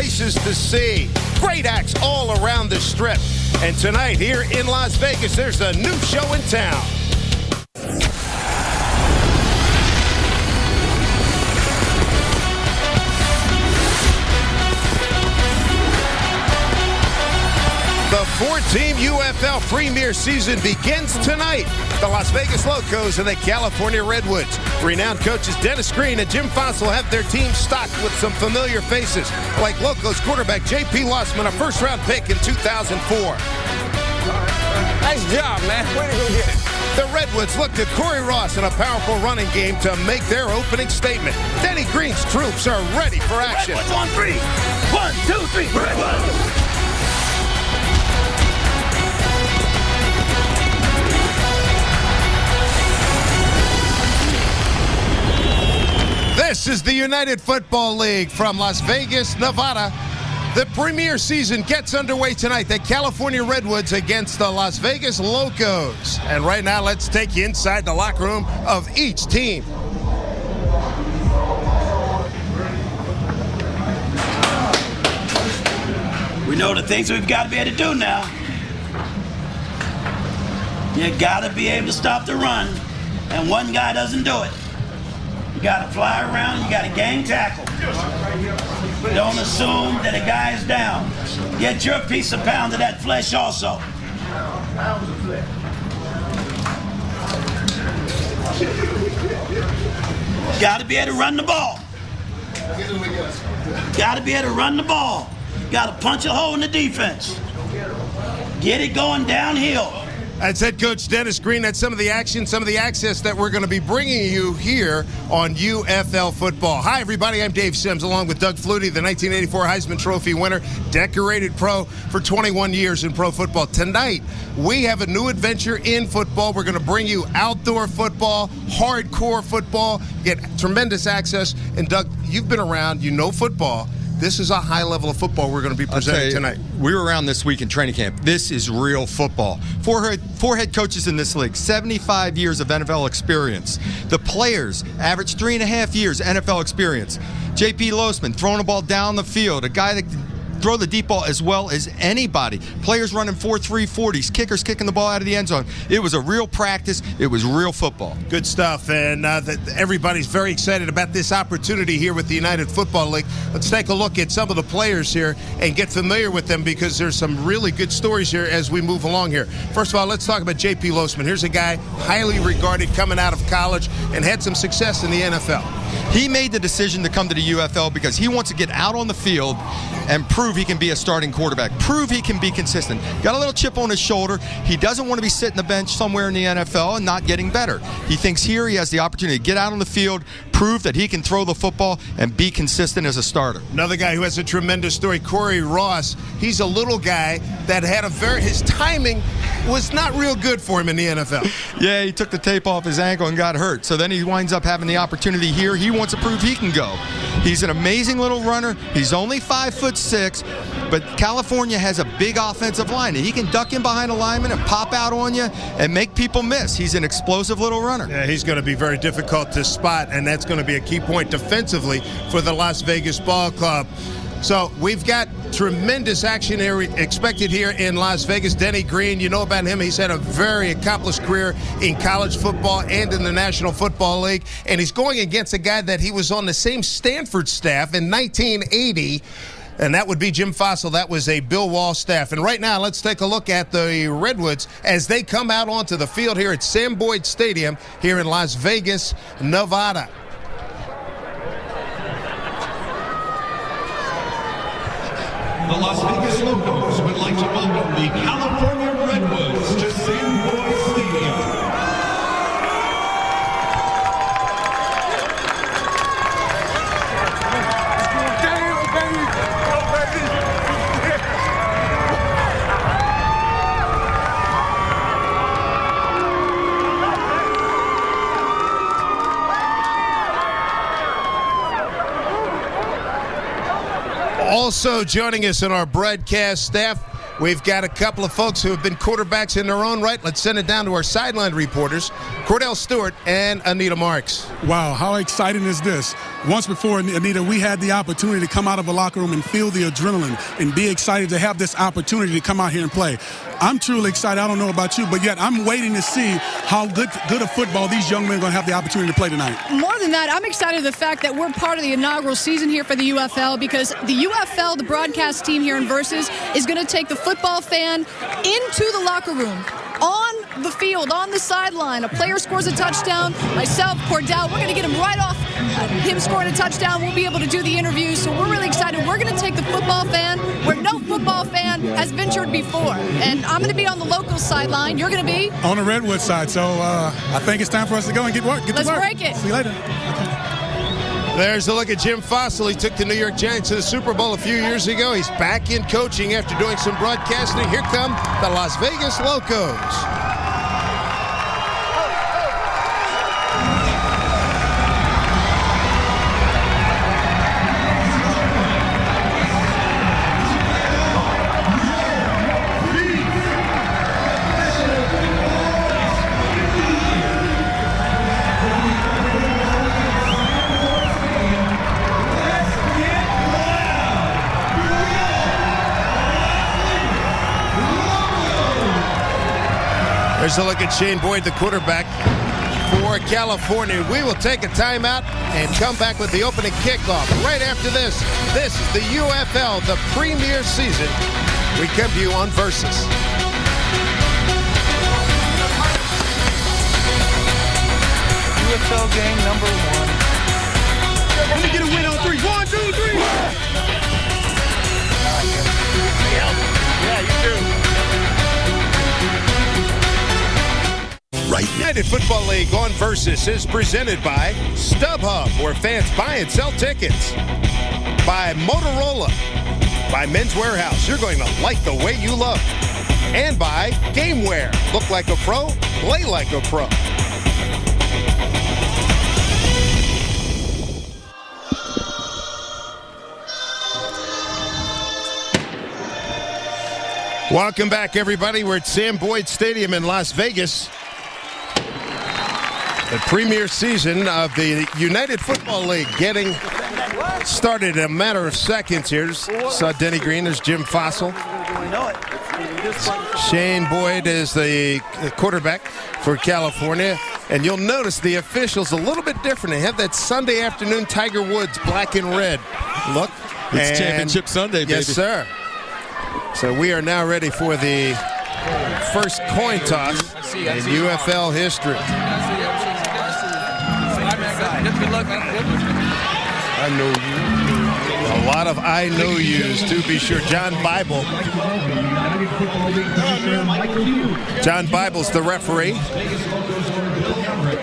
places to see. Great acts all around the Strip. And tonight here in Las Vegas, there's a new show in town. The four-team UFL Premier season begins tonight. The Las Vegas Locos and the California Redwoods. Renowned coaches Dennis Green and Jim Fossil have their team stocked with some familiar faces, like Locos quarterback J.P. Lossman, a first-round pick in 2004. Nice job, man. Way to go get it. The Redwoods looked at Corey Ross in a powerful running game to make their opening statement. Denny Green's troops are ready for action. Redwoods on three. 1, 2, 3. Redwoods. This is the United Football League from Las Vegas, Nevada. The premier season gets underway tonight. The California Redwoods against the Las Vegas Locos. And right now, let's take you inside the locker room of each team. We know the things we've got to be able to do now. You got to be able to stop the run, and one guy doesn't do it. You got to fly around, you got to gang tackle. Don't assume that a guy is down. Get your piece of pound of that flesh also. Got to be able to run the ball. Got to be able to run the ball. Got to punch a hole in the defense. Get it going downhill. That's head coach Dennis Green. That's some of the action, some of the access that we're going to be bringing you here on UFL Football. Hi, everybody. I'm Dave Sims, along with Doug Flutie, the 1984 Heisman Trophy winner, decorated pro for 21 years in pro football. Tonight, we have a new adventure in football. We're going to bring you outdoor football, hardcore football, get tremendous access. And, Doug, you've been around. You know football. This is a high level of football we're going to be presenting tonight. We were around this week in training camp. This is real football. Four head coaches in this league, 75 years of NFL experience. The players average 3.5 years NFL experience. J.P. Lossman throwing the ball down the field, a guy that can throw the deep ball as well as anybody. Players running 4.3 40s, kickers kicking the ball out of the end zone. It was a real practice. It was real football. Good stuff, and everybody's very excited about this opportunity here with the United Football League. Let's take a look at some of the players here and get familiar with them, because there's some really good stories here as we move along here. First of all, let's talk about J.P. Lossman. Here's a guy highly regarded coming out of college and had some success in the NFL. He made the decision to come to the UFL because he wants to get out on the field and prove he can be a starting quarterback, prove he can be consistent. Got a little chip on his shoulder. He doesn't want to be sitting the bench somewhere in the NFL and not getting better. He thinks here he has the opportunity to get out on the field, prove that he can throw the football, and be consistent as a starter. Another guy who has a tremendous story, Corey Ross. He's a little guy that had his timing was not real good for him in the NFL. Yeah, he took the tape off his ankle and got hurt. So then he winds up having the opportunity here. He wants to prove he can go. He's an amazing little runner. He's only 5'6", but California has a big offensive line. He can duck in behind a lineman and pop out on you and make people miss. He's an explosive little runner. Yeah, he's going to be very difficult to spot, and that's going to be a key point defensively for the Las Vegas Ball Club. So we've got tremendous action here expected here in Las Vegas. Denny Green, you know about him. He's had a very accomplished career in college football and in the National Football League. And he's going against a guy that he was on the same Stanford staff in 1980. And that would be Jim Fossil. That was a Bill Wall staff. And right now, let's take a look at the Redwoods as they come out onto the field here at Sam Boyd Stadium here in Las Vegas, Nevada. The Las Vegas Locos would like to welcome the California Redwoods to Sam Boyd Stadium. Also joining us in our broadcast staff, We've got a couple of folks who have been quarterbacks in their own right. Let's send it down to our sideline reporters, Cordell Stewart and Anita Marks. Wow, how exciting is this? Once before, Anita, we had the opportunity to come out of a locker room and feel the adrenaline and be excited to have this opportunity to come out here and play. I'm truly excited. I don't know about you, but yet I'm waiting to see how good a football these young men are going to have the opportunity to play tonight. More than that, I'm excited the fact that we're part of the inaugural season here for the UFL, because the UFL, the broadcast team here in Versus, is going to take the football fan into the locker room, on the field, on the sideline. A player scores a touchdown, myself, Cordell, we're going to get him right off. Him scoring a touchdown, we'll be able to do the interviews, so we're really excited. We're going to take the football fan where no football fan has ventured before. And I'm going to be on the local sideline. You're going to be? On the Redwood side, so I think it's time for us to go and get to work. Let's break it. See you later. There's a look at Jim Fossil. He took the New York Giants to the Super Bowl a few years ago. He's back in coaching after doing some broadcasting. Here come the Las Vegas Locos. There's a look at Shane Boyd, the quarterback for California. We will take a timeout and come back with the opening kickoff right after this. This is the UFL, the premier season. We come to you on Versus. UFL game number 1. Let me get a win on 3. 1, 2, 3. Yeah, you do. Right. United Football League on Versus is presented by StubHub, where fans buy and sell tickets. By Motorola. By Men's Warehouse. You're going to like the way you love. And by GameWare. Look like a pro, play like a pro. Welcome back, everybody. We're at Sam Boyd Stadium in Las Vegas. The premier season of the United Football League getting started in a matter of seconds here. Saw Denny Green, there's Jim Fossil. Shane Boyd is the quarterback for California. And you'll notice the officials a little bit different. They have that Sunday afternoon Tiger Woods black and red look. It's Championship Sunday, baby. Yes, sir. So we are now ready for the first coin toss in UFL history. I know you. A lot of I know yous, to be sure. John Bible. John Bible's the referee.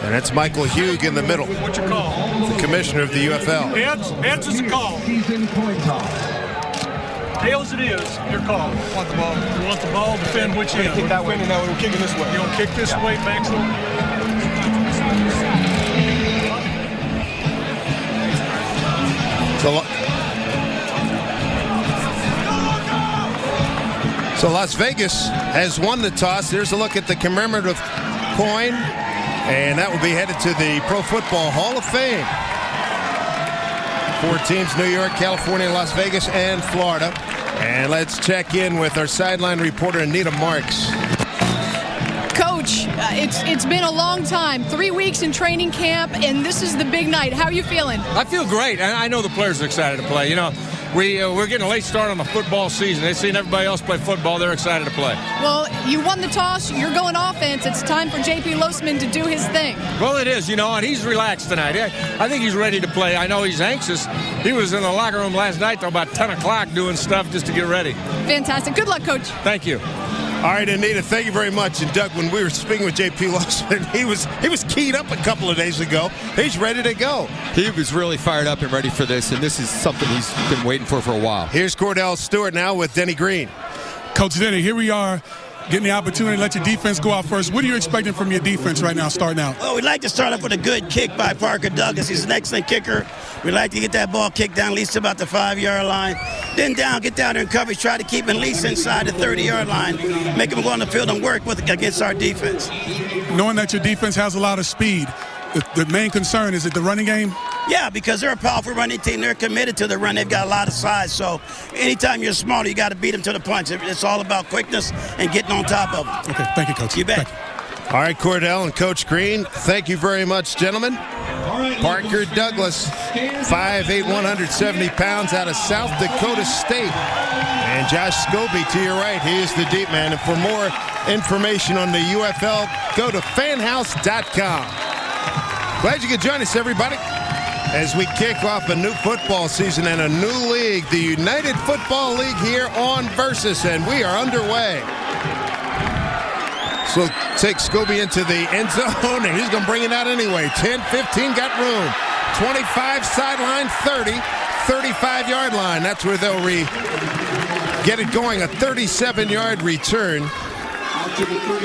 And that's Michael Hugh in the middle. What's your call? The commissioner of the UFL. Heads is a call. Tails it is. Your call. Want the ball? You want the ball? Defend which end? Kick that way. Now we're kicking this way. You want to kick this way, Maxwell? So Las Vegas has won the toss. There's a look at the commemorative coin, and that will be headed to the Pro Football Hall of Fame. 4 teams: New York, California, Las Vegas, and Florida. And let's check in with our sideline reporter, Anita Marks. Coach, it's been a long time. 3 weeks in training camp, and this is the big night. How are you feeling? I feel great, and I know the players are excited to play. You know, we're getting a late start on the football season. They've seen everybody else play football. They're excited to play. Well, you won the toss. You're going offense. It's time for J.P. Losman to do his thing. Well, it is, you know, and he's relaxed tonight. I think he's ready to play. I know he's anxious. He was in the locker room last night till about 10 o'clock doing stuff just to get ready. Fantastic. Good luck, Coach. Thank you. All right, Anita, thank you very much. And Doug, when we were speaking with J.P. Losman, he was keyed up a couple of days ago. He's ready to go. He was really fired up and ready for this, and this is something he's been waiting for a while. Here's Cordell Stewart now with Denny Green. Coach Denny, here we are. getting the opportunity to let your defense go out first. What are you expecting from your defense right now, starting out? Well, we'd like to start off with a good kick by Parker Douglas. He's an excellent kicker. We'd like to get that ball kicked down at least about the 5-yard line. Then get down there in coverage, try to keep him at least inside the 30-yard line, make him go on the field and work against our defense. Knowing that your defense has a lot of speed, the main concern, is it the running game? Yeah, because they're a powerful running team. They're committed to the run. They've got a lot of size. So anytime you're smaller, you got to beat them to the punch. It's all about quickness and getting on top of them. Okay, thank you, Coach. You bet. All right, Cordell and Coach Green, thank you very much, gentlemen. Parker Douglas, 5'8", 170 pounds out of South Dakota State. And Josh Scobie to your right, he is the deep man. And for more information on the UFL, go to fanhouse.com. Glad you could join us, everybody, as we kick off a new football season and a new league, the United Football League here on Versus, and we are underway. So take Scobie into the end zone, and he's going to bring it out anyway. 10, 15, got room. 25, sideline, 30, 35-yard line. That's where they'll get it going. A 37-yard return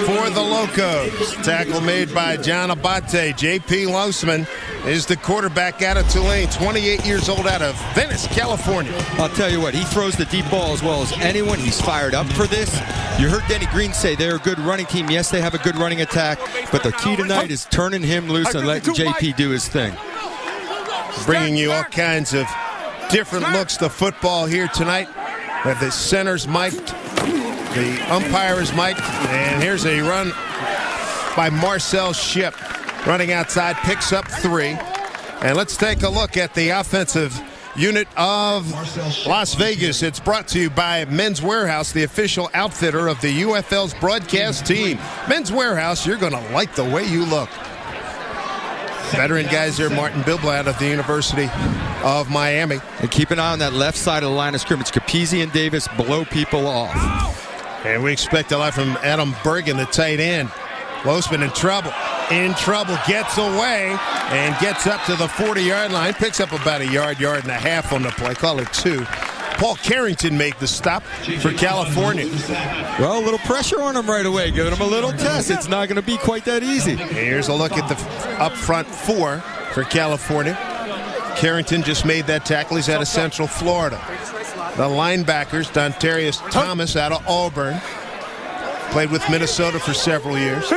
for the Locos. Tackle made by John Abate. J.P. Losman is the quarterback out of Tulane, 28 years old, out of Venice, California. I'll tell you what, he throws the deep ball as well as anyone. He's fired up for this. You heard Denny Green say they're a good running team. Yes, they have a good running attack, but the key tonight is turning him loose and letting JP do his thing. Bringing you all kinds of different looks to football here tonight. We have the centers mic'd, the umpire is mic'd, and here's a run by Marcel Shipp. Running outside, picks up 3. And let's take a look at the offensive unit of Las Vegas. It's brought to you by Men's Warehouse, the official outfitter of the UFL's broadcast team. Men's Warehouse, you're going to like the way you look. Veteran guys there, Martin Bibla out of the University of Miami. And keep an eye on that left side of the line of scrimmage. Capizzi and Davis blow people off. And we expect a lot from Adam Bergen, the tight end. Losman in trouble, gets away, and gets up to the 40-yard line. Picks up about a yard and a half on the play. Call it 2. Paul Carrington made the stop for California. Well, a little pressure on him right away, giving him a little test. It's not going to be quite that easy. And here's a look at the up front 4 for California. Carrington just made that tackle. He's out of Central Florida. The linebackers, Dontarius Thomas out of Auburn. Played with Minnesota for several years.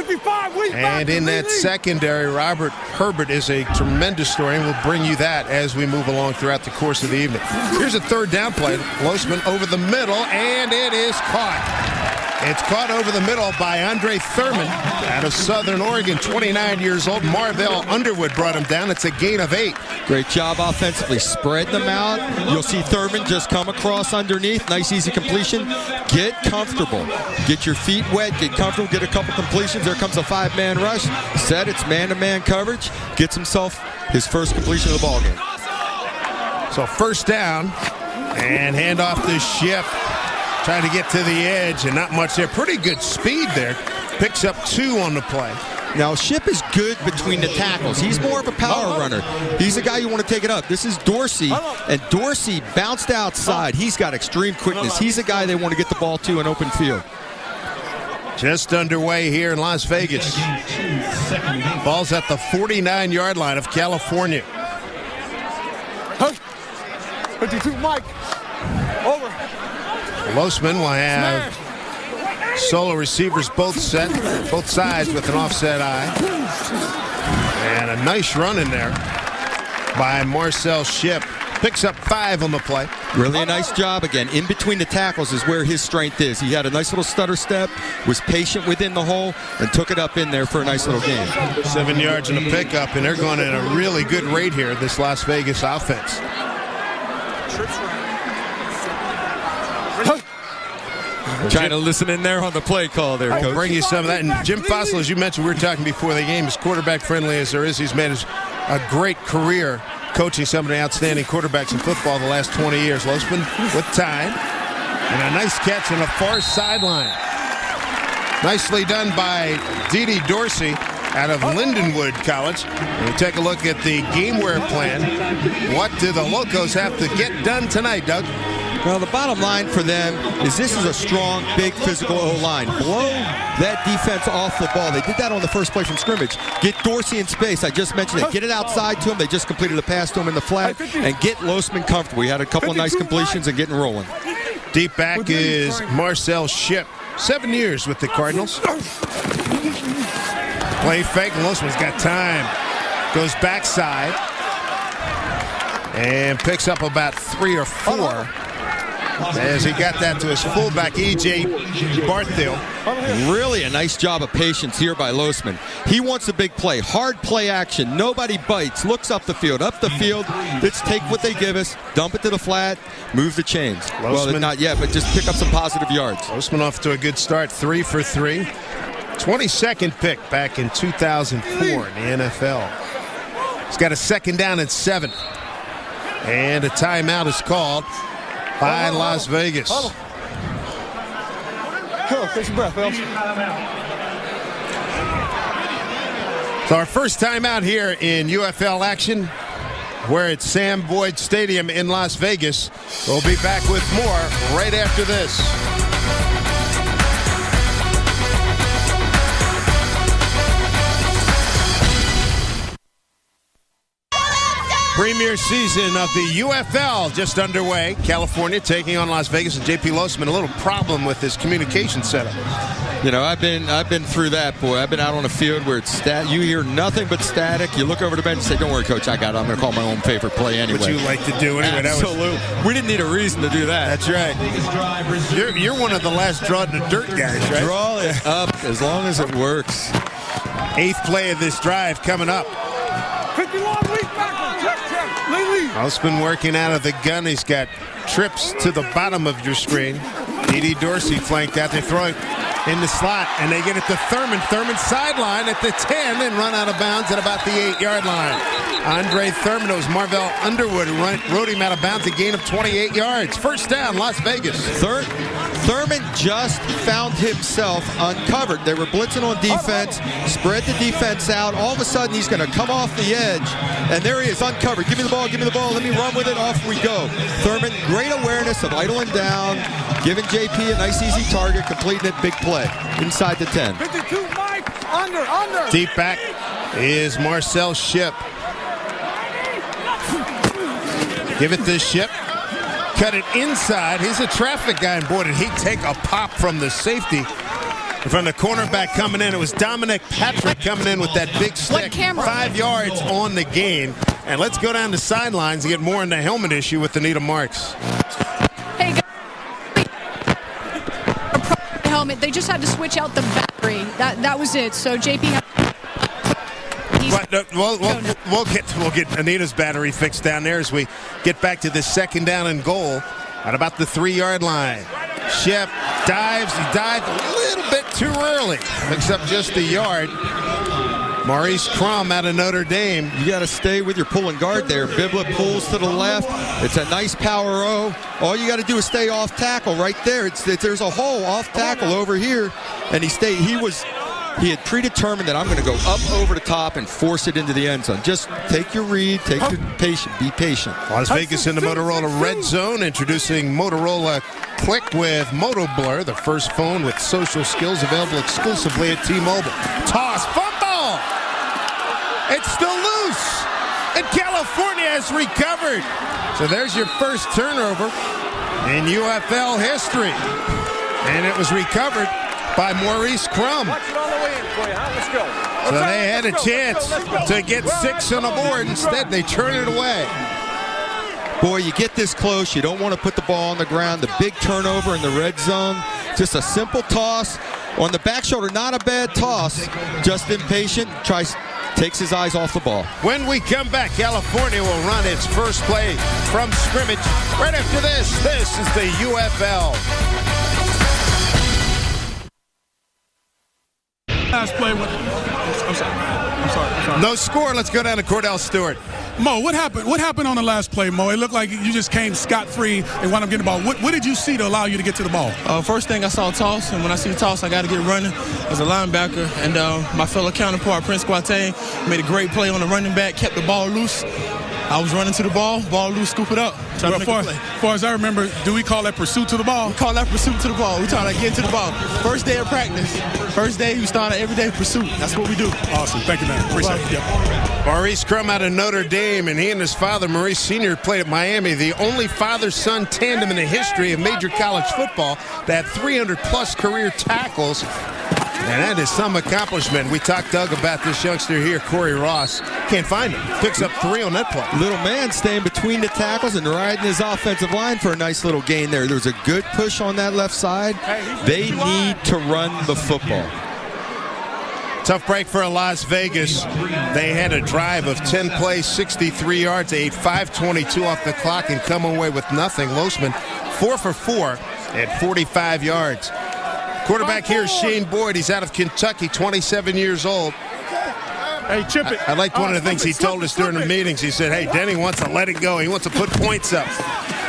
And in that secondary, Robert Herbert is a tremendous story, and we'll bring you that as we move along throughout the course of the evening. Here's a third down play. Losman over the middle, and it is caught. It's caught over the middle by Andre Thurman out of Southern Oregon, 29 years old. Marvell Underwood brought him down. It's a gain of 8. Great job offensively. Spread them out. You'll see Thurman just come across underneath. Nice, easy completion. Get comfortable. Get your feet wet. Get comfortable. Get a couple completions. There comes a 5-man rush. Set. It's man-to-man coverage. Gets himself his first completion of the ball game. So first down, and handoff to Shipp. Trying to get to the edge, and not much there. Pretty good speed there. Picks up 2 on the play. Now, Shipp is good between the tackles. He's more of a power runner. He's a guy you want to take it up. This is Dorsey, and Dorsey bounced outside. He's got extreme quickness. He's a guy they want to get the ball to in open field. Just underway here in Las Vegas. Ball's at the 49-yard line of California. 52, Mike. Over. Losman will have solo receivers both sides with an offset eye. And a nice run in there by Marcel Shipp. Picks up 5 on the play. Really a nice job again. In between the tackles is where his strength is. He had a nice little stutter step, was patient within the hole, and took it up in there for a nice little game. 7 yards in a pickup, and they're going at a really good rate here, this Las Vegas offense. Trying to listen in there on the play call there, Coach. I'll bring you some of that. And Jim Fossil, as you mentioned, we were talking before the game, as quarterback friendly as there is, he's made a great career coaching some of the outstanding quarterbacks in football the last 20 years. Losman with time. And a nice catch on the far sideline. Nicely done by Dede Dorsey out of Lindenwood College. And we take a look at the game wear plan. What do the Locos have to get done tonight, Doug? Well, the bottom line for them is this is a strong, big, physical O-line. Blow that defense off the ball. They did that on the first play from scrimmage. Get Dorsey in space. I just mentioned it. Get it outside to him. They just completed a pass to him in the flat. And get Losman comfortable. He had a couple of nice completions and getting rolling. Deep back is Marcel Shipp. 7 years with the Cardinals. Play fake. Losman's got time. Goes backside. And picks up about 3 or 4. As he got that to his fullback, E.J. Barthel. Really a nice job of patience here by Losman. He wants a big play, hard play action. Nobody bites, looks up the field. Let's take what they give us, dump it to the flat, move the chains. Losman, well, not yet, but just pick up some positive yards. Losman off to a good start, 3 for 3. 22nd pick back in 2004 in the NFL. He's got a 2nd down and 7. And a timeout is called by Las Vegas. Catch your breath, Phelps. So our first timeout here in UFL action, where it's Sam Boyd Stadium in Las Vegas. We'll be back with more right after this. Premier season of the UFL just underway. California taking on Las Vegas, and J.P. Losman, a little problem with his communication setup. You know, I've been through that, boy. I've been out on a field where it's you hear nothing but static. You look over the bench and say, "Don't worry, coach, I got it. I'm going to call my own favorite play anyway." What you like to do anyway. Absolutely. We didn't need a reason to do that. That's right. You're one of the last draw in the dirt guys, right? Draw it up as long as it works. 8th play of this drive coming up. 51 weeks back. Check. Losman working out of the gun. He's got trips to the bottom of your screen. D.D. Dorsey flanked out. They throw it in the slot, and they get it to Thurman. Thurman sideline at the 10 and run out of bounds at about the 8-yard line. Andre Thurman, it was Marvell Underwood who rode him out of bounds, a gain of 28 yards. First down, Las Vegas. Thurman just found himself uncovered. They were blitzing on defense, spread the defense out. All of a sudden, he's going to come off the edge, and there he is, uncovered. Give me the ball, let me run with it, off we go. Thurman, great awareness of idling down, giving JP a nice, easy target, completing it, big play, inside the 10. 52, Mike, under. Deep back is Marcel Shipp. Give it to Shipp. Cut it inside. He's a traffic guy, and boy, did he take a pop from the safety. From the cornerback coming in, it was Dominic Patrick coming in with that big stick. 5 yards on the gain. And let's go down the sidelines and get more in the helmet issue with Anita Marks. Hey, guys. Helmet. They just had to switch out the battery. That was it. So JP. We'll get Anita's battery fixed down there as we get back to the 2nd down and goal at about the 3-yard line. Shipp dives. He dived a little bit too early. Picks up just a yard. Maurice Crum out of Notre Dame. You got to stay with your pulling guard there. Bibla pulls to the left. It's a nice power O. All you got to do is stay off tackle right there. There's a hole off tackle over here, and he had predetermined that I'm going to go up over the top and force it into the end zone. Just take your read, be patient. Las Vegas in the Motorola Red Zone, introducing Motorola Click with Moto Blur, the first phone with social skills available exclusively at T-Mobile. Toss, fumble! It's still loose, and California has recovered. So there's your first turnover in UFL history, and it was recovered by Maurice Crum. So they had a chance to get 6 on the board. Instead, they turn it away. Boy, you get this close, you don't want to put the ball on the ground. The big turnover in the red zone, just a simple toss on the back shoulder. Not a bad toss, just impatient, takes his eyes off the ball. When we come back, California will run its first play from scrimmage. Right after this is the UFL. Last play with. I'm sorry. No score. Let's go down to Cordell Stewart. Mo, what happened? What happened on the last play, Mo? It looked like you just came scot-free and wound up getting the ball. What did you see to allow you to get to the ball? First thing I saw a toss, and when I see the toss, I got to get running as a linebacker. And my fellow counterpart, Prince Quatane, made a great play on the running back, kept the ball loose. I was running to the ball loose, scoop it up. Trying to make a play. As far as I remember, do we call that pursuit to the ball? We call that pursuit to the ball. We trying to get to the ball. First day of practice. First day, we started everyday pursuit. That's what we do. Awesome. Thank you, man. Appreciate it. Yep. Maurice Crum out of Notre Dame, and he and his father, Maurice Sr., played at Miami, the only father-son tandem in the history of major college football that had 300-plus career tackles. And that is some accomplishment. We talked, Doug, about this youngster here, Corey Ross. Can't find him. Picks up 3 on that play. Little man staying between the tackles and riding his offensive line for a nice little gain there. There was a good push on that left side. They need to run the football. Tough break for Las Vegas. They had a drive of 10 plays, 63 yards. They ate 5:22 off the clock and come away with nothing. Losman 4 for 4 at 45 yards. Quarterback here is Shane Boyd. He's out of Kentucky, 27 years old. Hey, chip it. I liked one of the things he told us during the meetings. He said, hey, Denny wants to let it go. He wants to put points up.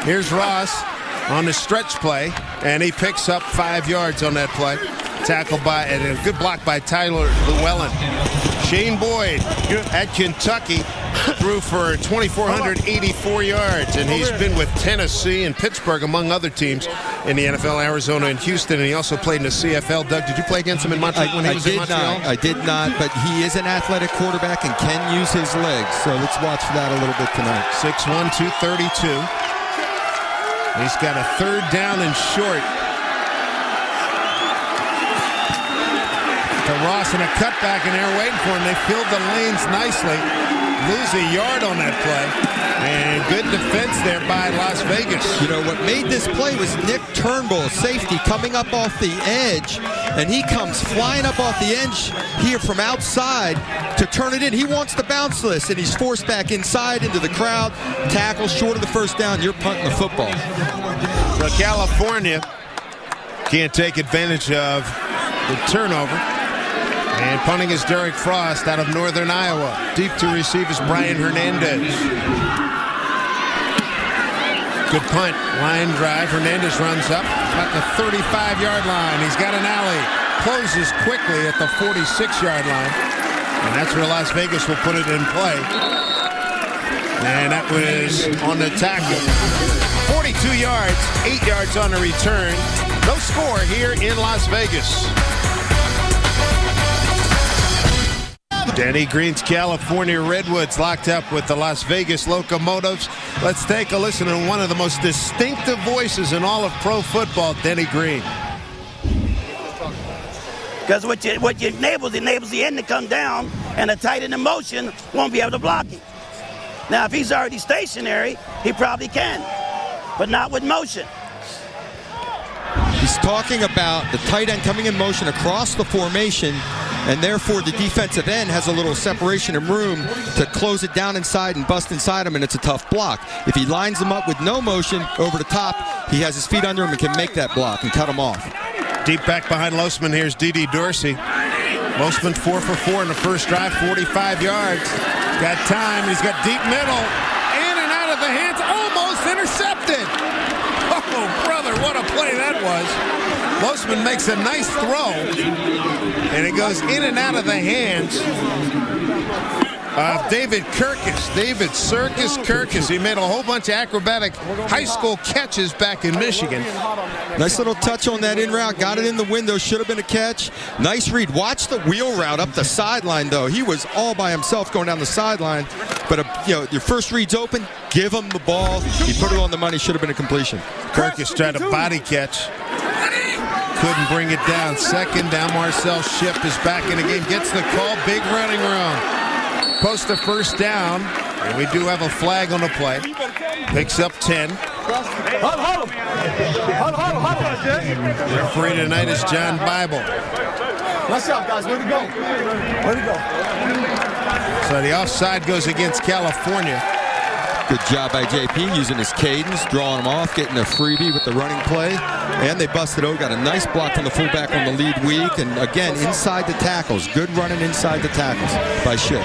Here's Ross on the stretch play, and he picks up 5 yards on that play. Tackled by, and a good block by Tyler Llewellyn. Shane Boyd at Kentucky threw for 2,484 yards, and he's been with Tennessee and Pittsburgh, among other teams, in the NFL, Arizona and Houston, and he also played in the CFL. Doug, did you play against him in Montreal when he was in Montreal? I did not, but he is an athletic quarterback and can use his legs, so let's watch that a little bit tonight. 6'1", 232. He's got a 3rd down and short. To Ross and a cutback in there waiting for him. They filled the lanes nicely. Lose a yard on that play. And good defense there by Las Vegas. You know, what made this play was Nick Turnbull, safety, coming up off the edge. And he comes flying up off the edge here from outside to turn it in. He wants to bounce this, and he's forced back inside into the crowd. Tackle short of the 1st down. You're punting the football. So California can't take advantage of the turnover. And punting is Derek Frost out of Northern Iowa. Deep to receive is Brian Hernandez. Good punt. Line drive. Hernandez runs up at the 35-yard line. He's got an alley. Closes quickly at the 46-yard line. And that's where Las Vegas will put it in play. And that was on the tackle. 42 yards, 8 yards on the return. No score here in Las Vegas. Denny Green's California Redwoods locked up with the Las Vegas Locomotives. Let's take a listen to one of the most distinctive voices in all of pro football, Denny Green. Because what you enables the end to come down, and a tight end in motion won't be able to block him. Now, if he's already stationary, he probably can, but not with motion. He's talking about the tight end coming in motion across the formation, and therefore the defensive end has a little separation and room to close it down inside and bust inside him, and it's a tough block. If he lines him up with no motion over the top, he has his feet under him and can make that block and cut him off. Deep back behind Losman, here's D.D. Dorsey. Losman 4 for 4 in the first drive, 45 yards. He's got time, he's got deep middle. In and out of the hands, almost intercepted. Oh, brother, what a play that was. Losman makes a nice throw, and it goes in and out of the hands of David Kirkus. David Circus Kirkus. He made a whole bunch of acrobatic high school catches back in Michigan. Nice little touch on that in route. Got it in the window. Should have been a catch. Nice read. Watch the wheel route up the sideline, though. He was all by himself going down the sideline. But, your first read's open. Give him the ball. He put it on the money. Should have been a completion. Kirkus tried a body catch. Couldn't bring it down. 2nd down. Marcel Shipp is back in the game. Gets the call. Big running room. Post a 1st down. And we do have a flag on the play. Picks up 10. Referee tonight is John Bible. Let's out, guys. Way to go. Way to go. So the offside goes against California. Good job by JP using his cadence, drawing him off, getting a freebie with the running play. And they busted out. Got a nice block from the fullback on the lead weak. And again, inside the tackles. Good running inside the tackles by Shipp.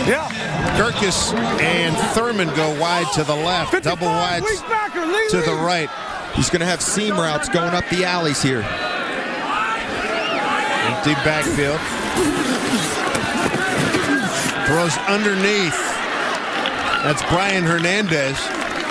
Yeah. Kirkus and Thurman go wide to the left. Double wides to the right. He's going to have seam routes going up the alleys here. Empty backfield. Throws underneath. That's Brian Hernandez.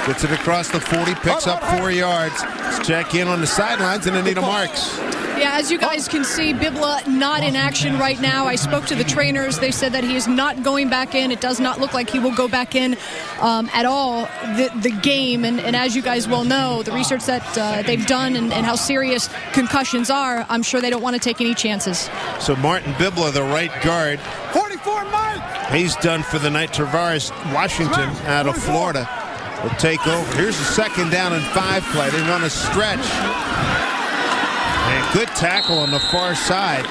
Gets it across the 40, picks up 4 yards. Let's check in on the sidelines and Anita Marks. Yeah, as you guys can see, Bibla not in action right now. I spoke to the trainers. They said that he is not going back in. It does not look like he will go back in at all the game. And as you guys well know, the research that they've done and how serious concussions are, I'm sure they don't want to take any chances. So Martin Bibla, the right guard. 44, Mike! He's done for the night. Travaris Washington out of Florida will take over. Here's a 2nd down and 5 play. They run a stretch. And good tackle on the far side.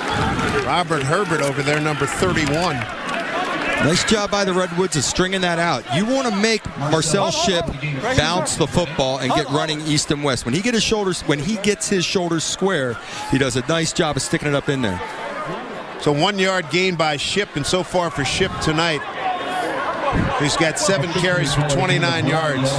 Robert Herbert over there, number 31. Nice job by the Redwoods of stringing that out. You want to make Marcel Shipp bounce the football and get running east and west. When he gets his shoulders square, he does a nice job of sticking it up in there. So 1 yard gain by Shipp, and so far for Shipp tonight, he's got 7 carries for 29 yards.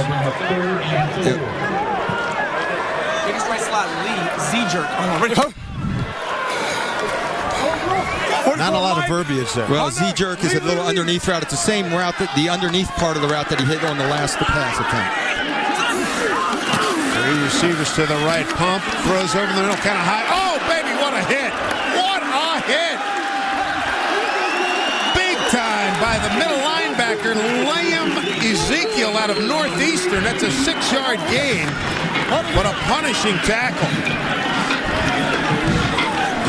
Not a lot of verbiage there. Well, Z-jerk is a little underneath route. It's the same route, the underneath part of the route that he hit on the last pass attempt. 3 receivers to the right. Pump, throws over the middle, kind of high. Oh, baby, what a hit. What a hit. Big time by the middle linebacker, Liam Ezekiel out of Northeastern. That's a 6-yard gain, but a punishing tackle.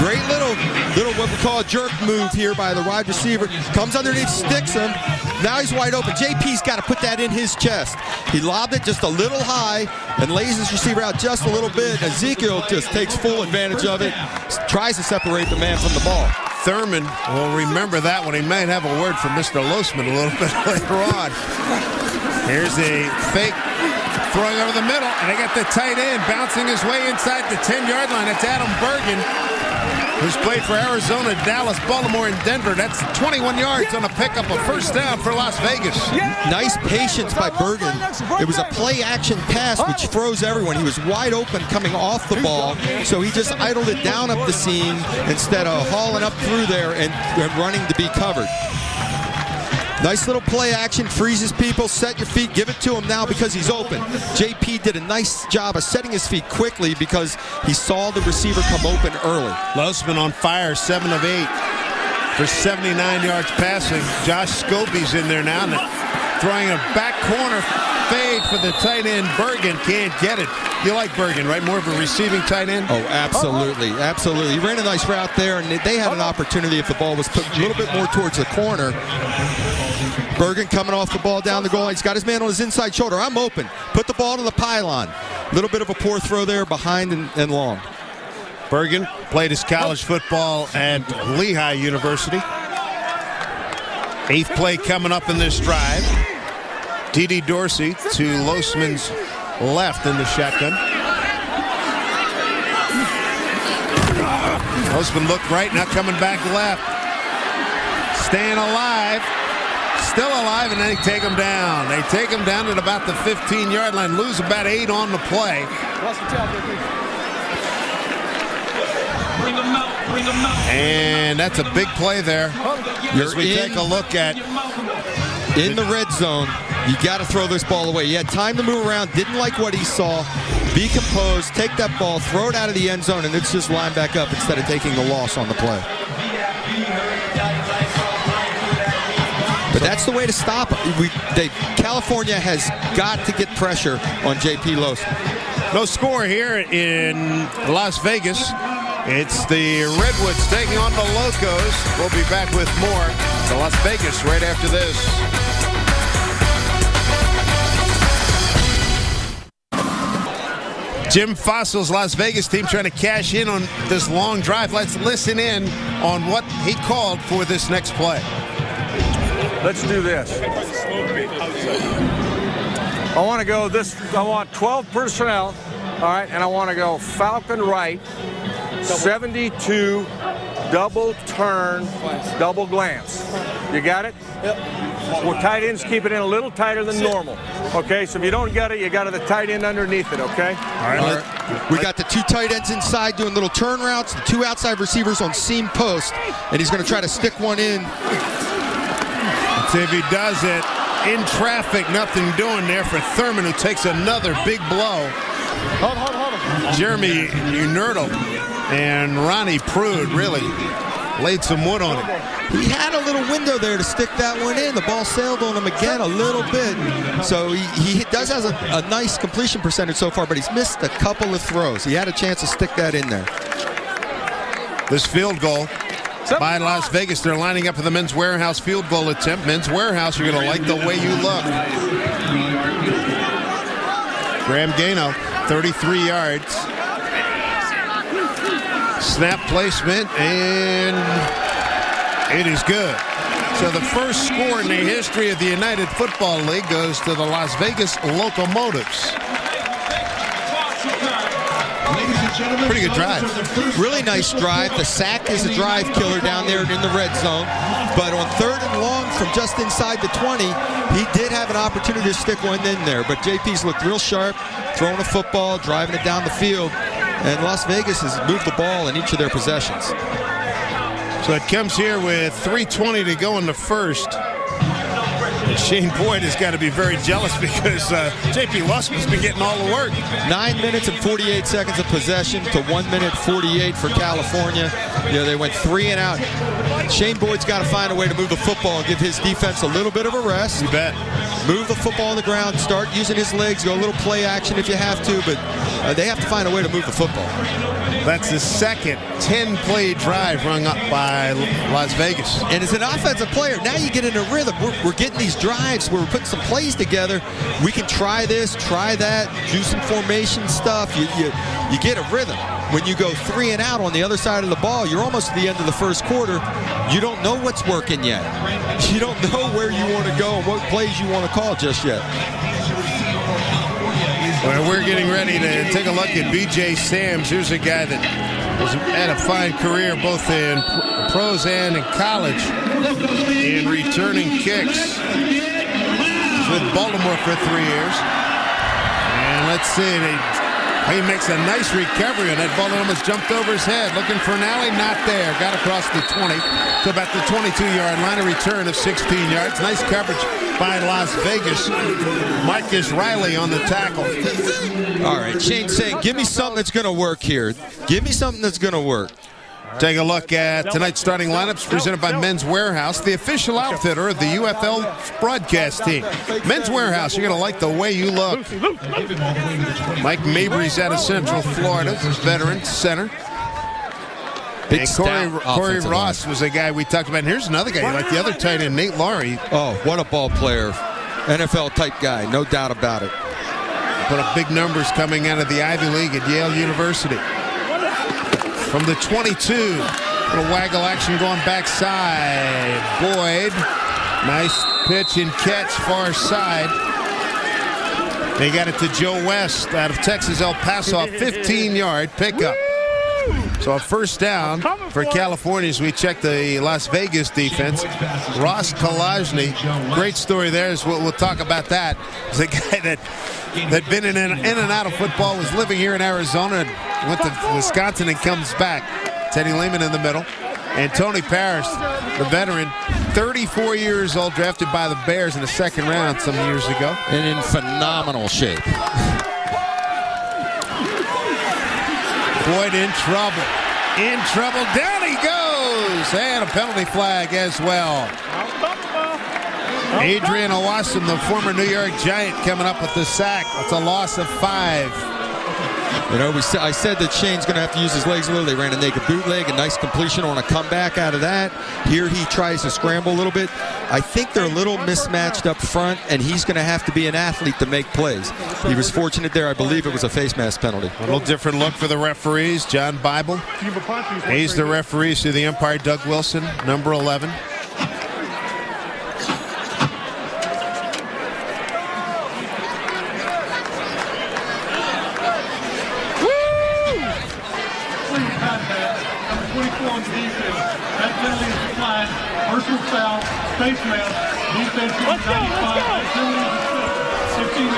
Great little what we call a jerk move here by the wide receiver. Comes underneath, sticks him. Now he's wide open. JP's got to put that in his chest. He lobbed it just a little high and lays his receiver out just a little bit. Ezekiel just takes full advantage of it. Tries to separate the man from the ball. Thurman will remember that one. He might have a word from Mr. Losman a little bit later on. Here's a fake throwing over the middle, and they got the tight end bouncing his way inside the 10-yard line. It's Adam Bergen, who's played for Arizona, Dallas, Baltimore, and Denver. That's 21 yards on a pickup, a 1st down for Las Vegas. Nice patience by Bergen. It was a play-action pass which froze everyone. He was wide open coming off the ball, so he just idled it down up the seam instead of hauling up through there and running to be covered. Nice little play action, freezes people, set your feet, give it to him now because he's open. JP did a nice job of setting his feet quickly because he saw the receiver come open early. Losman on fire, 7 of 8 for 79 yards passing. Josh Scobie's in there now, and throwing a back corner fade for the tight end. Bergen can't get it. You like Bergen, right? More of a receiving tight end? Oh, absolutely. Absolutely. He ran a nice route there, and they had an opportunity if the ball was put a little bit more towards the corner. Bergen coming off the ball down the goal line. He's got his man on his inside shoulder. I'm open. Put the ball to the pylon. A little bit of a poor throw there behind and long. Bergen played his college football at Lehigh University. 8th play coming up in this drive. D.D. Dorsey to Losman's left in the shotgun. Losman looked right, now coming back left. Staying alive. Still alive, and they take him down. They take him down at about the 15-yard line. Lose about 8 on the play. And that's a big play there. As we take a look at in the red zone, you got to throw this ball away. He had time to move around, didn't like what he saw. Be composed, take that ball, throw it out of the end zone, and it's just line back up instead of taking the loss on the play. But that's the way to stop it. California has got to get pressure on JP Losman. No score here in Las Vegas. It's the Redwoods taking on the Locos. We'll be back with more to Las Vegas right after this. Jim Fossil's Las Vegas team trying to cash in on this long drive. Let's listen in on what he called for this next play. Let's do this. I want to go this. I want 12 personnel, all right, and I want to go Falcon right, 72, double turn, double glance. You got it? Yep. Well, tight ends keep it in a little tighter than normal. Okay, so if you don't get it, you got the tight end underneath it, okay? All right. We got the 2 tight ends inside doing little turn routes, the 2 outside receivers on seam post, and he's going to try to stick one in. Let's see if he does it. In traffic, nothing doing there for Thurman, who takes another big blow. Hold on. Jeremy Unertle and Ronnie Prude really laid some wood on him. He had a little window there to stick that one in. The ball sailed on him again a little bit. So he does have a nice completion percentage so far, but he's missed a couple of throws. He had a chance to stick that in there. This field goal by Las Vegas. They're lining up for the Men's Warehouse field goal attempt. Men's Warehouse, you're going to like the way you look. Graham Gano, 33 yards. Snap placement, and it is good. So the first score in the history of the United Football League goes to the Las Vegas Locomotives. Pretty good drive. Really nice drive. The sack is a drive killer down there in the red zone. But on 3rd and long from just inside the 20, he did have an opportunity to stick one in there. But JP's looked real sharp, throwing a football, driving it down the field. And Las Vegas has moved the ball in each of their possessions. So it comes here with 3:20 to go in the first. Shane Boyd has got to be very jealous because J.P. Lustman's been getting all the work. 9 minutes and 48 seconds of possession to 1 minute 48 for California. You know, they went 3 and out. Shane Boyd's got to find a way to move the football and give his defense a little bit of a rest. You bet. Move the football on the ground, start using his legs, go a little play action if you have to, but they have to find a way to move the football. That's the second 10-play drive rung up by Las Vegas. And as an offensive player, now you get in a rhythm. We're getting these drives where we're putting some plays together. We can try this, try that, do some formation stuff. You get a rhythm. When you go 3 and out on the other side of the ball, you're almost at the end of the first quarter. You don't know what's working yet. You don't know where you want to go and what plays you want to call just yet. Well, we're getting ready to take a look at B.J. Sams. Here's a guy that has had a fine career both in pros and in college in returning kicks. He's with Baltimore for 3 years. And let's see, he makes a nice recovery, and that ball almost jumped over his head. Looking for an alley, not there. Got across the 20 to about the 22-yard line. A return of 16 yards. Nice coverage by Las Vegas. Marcus Riley on the tackle. All right, Shane's saying, give me something that's going to work here. Give me something that's going to work. Take a look at tonight's starting lineups presented by Men's Warehouse, the official outfitter of the UFL broadcast team. Men's Warehouse, you're going to like the way you look. Mike Mabry's out of Central Florida, veteran center. Big and Corey Ross was a guy we talked about. And here's another guy you like, the other tight end, Nate Laurie. Oh, what a ball player. NFL type guy, no doubt about it. Put up big numbers coming out of the Ivy League at Yale University. From the 22, little waggle action going backside. Boyd, nice pitch and catch far side. They got it to Joe West out of Texas El Paso, 15-yard pickup. So a first down for California as we check the Las Vegas defense. Ross Kalajny, great story there. Is we'll talk about that. He's a guy that been in and out of football, was living here in Arizona, and went to Wisconsin and comes back. Teddy Lehman in the middle. And Tony Parrish, the veteran, 34 years old, drafted by the Bears in the second round some years ago. And in phenomenal shape. Boyd in trouble. In trouble. Down he goes. And a penalty flag as well. Adrian Owasam, the former New York Giant, coming up with the sack. That's a loss of 5. You know, I said that Shane's going to have to use his legs a little. They ran a naked bootleg, a nice completion on a comeback out of that. Here he tries to scramble a little bit. I think they're a little mismatched up front, and he's going to have to be an athlete to make plays. He was fortunate there. I believe it was a face mask penalty. A little different look for the referees. John Bible. He's the referees to the umpire, Doug Wilson, number 11. Personal foul, face mask, defense 95, 15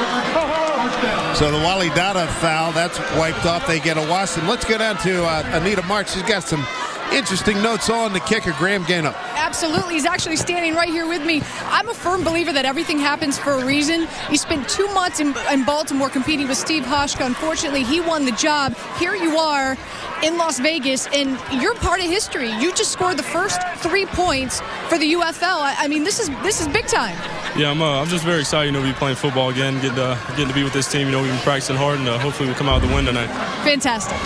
So the Wally Dada foul, that's wiped off. They get a Wasson. Let's go down to Anita Marks. She's got some interesting notes on the kicker, Graham Gano. Absolutely. He's actually standing right here with me. I'm a firm believer that everything happens for a reason. You spent 2 months in Baltimore competing with Steve Hauschka. Unfortunately, he won the job. Here you are in Las Vegas, and you're part of history. You just scored the first 3 points for the UFL. I mean, this is big time. Yeah, I'm just very excited, to be playing football again, getting to be with this team. We've been practicing hard, and hopefully we'll come out with the win tonight. Fantastic.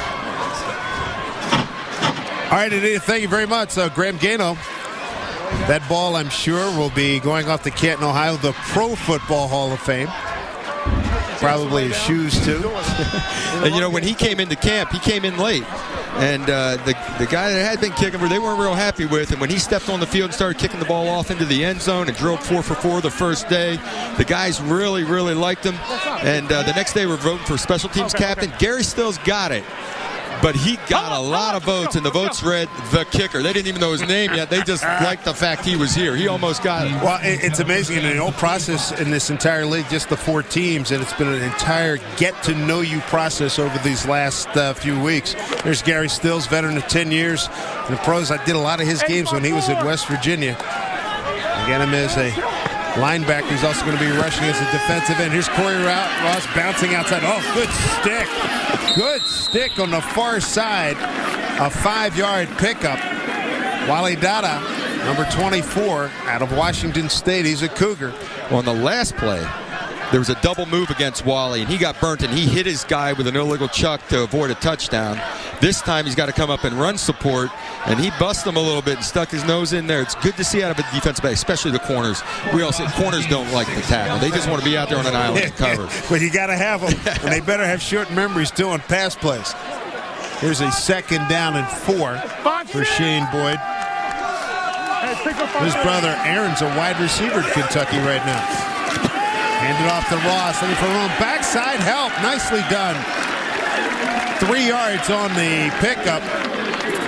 All right, Anita, thank you very much. Graham Gano. That ball, I'm sure, will be going off to Canton, Ohio, the Pro Football Hall of Fame. Probably his shoes, too. And, when he came into camp, he came in late. And the guy that had been kicking, they weren't real happy with. And when he stepped on the field and started kicking the ball off into the end zone and drove 4 for 4 the first day, the guys really, really liked him. And the next day, we're voting for special teams captain. Gary Stills got it. But he got a lot of votes, and the votes read the kicker. They didn't even know his name yet. They just liked the fact he was here. He almost got it. Well, it's amazing. In the whole process in this entire league, just the 4 teams, and it's been an entire get-to-know-you process over these last few weeks. There's Gary Stills, veteran of 10 years in the pros. I did a lot of his games when he was at West Virginia. Again, him as a linebacker. He's also going to be rushing as a defensive end. Here's Corey Ross bouncing outside. Oh, good stick. Good stick on the far side. A 5-yard pickup. Wally Dada, number 24, out of Washington State. He's a Cougar. On the last play, there was a double move against Wally, and he got burnt, and he hit his guy with an illegal chuck to avoid a touchdown. This time he's got to come up and run support, and he busted him a little bit and stuck his nose in there. It's good to see out of a defensive back, especially the corners. We all say corners don't like the tackle. They just want to be out there on an island and cover. But you got to have them, and they better have short memories too on pass plays. Here's a 2nd down and 4 for Shane Boyd. His brother Aaron's a wide receiver at Kentucky right now. Handed off to Ross, looking for room. Backside help, nicely done. 3 yards on the pickup,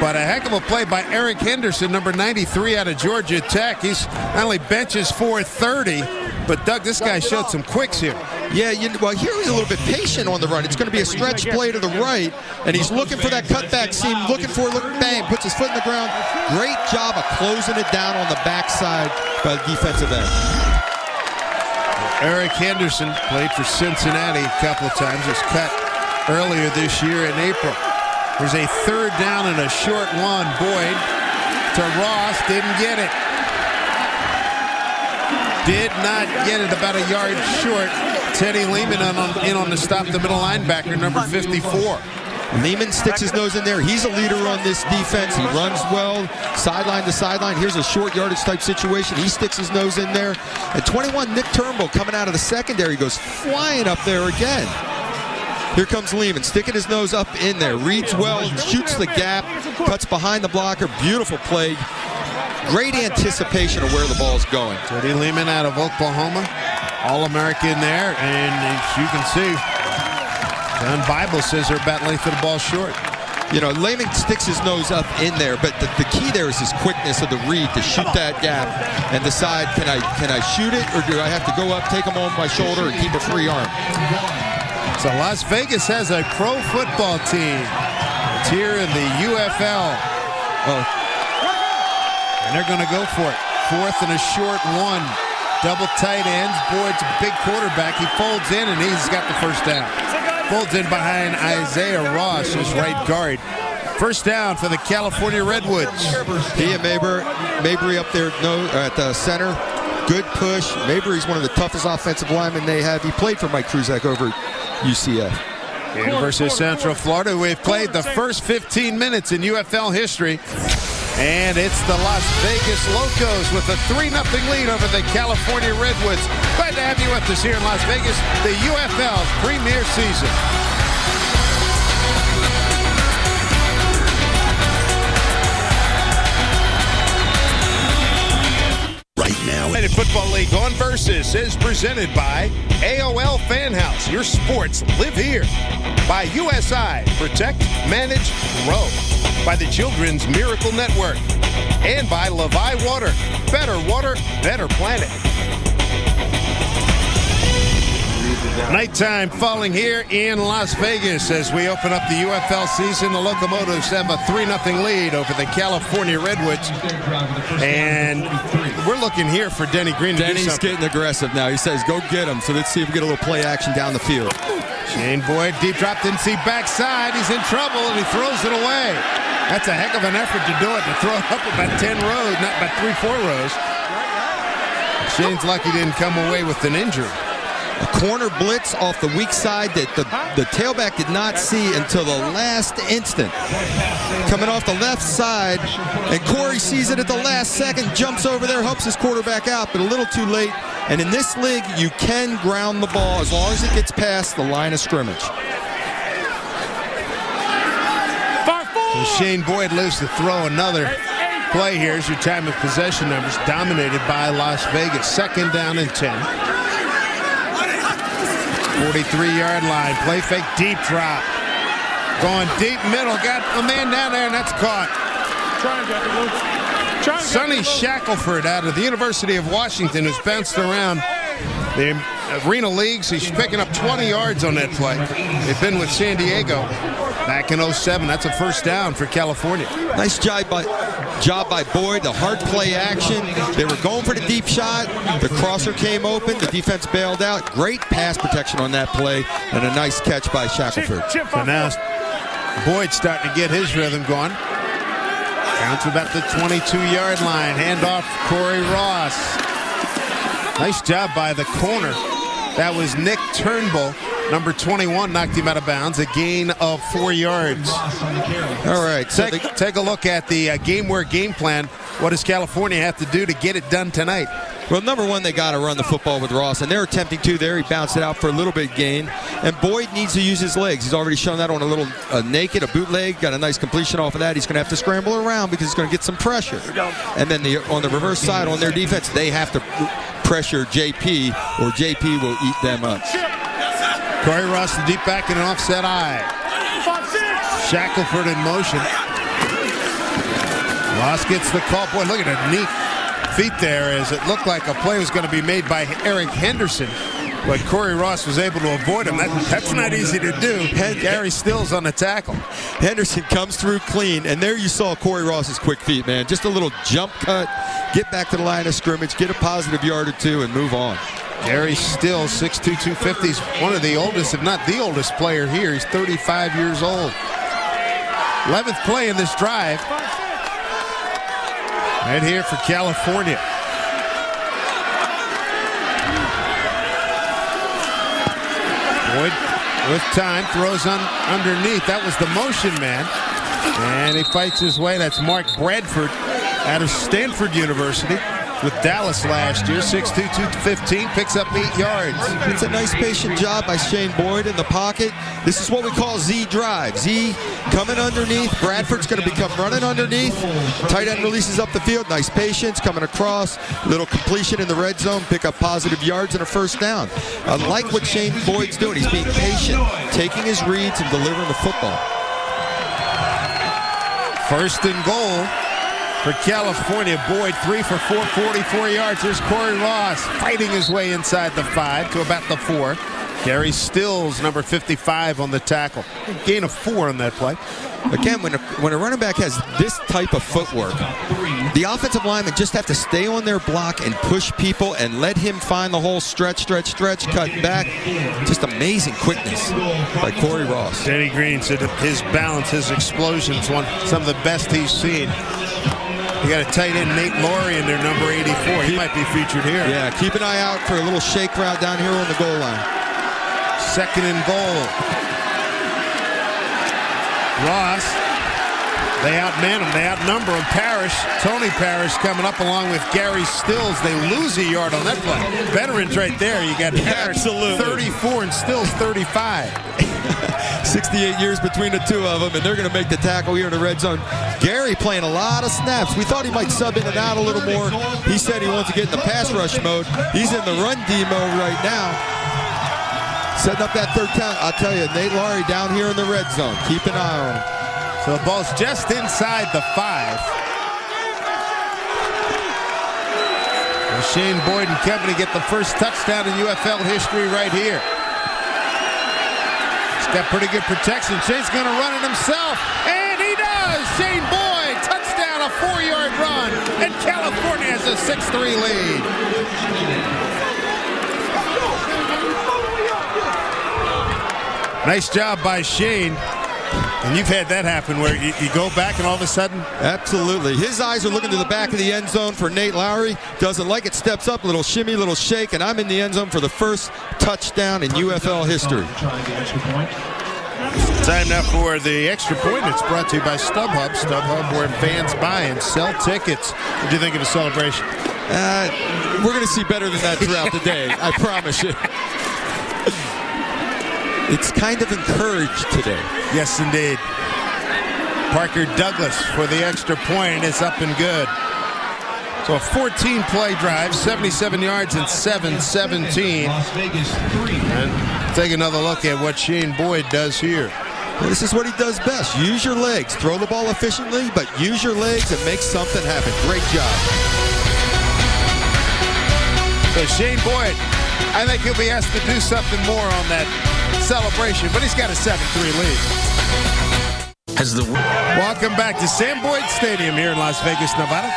but a heck of a play by Eric Henderson, number 93 out of Georgia Tech. He's not only benches 430, but Doug, this guy showed some quicks here. Yeah, well, here he's a little bit patient on the run. It's going to be a stretch play to the right, and he's looking for that cutback seam, bang, puts his foot in the ground. Great job of closing it down on the backside by the defensive end. Eric Henderson played for Cincinnati a couple of times. Was cut earlier this year in April. There's a 3rd down and a short one. Boyd to Ross, didn't get it. Did not get it, about a yard short. Teddy Lehman in on to stop the middle linebacker, number 54. Lehman sticks his nose in there. He's a leader on this defense. He runs well, sideline to sideline. Here's a short yardage type situation. He sticks his nose in there. And 21, Nick Turnbull coming out of the secondary goes flying up there again. Here comes Lehman, sticking his nose up in there. Reads well, shoots the gap, cuts behind the blocker. Beautiful play. Great anticipation of where the ball's going. Teddy Lehman out of Oklahoma. All-American there. And as you can see, John Bible says they're about length of the ball short. Lehman sticks his nose up in there, but the key there is his quickness of the read to shoot that gap and decide, can I shoot it, or do I have to go up, take him on my shoulder, and keep a free arm? So Las Vegas has a pro football team. It's here in the UFL. And they're going to go for it. 4th and a short 1. Double tight ends. Boyd's a big quarterback. He folds in, and he's got the first down. Folds in behind Isaiah Ross, his right guard. First down for the California Redwoods. He and Mabry up there at the center. Good push. Mabry's one of the toughest offensive linemen they have. He played for Mike Kruzak over at UCF. University of Central Florida. We've played the first 15 minutes in UFL history. And it's the Las Vegas Locos with a 3-0 lead over the California Redwoods. Glad to have you with us here in Las Vegas, the UFL's premier season. Right now, United Football League on Versus is presented by AOL Fan House. Your sports live here. By USI, Protect, Manage, Grow. By the Children's Miracle Network. And by Levi Water. Better water, better planet. Nighttime falling here in Las Vegas as we open up the UFL season. The Locomotives have a 3-0 lead over the California Redwoods. And we're looking here for Denny Green to do Denny's something. getting aggressive now. He says, go get him. So let's see if we get a little play action down the field. Shane Boyd, deep drop, didn't see backside. He's in trouble, and he throws it away. That's a heck of an effort to do it, to throw it up about 10 rows, not about 3-4 rows. Shane's lucky didn't come away with an injury. A corner blitz off the weak side that the tailback did not see until the last instant. Coming off the left side, and Corey sees it at the last second, jumps over there, helps his quarterback out, but a little too late. And in this league, you can ground the ball as long as it gets past the line of scrimmage. So Shane Boyd lives to throw another play here. Here's your time of possession numbers, dominated by Las Vegas. 2nd down and 10. 43-yard line. Play fake, deep drop. Going deep middle. Got a man down there, and that's caught. Sonny Shackelford out of the University of Washington, who's bounced around the Arena Leagues. He's picking up 20 yards on that play. They've been with San Diego back in 07. That's a first down for California. Nice job by Boyd, the hard play action. They were going for the deep shot. The crosser came open. The defense bailed out. Great pass protection on that play, and a nice catch by Shackelford. So now Boyd's starting to get his rhythm going. Down to about the 22-yard line. Handoff, Corey Ross. Nice job by the corner. That was Nick Turnbull. Number 21 knocked him out of bounds. A gain of 4 yards. All right. So take a look at the game plan. What does California have to do to get it done tonight? Well, number one, they got to run the football with Ross, and they're attempting to there. He bounced it out for a little bit gain. And Boyd needs to use his legs. He's already shown that on a little naked, a bootleg. Got a nice completion off of that. He's going to have to scramble around because he's going to get some pressure. And then on the reverse side, on their defense, they have to pressure JP, or JP will eat them up. Corey Ross, the deep back in an offset eye. Shackelford in motion. Ross gets the call. Boy, look at the neat feet there, as it looked like a play was going to be made by Eric Henderson, but Corey Ross was able to avoid him. That's not easy to do. Gary Stills on the tackle. Henderson comes through clean, and there you saw Corey Ross's quick feet, man. Just a little jump cut, get back to the line of scrimmage, get a positive yard or two, and move on. Gary Stills, 6'2", 250. He's one of the oldest, if not the oldest player here. He's 35 years old. 11th play in this drive. Right here for California. Boyd with time, throws underneath. That was the motion man. And he fights his way. That's Mark Bradford out of Stanford University with Dallas last year. 6'2", 215, picks up 8 yards. It's a nice patient job by Shane Boyd in the pocket. This is what we call Z drive. Z coming underneath. Bradford's going to become running underneath. Tight end releases up the field. Nice patience coming across. Little completion in the red zone. Pick up positive yards and a first down. I like what Shane Boyd's doing. He's being patient, taking his reads and delivering the football. First and goal for California. Boyd 3 for 4, 44 yards. Here's Corey Ross fighting his way inside the 5 to about the 4. Gary Stills, number 55, on the tackle. Gain of 4 on that play. Again, when a running back has this type of footwork, the offensive linemen just have to stay on their block and push people and let him find the whole stretch, cut back. Just amazing quickness by Corey Ross. Denny Green said his balance, his explosions, some of the best he's seen. You got a tight end, Nate Laurie, in there, number 84. He might be featured here. Yeah, keep an eye out for a little shake route down here on the goal line. 2nd and goal. Ross, they outman him. They outnumber him. Tony Parrish coming up along with Gary Stills. They lose a yard on that play. Veterans right there. You got Parrish 34 and Stills 35. 68 years between the two of them, and they're going to make the tackle here in the red zone. Gary playing a lot of snaps. We thought he might sub in and out a little more. He said he wants to get in the pass rush mode. He's in the run D mode right now. Setting up that third down. I'll tell you, Nate Laurie down here in the red zone. Keep an eye on him. So the ball's just inside the 5. And Shane Boyd and company get the first touchdown in UFL history right here. got pretty good protection. Shane's going to run it himself, and he does. Shane Boyd, touchdown, a 4-yard run, and California has a 6-3 lead. Nice job by Shane. And you've had that happen where you go back and all of a sudden? Absolutely. His eyes are looking to the back of the end zone for Nate Lowry. Doesn't like it, steps up, little shimmy, little shake, and I'm in the end zone for the first touchdown in UFL history. Time now for the extra point. It's brought to you by StubHub. StubHub, where fans buy and sell tickets. What do you think of the celebration? We're going to see better than that throughout the day, I promise you. It's kind of encouraged today. Yes, indeed. Parker Douglas for the extra point, and it's up and good. So a 14-play drive, 77 yards and 7-17. And take another look at what Shane Boyd does here. Well, this is what he does best. Use your legs. Throw the ball efficiently, but use your legs and make something happen. Great job. So Shane Boyd, I think he'll be asked to do something more on that celebration, but he's got a 7-3 lead. Welcome back to Sam Boyd Stadium here in Las Vegas, Nevada.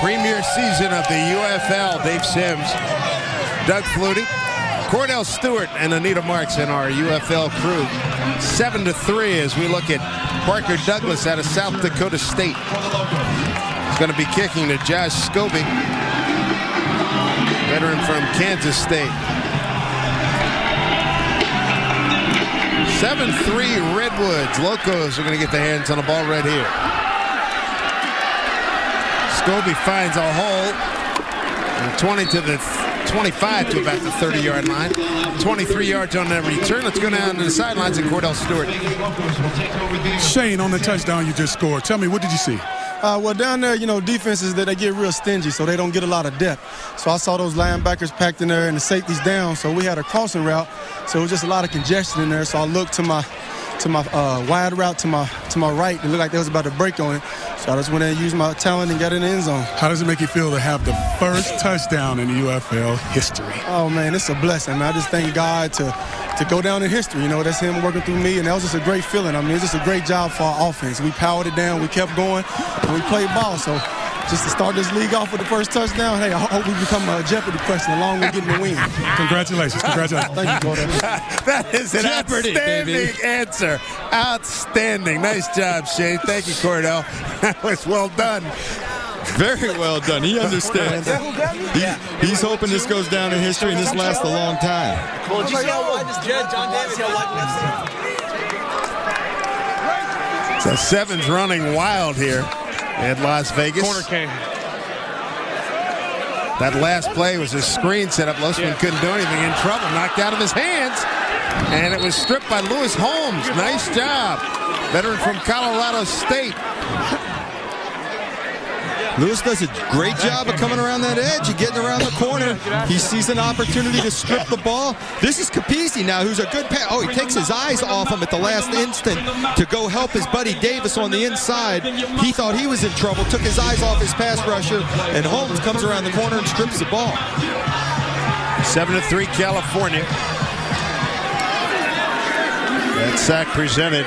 Premier season of the UFL. Dave Sims, Doug Flutie, Cordell Stewart, and Anita Marks in our UFL crew. 7-3 as we look at Parker Douglas out of South Dakota State. He's going to be kicking to Josh Scobie, veteran from Kansas State. 7-3 Redwoods. Locos are going to get their hands on the ball right here. Scobie finds a hole. 20 to the 25 to about the 30-yard line. 23 yards on that return. Let's go down to the sidelines and Cordell Stewart. Shane, on the touchdown you just scored, tell me, what did you see? Well, down there, defenses that they get real stingy, so they don't get a lot of depth. So I saw those linebackers packed in there and the safeties down. So we had a crossing route, so it was just a lot of congestion in there. So I looked to my wide route to my right. It looked like they was about to break on it. So I just went in and used my talent and got in the end zone. How does it make you feel to have the first touchdown in UFL history? Oh man, it's a blessing, man. I just thank God to go down in history. That's him working through me, and that was just a great feeling. I mean, it's just a great job for our offense. We powered it down, we kept going, and we played ball. So just to start this league off with the first touchdown, hey, I hope we become a Jeopardy question along with getting the win. Congratulations. Thank you, Gordon. That is an Jeopardy, outstanding answer. Outstanding. Nice job, Shane. Thank you, Cordell. That was well done. Very well done. He understands. He's hoping this goes down in history and this lasts a long time. Well, did you see how wide this John Davis So Seven's running wild here at Las Vegas. Corner came. That last play was a screen setup. Losman couldn't do anything. In trouble. Knocked out of his hands. And it was stripped by Lewis Holmes. Nice job. Veteran from Colorado State. Lewis does a great job of coming around that edge and getting around the corner. He sees an opportunity to strip the ball. This is Capizzi now, who's a good pass. Oh, he takes his eyes off him at the last instant to go help his buddy Davis on the inside. He thought he was in trouble, took his eyes off his pass rusher, and Holmes comes around the corner and strips the ball. 7-3 California. That sack presented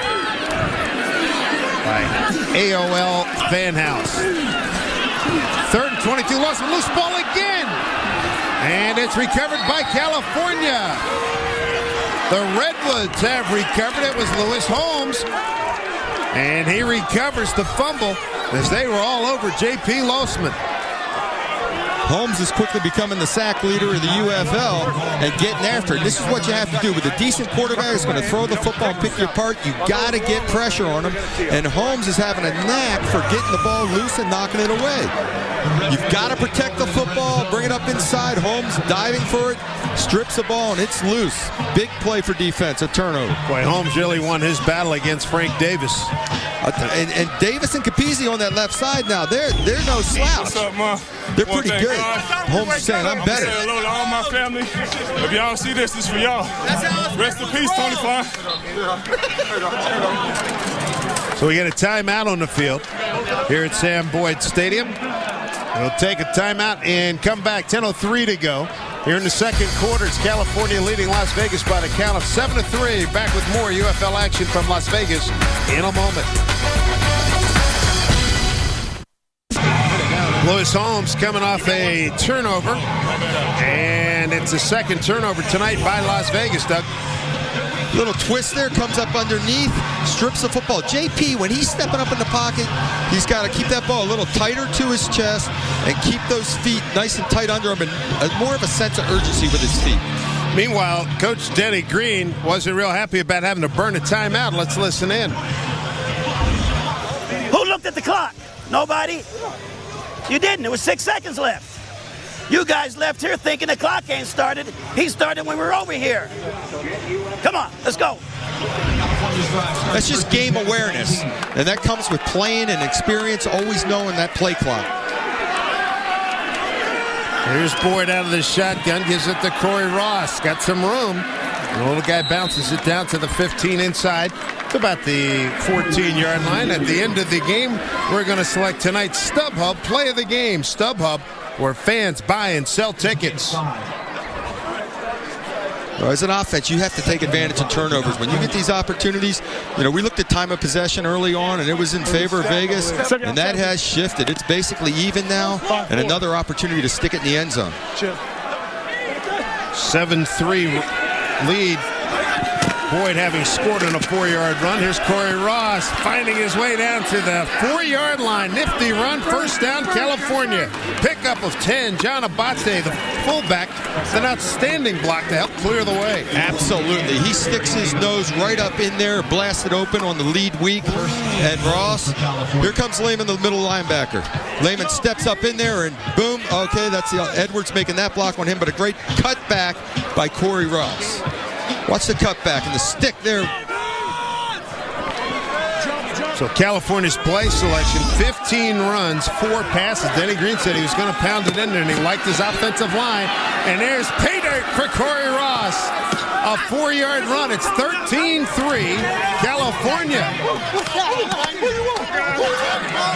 by AOL Fan House. 3rd and 22, lost a loose ball again. And it's recovered by California. The Redwoods have recovered. It was Lewis Holmes. And he recovers the fumble as they were all over J.P. Losman. Holmes is quickly becoming the sack leader of the UFL and getting after it. This is what you have to do with a decent quarterback who's going to throw the football and pick you apart. You got to get pressure on him, and Holmes is having a knack for getting the ball loose and knocking it away. You've got to protect the football, bring it up inside. Holmes diving for it, strips the ball, and it's loose. Big play for defense, a turnover. Boy, Holmes really won his battle against Frank Davis. And Davis and Capizzi on that left side now, they're no slouch. What's up, man? They're pretty good. Holmes is saying, I'm better. Say hello to all my family. If y'all see this is for y'all. Rest in peace, Tony Fine. So we get a timeout on the field here at Sam Boyd Stadium. We'll take a timeout and come back. 10:03 to go. Here in the second quarter, it's California leading Las Vegas by the count of 7-3. Back with more UFL action from Las Vegas in a moment. Lewis Holmes coming off a turnover, and it's the second turnover tonight by Las Vegas, Doug. Little twist there, comes up underneath, strips the football. JP, when he's stepping up in the pocket, he's got to keep that ball a little tighter to his chest and keep those feet nice and tight under him, and more of a sense of urgency with his feet. Meanwhile, Coach Denny Green wasn't real happy about having to burn a timeout. Let's listen in. Who looked at the clock? Nobody? You didn't. There was 6 seconds left. You guys left here thinking the clock ain't started. He started when we were over here. Come on, let's go. That's just game awareness, and that comes with playing and experience, always knowing that play clock. Here's Boyd out of the shotgun, gives it to Corey Ross. Got some room. The little guy bounces it down to the 15 inside, to about the 14-yard line. At the end of the game, we're going to select tonight's StubHub Play of the Game. StubHub, where fans buy and sell tickets. Well, as an offense, you have to take advantage of turnovers. When you get these opportunities, you know, we looked at time of possession early on, and it was in favor of Vegas, and that has shifted. It's basically even now, and another opportunity to stick it in the end zone. 7-3 lead. Boyd having scored on a 4-yard run. Here's Corey Ross finding his way down to the 4-yard line. Nifty run, first down, California. Pickup of 10. John Abate, the fullback, an outstanding block to help clear the way. Absolutely. He sticks his nose right up in there, blasted open on the lead weak. And Ross, here comes Lehman, the middle linebacker. Lehman steps up in there, and boom. Okay, that's Edwards making that block on him, but a great cutback by Corey Ross. Watch the cutback and the stick there. So California's play selection, 15 runs, 4 passes. Denny Green said he was going to pound it in there, and he liked his offensive line. And there's pay dirt for Corey Ross. A 4-yard run. It's 13-3, California.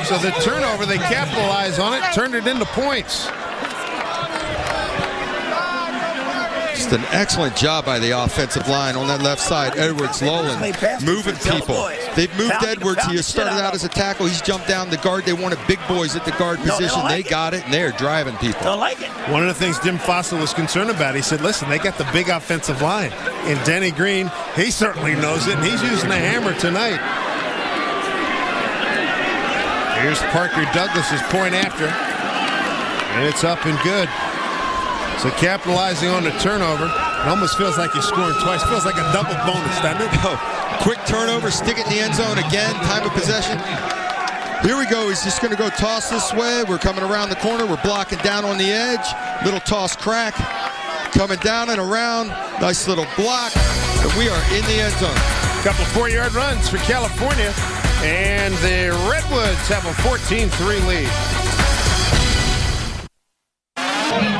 So the turnover, they capitalize on it, turned it into points. Just an excellent job by the offensive line on that left side. Edwards, Lolan, moving people. They've moved Edwards. He started out as a tackle. He's jumped down the guard. They wanted big boys at the guard position. They got it, and they're driving people. Don't like it. One of the things Jim Fossil was concerned about, he said, listen, they got the big offensive line. And Denny Green, he certainly knows it, and he's using a hammer tonight. Here's Parker Douglas's point after. And it's up and good. So capitalizing on the turnover, it almost feels like you're scoring twice. Feels like a double bonus, doesn't it? Oh, quick turnover, stick it in the end zone again, time of possession. Here we go. He's just going to go toss this way. We're coming around the corner. We're blocking down on the edge. Little toss crack. Coming down and around. Nice little block. And we are in the end zone. Couple 4-yard runs for California. And the Redwoods have a 14-3 lead.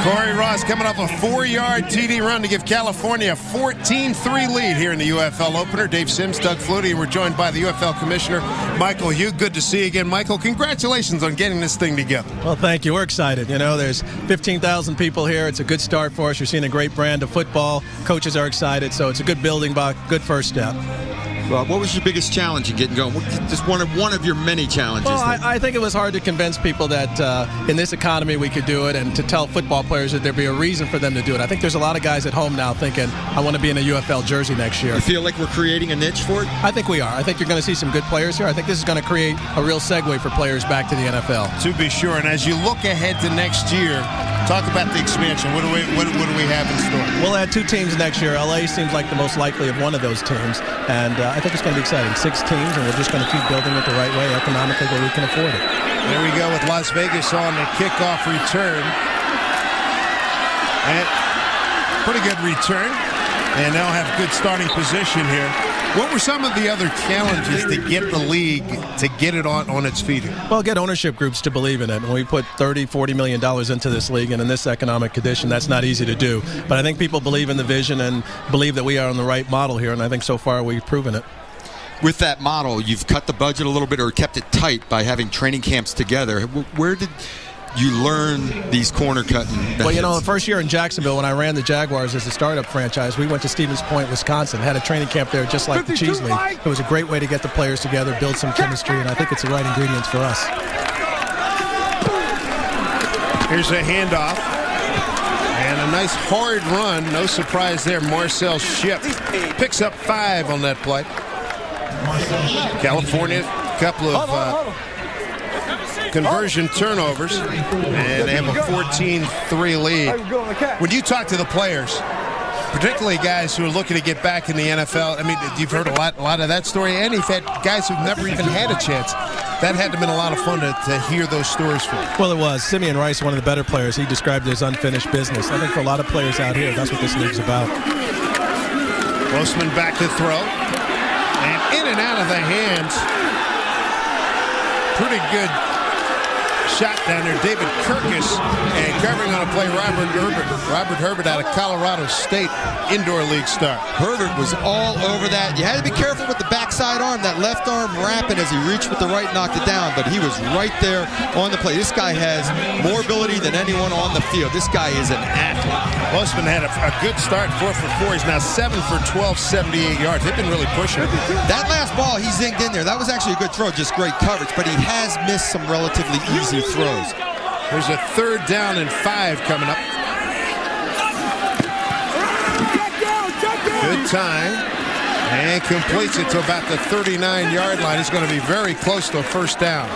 Corey Ross coming off a 4-yard TD run to give California a 14-3 lead here in the UFL opener. Dave Sims, Doug Flutie, and we're joined by the UFL Commissioner, Michael Hugh. Good to see you again, Michael. Congratulations on getting this thing together. Well, thank you. We're excited. You know, there's 15,000 people here. It's a good start for us. You're seeing a great brand of football. Coaches are excited, so it's a good building block, good first step. Well, what was your biggest challenge in getting going? Just one of your many challenges. Well, I think it was hard to convince people that in this economy we could do it, and to tell football players that there'd be a reason for them to do it. I think there's a lot of guys at home now thinking, I want to be in a UFL jersey next year. You feel like we're creating a niche for it? I think we are. I think you're going to see some good players here. I think this is going to create a real segue for players back to the NFL. To be sure. And as you look ahead to next year, talk about the expansion. What do we have in store? We'll add 2 teams next year. LA seems like the most likely of one of those teams, and I think it's going to be exciting. 6 teams, and we're just going to keep building it the right way economically where we can afford it. There we go with Las Vegas on the kickoff return. And pretty good return, and they'll have good starting position here. What were some of the other challenges to get the league to get it on its feet here? Well, get ownership groups to believe in it. When we put $30-40 million into this league, and in this economic condition, that's not easy to do. But I think people believe in the vision and believe that we are on the right model here, and I think so far we've proven it. With that model, you've cut the budget a little bit or kept it tight by having training camps together. Where did you learn these corner cutting methods. Well, you know, the first year in Jacksonville when I ran the Jaguars as a startup franchise, we went to Stevens Point, Wisconsin, had a training camp there just like the Cheese League. It was a great way to get the players together, build some chemistry, and I think it's the right ingredients for us. Here's a handoff. And a nice hard run. No surprise there. Marcel Shipp picks up 5 on that play. California, a couple of conversion turnovers, and they have a 14-3 lead. When you talk to the players, particularly guys who are looking to get back in the NFL, I mean, you've heard a lot of that story, and you've had guys who've never even had a chance. That had to have been a lot of fun to hear those stories from. Well, it was. Simeon Rice, one of the better players, he described it as unfinished business. I think for a lot of players out here, that's what this league's about. Postman back to throw. And in and out of the hands. Pretty good shot down there. David Kirkus, and covering on a play, Robert Herbert out of Colorado State, indoor league star. Herbert was all over that. You had to be careful with the backside arm, that left arm wrapping as he reached with the right, knocked it down, but he was right there on the play. This guy has more ability than anyone on the field. This guy is an athlete. Postman had a good start, 4 for 4. He's now 7 for 12, 78 yards. They've been really pushing. That last ball, he zinged in there. That was actually a good throw, just great coverage, but he has missed some relatively easy throws. There's a 3rd down and 5 coming up. Good time. And completes it to about the 39-yard line. He's going to be very close to a first down.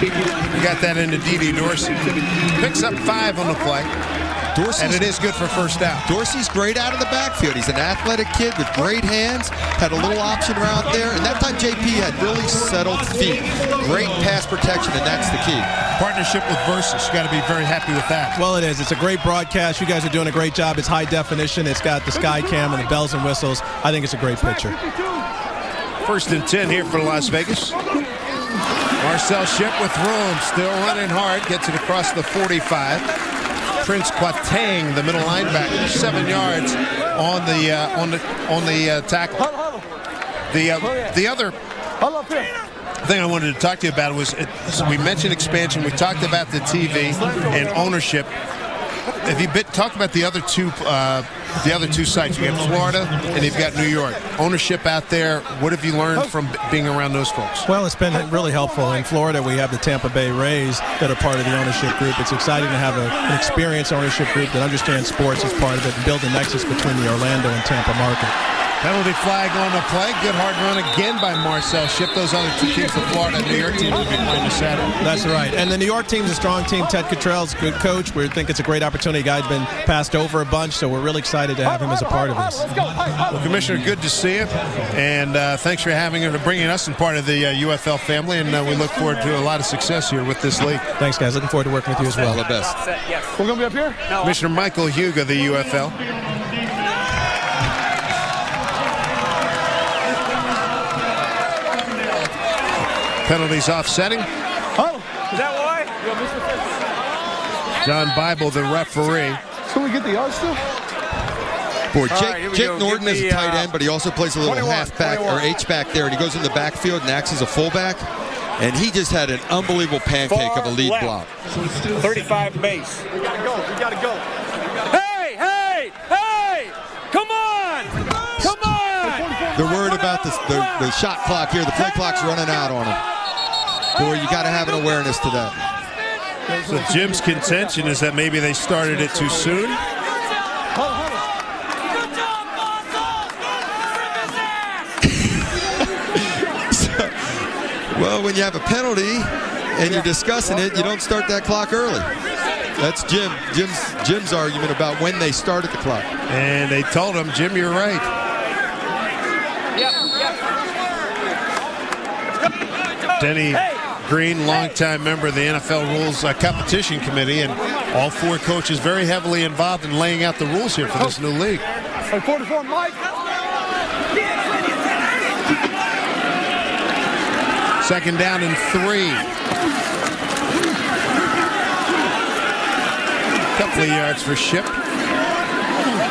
We got that into D.D. Dorsey. Picks up 5 on the play. And it is good for first down. Dorsey's great out of the backfield. He's an athletic kid with great hands. Had a little option around there. And that time JP had really settled feet. Great pass protection, and that's the key. Partnership with Versus. You got to be very happy with that. Well, it is. It's a great broadcast. You guys are doing a great job. It's high definition. It's got the sky cam and the bells and whistles. I think it's a great picture. 1st and 10 here for Las Vegas. Marcel Shipp with room. Still running hard. Gets it across the 45. Prince Quatang, the middle linebacker, 7 yards on the tackle. The other thing I wanted to talk to you about was we mentioned expansion. We talked about the TV and ownership. Have you talked about the other two sites? You got Florida and you've got New York. Ownership out there. What have you learned from being around those folks? Well, it's been really helpful. In Florida, we have the Tampa Bay Rays that are part of the ownership group. It's exciting to have an experienced ownership group that understands sports as part of it and build a nexus between the Orlando and Tampa market. Penalty flag on the play. Good hard run again by Marcel Shipp. Those other 2 teams, the Florida and New York team, will be playing this Saturday. That's right. And the New York team's a strong team. Ted Cottrell's a good coach. We think it's a great opportunity. Guy's been passed over a bunch, so we're really excited to have him as a part of this. Well, Commissioner, good to see you. And thanks for bringing us in part of the UFL family. And we look forward to a lot of success here with this league. Thanks, guys. Looking forward to working with you as well. All the best. We're going to be up here? Commissioner Michael Huga, the UFL. Penalties offsetting. Oh, is that why? John Bible, the referee. Can we get the yards still? Boy, Jake Norton is a tight end, but he also plays a little halfback or H-back there, and he goes in the backfield and acts as a fullback. And he just had an unbelievable pancake of a lead block. 35 base. We got to go. Hey! Come on! They're worried about the shot clock here. The play clock's running out on him. Boy, you got to have an awareness to that. So Jim's contention is that maybe they started it too soon. Well, when you have a penalty and you're discussing it, you don't start that clock early. That's Jim's argument about when they started the clock. And they told him, Jim, you're right. Denny Green, longtime member of the NFL Rules Competition Committee, and all 4 coaches very heavily involved in laying out the rules here for this new league. 44, Mike. Second down and 3. Couple of yards for Shipp.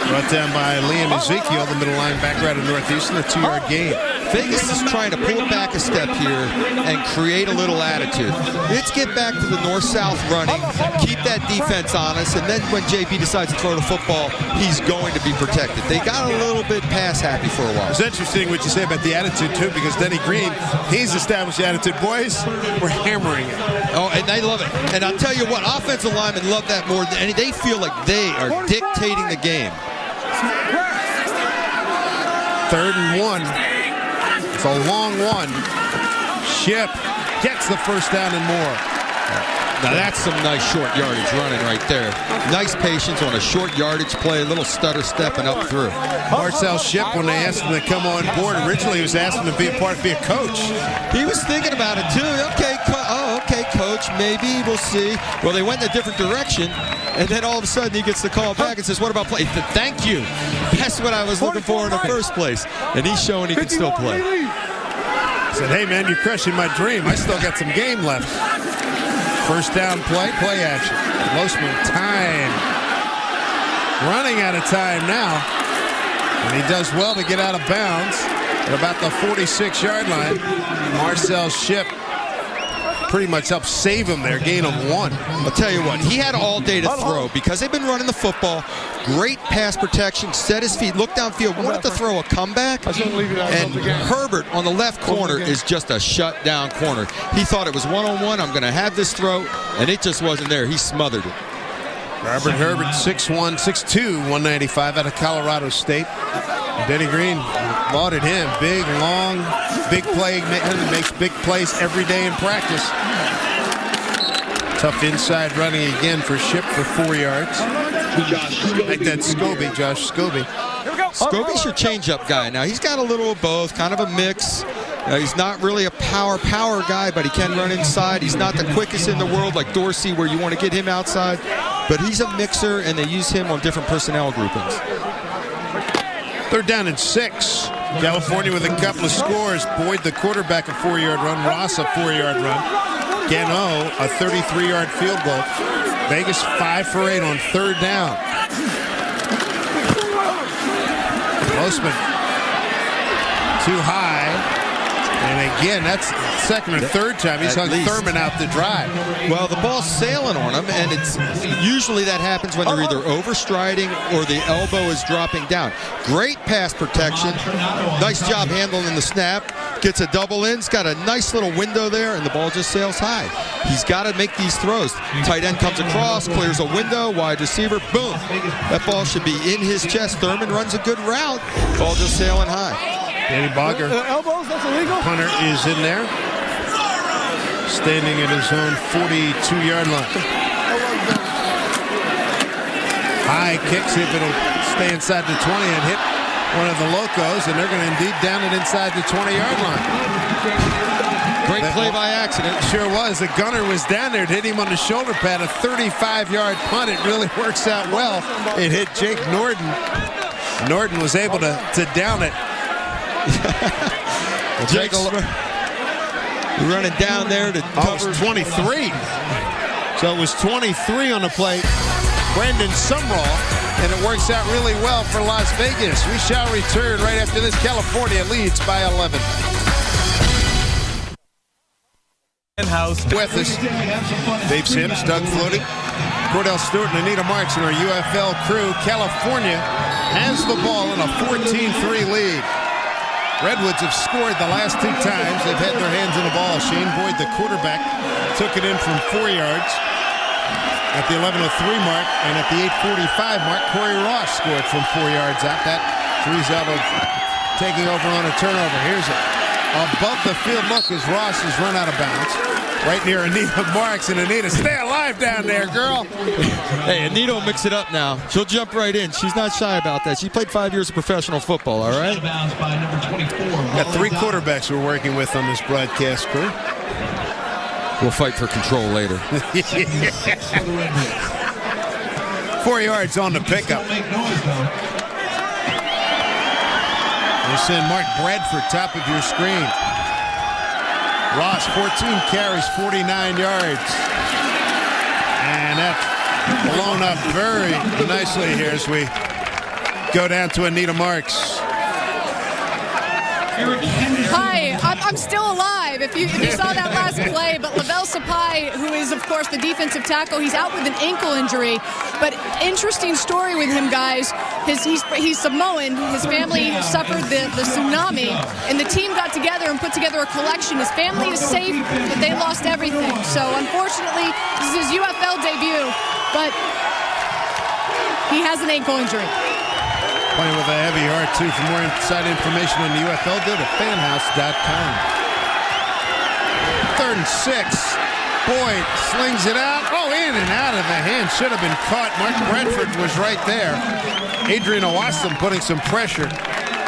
Brought down by Liam Ezekiel, the middle linebacker out of Northeastern, a 2-yard gain. Vegas is trying to pull it back a step here and create a little attitude. Let's get back to the north-south running, keep that defense honest, and then when JB decides to throw the football, he's going to be protected. They got a little bit pass-happy for a while. It's interesting what you say about the attitude, too, because Denny Green, he's established the attitude. Boys, we're hammering it. Oh, and they love it. And I'll tell you what, offensive linemen love that more than any. They feel like they are dictating the game. 3rd and 1. It's a long one. Ship gets the first down and more. Now that's some nice short yardage running right there. Nice patience on a short yardage play, a little stutter stepping up through. Marcel Ship, when they asked him to come on board, originally he was asking to be a coach. He was thinking about it too. Okay, coach, maybe we'll see. Well, they went in a different direction, and then all of a sudden he gets the call back and says, what about play? Thank you. That's what I was looking for in the first place. And he's showing he can still play. He said, hey man, you're crushing my dream. I still got some game left. First down play action. Losman, time. Running out of time now. And he does well to get out of bounds at about the 46-yard line. Marcel Ship pretty much helped save him there, gain of 1. I'll tell you what, he had all day to throw because they've been running the football. Great pass protection, set his feet, looked downfield, wanted to throw a comeback, and Herbert on the left corner is just a shut-down corner. He thought it was one-on-one, I'm going to have this throw, and it just wasn't there. He smothered it. Robert Herbert, 6'1", 6'2", 195 out of Colorado State. Denny Green lauded him. Big, long, big play. Makes big plays every day in practice. Tough inside running again for Ship for 4 yards. Like that Josh Scobie. Scobie's your change-up guy. Now, he's got a little of both, kind of a mix. He's not really a power guy, but he can run inside. He's not the quickest in the world like Dorsey, where you want to get him outside. But he's a mixer, and they use him on different personnel groupings. 3rd down and 6. California with a couple of scores. Boyd, the quarterback, a 4-yard run. Ross, a 4-yard run. Gano, a 33-yard field goal. Vegas 5 for 8 on 3rd down. Osman too high. And again, that's second or third time he's hung Thurman out the drive. Well, the ball's sailing on him, and it's usually that happens when they're either overstriding or the elbow is dropping down. Great pass protection. Nice job handling the snap. Gets a double in. He's got a nice little window there, and the ball just sails high. He's got to make these throws. Tight end comes across, clears a window, wide receiver, boom. That ball should be in his chest. Thurman runs a good route. Ball just sailing high. Danny Bogger, elbows, that's illegal. Punter is in there, standing at his own 42-yard line. High kick, see if it'll stay inside the 20 and hit one of the locos, and they're going to indeed down it inside the 20-yard line. Great play by accident. Sure was. The gunner was down there. It hit him on the shoulder pad. A 35-yard punt. It really works out well. It hit Jake Norton. Norton was able to down it. Jake running down there to cover. 23. So it was 23 on the play. Brandon Sumrall, and it works out really well for Las Vegas. We shall return right after this. California leads by 11. In-house with us, Dave Sims, Doug Floody, Cordell Stewart, and Anita Marks in our UFL crew. California has the ball in a 14-3 lead. Redwoods have scored the last 2 times. They've had their hands in the ball. Shane Boyd, the quarterback, took it in from 4 yards at the 11:03 mark, and at the 8:45 mark, Corey Ross scored from 4 yards out. That the result of taking over on a turnover. Here's it. Above the field look as Ross has run out of bounds. Right near Anita Marks, and Anita, stay alive down there, girl. Hey, Anita will mix it up now. She'll jump right in. She's not shy about that. She played 5 years of professional football, all right? Got 3 quarterbacks we're working with on this broadcast crew. We'll fight for control later. 4 yards on the pickup. We'll send Mark Bradford top of your screen. Ross, 14 carries, 49 yards. And that's blown up very nicely here as we go down to Anita Marks. Hi, I'm still alive. If you saw that last play, but Lavelle Sapai, who is of course the defensive tackle, he's out with an ankle injury. But interesting story with him, guys. He's Samoan. His family suffered the tsunami, and the team got together and put together a collection. His family is safe, but they lost everything. So unfortunately, this is his UFL debut, but he has an ankle injury. Playing with a heavy heart, too. For more inside information on the UFL, go to fanhouse.com. 3rd and 6. Boyd slings it out. Oh, in and out of the hand. Should have been caught. Mark Bradford was right there. Adrian Owastam putting some pressure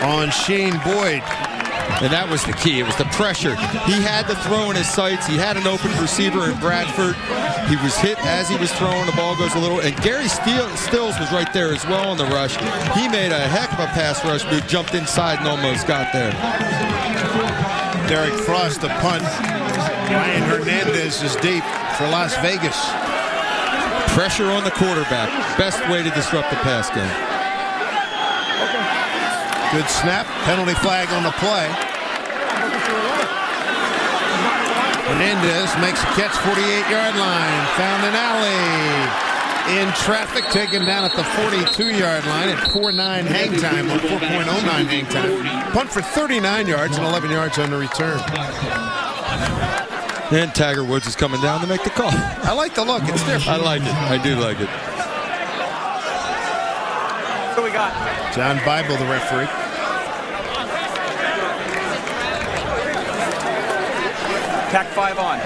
on Shane Boyd. And that was the key. It was the pressure. He had to throw in his sights. He had an open receiver in Bradford. He was hit as he was throwing. The ball goes a little. And Gary Stills was right there as well on the rush. He made a heck of a pass rush move, jumped inside and almost got there. Derek Frost, the punt. Ryan Hernandez is deep for Las Vegas. Pressure on the quarterback. Best way to disrupt the pass game. Good snap. Penalty flag on the play. Hernandez makes a catch, 48-yard line. Found an alley. In traffic, taken down at the 42-yard line at 4.9 hang time, or 4.09 hang time. Punt for 39 yards and 11 yards on the return. And Tiger Woods is coming down to make the call. I like the look. It's different. I like it. I do like it. So we got John Bible, the referee. Tack 5 on.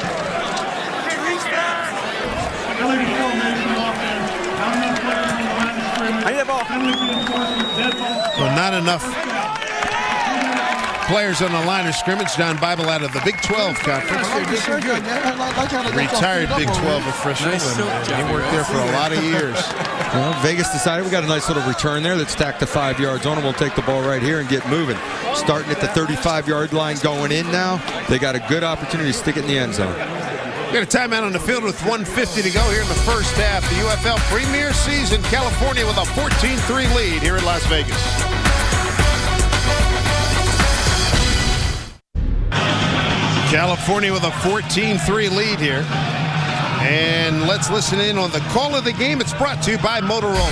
I need the ball. So not enough players on the line of scrimmage. John Bible out of the Big 12 conference. Retired Big 12 official. And he worked there for a lot of years. Well, Vegas decided we got a nice little return there that's tacked to 5 yards on, and we'll take the ball right here and get moving. Starting at the 35-yard line going in now. They got a good opportunity to stick it in the end zone. We got a timeout on the field with 1:50 to go here in the first half. The UFL Premier Season, California with a 14-3 lead here in Las Vegas. California with a 14-3 lead here. And let's listen in on the call of the game. It's brought to you by Motorola.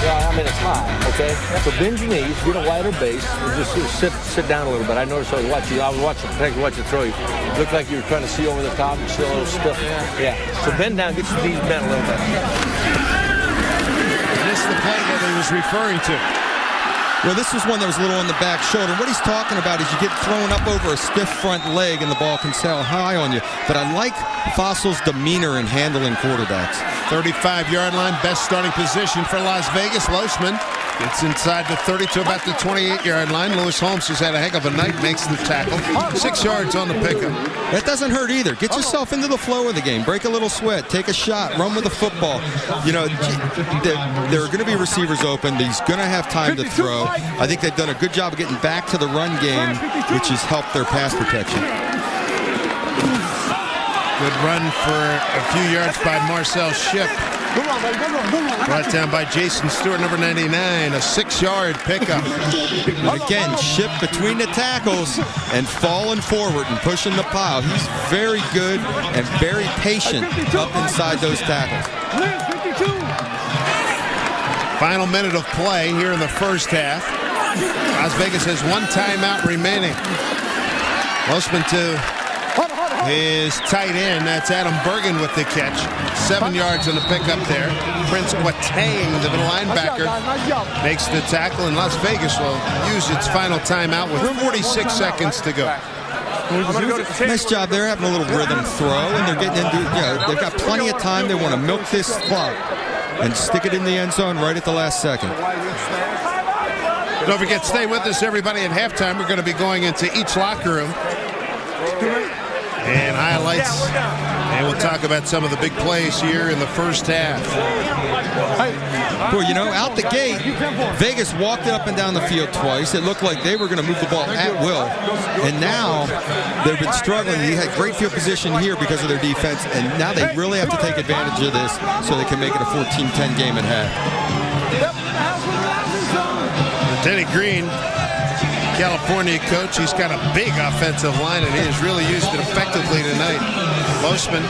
Yeah, I mean, it's high, okay? So bend your knees, get a wider base, and just sit down a little bit. I noticed I was watching you throw you. It looked like you were trying to see over the top and still a little stiff. Yeah. So bend down, get your knees bent a little bit. This is the play that he was referring to. Well, this was one that was a little on the back shoulder. What he's talking about is you get thrown up over a stiff front leg and the ball can sail high on you. But I like Fossil's demeanor in handling quarterbacks. 35-yard line, best starting position for Las Vegas. Losman gets inside the 30 to about the 28-yard line. Lewis Holmes has had a heck of a night, makes the tackle. 6 yards on the pickup. That doesn't hurt either. Get yourself into the flow of the game. Break a little sweat. Take a shot. Run with the football. You know, there are going to be receivers open. He's going to have time to throw. I think they've done a good job of getting back to the run game, which has helped their pass protection. Good run for a few yards by Marcel Shipp. Brought down by Jason Stewart, number 99, a 6-yard pickup. And again, Shipp between the tackles and falling forward and pushing the pile. He's very good and very patient up inside those tackles. Final minute of play here in the first half. Las Vegas has one timeout remaining. Losman to his tight end. That's Adam Bergen with the catch. 7 yards on the pickup there. Prince Quatang, the middle linebacker, makes the tackle, and Las Vegas will use its final timeout with 46 seconds to go. Nice job. They're having a little rhythm throw, and they're getting into, they've got plenty of time. They want to milk this clock and stick it in the end zone right at the last second. Don't forget, stay with us, everybody. At halftime, we're going to be going into each locker room and highlights, and we'll talk about some of the big plays here in the first half. Boy, you know, out the gate, Vegas walked it up and down the field twice. It looked like they were going to move the ball at will. And now they've been struggling. They had great field position here because of their defense. And now they really have to take advantage of this so they can make it a 14-10 game at half. Denny Green, California coach, he's got a big offensive line, and he has really used it effectively tonight. Losman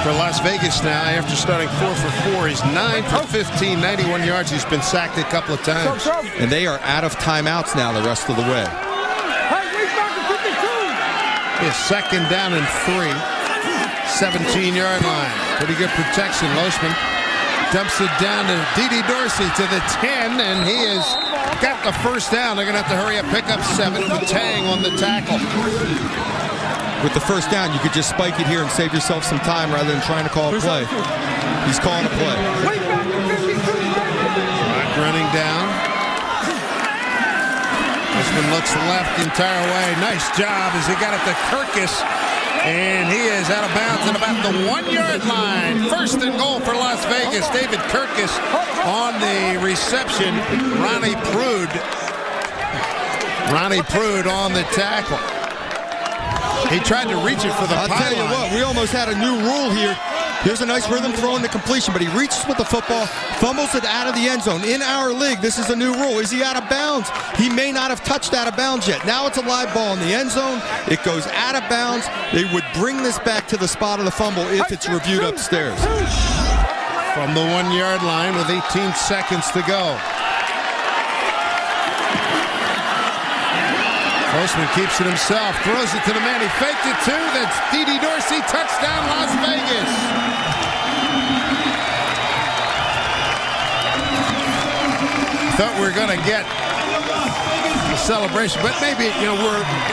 for Las Vegas now, after starting 4 for 4. He's 9 for 15, 91 yards. He's been sacked a couple of times. And they are out of timeouts now the rest of the way. It's second down and 3. 17-yard line. Pretty good protection. Losman dumps it down to Dede Dorsey to the 10, and he has got the first down. They're going to have to hurry up, pick up 7 with Tang on the tackle. With the first down, you could just spike it here and save yourself some time rather than trying to call a play. He's calling a play. Running down. This one looks left the entire way. Nice job as he got it to Kirkus. And he is out of bounds at about the 1-yard line. First and goal for Las Vegas. David Kirkus on the reception. Ronnie Prude on the tackle. He tried to reach it for the pylon. I'll tell you what, we almost had a new rule here. Here's a nice rhythm throw in the completion, but he reaches with the football, fumbles it out of the end zone. In our league, this is a new rule. Is he out of bounds? He may not have touched out of bounds yet. Now it's a live ball in the end zone. It goes out of bounds. They would bring this back to the spot of the fumble if it's reviewed upstairs. From the 1-yard line with 18 seconds to go. Postman keeps it himself, throws it to the man. He faked it too. That's Dede Dorsey. Touchdown, Las Vegas. Thought we were going to get a celebration, but maybe, we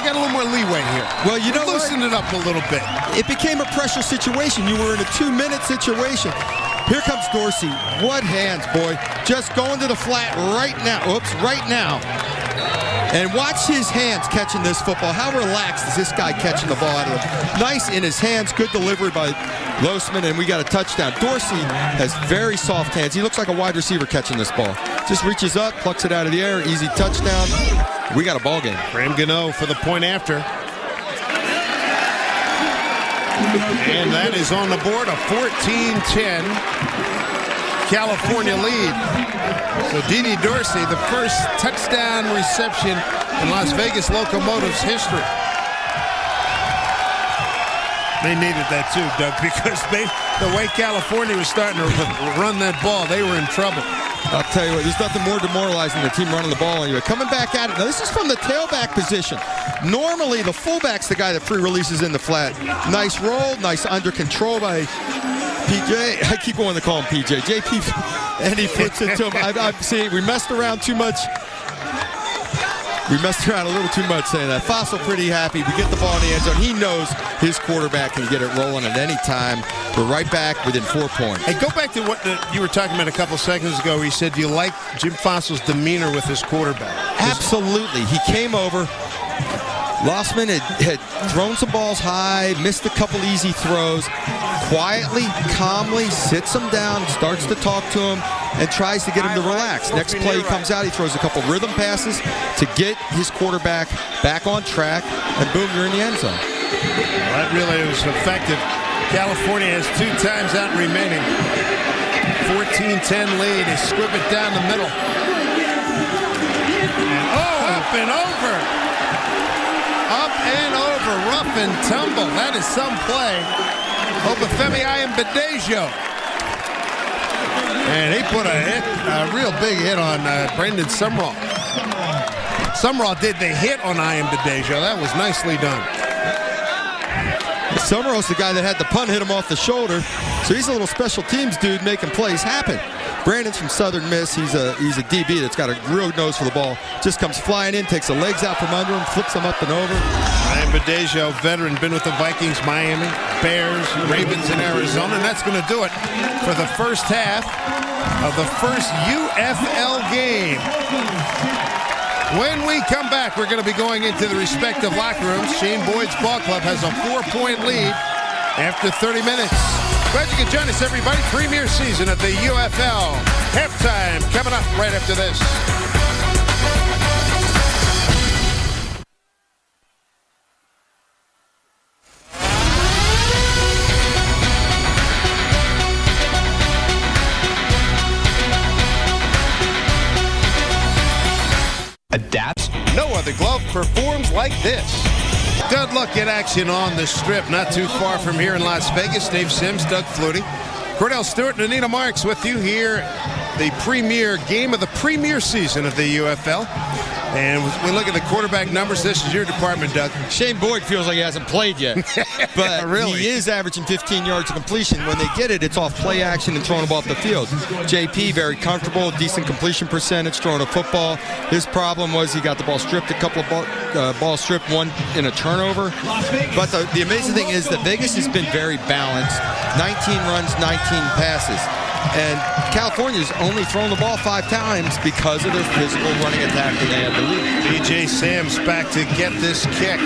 got a little more leeway here. Well, you know, loosen it up a little bit. It became a pressure situation. You were in a 2-minute situation. Here comes Dorsey. What hands, boy. Just going to the flat right now. Oops, right now. And watch his hands catching this football. How relaxed is this guy catching the ball out of him? Nice in his hands. Good delivery by Losman, and we got a touchdown. Dorsey has very soft hands. He looks like a wide receiver catching this ball. Just reaches up, plucks it out of the air. Easy touchdown. We got a ball game. Graham Gano for the point after. And that is on the board, a 14-10 California lead. So Dede Dorsey, the first touchdown reception in Las Vegas Locomotives history. They needed that too, Doug, because the way California was starting to run that ball, they were in trouble. I'll tell you what, there's nothing more demoralizing than the team running the ball anyway. Coming back at it. Now, this is from the tailback position. Normally, the fullback's the guy that pre-releases in the flat. Nice roll, nice under control by PJ. I keep wanting to call him PJ. JP, and he puts it to him. I've seen we messed around too much. We messed around a little too much saying that. Fossil pretty happy. We get the ball in the end zone. He knows his quarterback can get it rolling at any time. We're right back within 4 points. Hey, go back to what you were talking about a couple seconds ago. He said you like Jim Fossil's demeanor with his quarterback. Absolutely. He came over. Losman had thrown some balls high, missed a couple easy throws. Quietly, calmly sits him down, starts to talk to him, and tries to get him to relax. Next play he comes out, he throws a couple rhythm passes to get his quarterback back on track, and boom, you're in the end zone. Well, that really was effective. California has 2 times out remaining. 14-10 lead. They squib it down the middle. And up and over. Up and over. Rough and tumble. That is some play. Obafemi Ayambadejo. And he put a real big hit on Brendan Sumrall. Sumrall did the hit on Ayambadejo. That was nicely done. Sumrall's the guy that had the punt hit him off the shoulder. So he's a little special teams dude making plays happen. Brandon's from Southern Miss. He's a DB that's got a real nose for the ball. Just comes flying in, takes the legs out from under him, flips them up and over. Ayambadejo, veteran, been with the Vikings, Miami, Bears, Ravens, and Arizona. And that's going to do it for the first half of the first UFL game. When we come back, we're going to be going into the respective locker rooms. Shane Boyd's ball club has a 4-point lead after 30 minutes. Glad you could join us, everybody. Premier season of the UFL. Halftime coming up right after this. Adapts. No other glove performs like this. Good look at action on the Strip, not too far from here in Las Vegas. Dave Sims, Doug Flutie, Cordell Stewart, and Anita Marks with you here. The premier game of the premier season of the UFL. And we look at the quarterback numbers. This is your department, Doug. Shane Boyd feels like he hasn't played yet. But really? He is averaging 15 yards of completion. When they get it, it's off play action and throwing the ball up the field. JP, very comfortable, decent completion percentage, throwing a football. His problem was he got the ball stripped, a couple of balls stripped, one in a turnover. But the amazing thing is that Vegas has been very balanced. 19 runs, 19 passes. And California's only thrown the ball 5 times because of their physical running attack that they have the lead. DJ Sam's back to get this kick.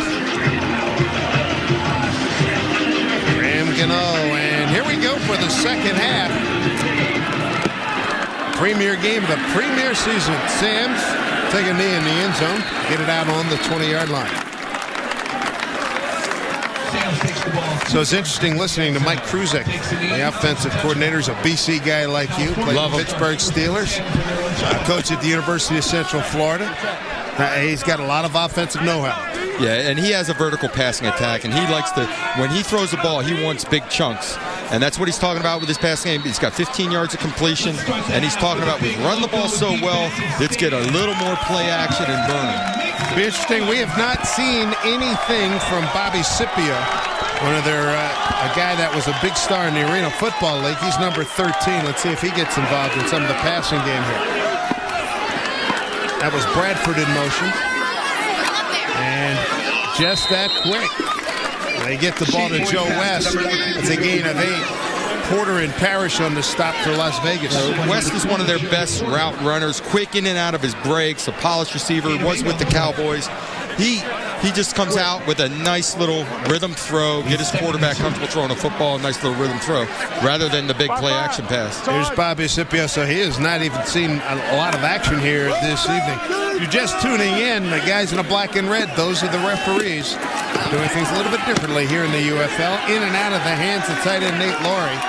Graham Gano, and here we go for the second half. Premier game of the premier season. Sam's take a knee in the end zone, get it out on the 20-yard line. So it's interesting listening to Mike Kruzek, the offensive coordinator, is a BC guy like you, played for Pittsburgh Steelers, coach at the University of Central Florida. He's got a lot of offensive know-how. Yeah, and he has a vertical passing attack, and he likes to, when he throws the ball, he wants big chunks. And that's what he's talking about with his passing game. He's got 15 yards of completion, and he's talking about we run the ball so well, let's get a little more play action and burn. Be interesting. We have not seen anything from Bobby Scipio, one of their a guy that was a big star in the Arena Football League. He's number 13. Let's see if he gets involved in some of the passing game here. That was Bradford in motion. And just that quick. They get the ball to Joe West. It's a gain of 8. Porter and Parrish on the stop for Las Vegas. West is one of their best route runners, quick in and out of his breaks, a polished receiver, was with the Cowboys. He just comes out with a nice little rhythm throw, get his quarterback comfortable throwing a football, a nice little rhythm throw, rather than the big play action pass. Here's Bobby Scipio, so he has not even seen a lot of action here this evening. If you're just tuning in, the guys in the black and red, those are the referees, doing things a little bit differently here in the UFL. In and out of the hands of tight end Nate Laurie.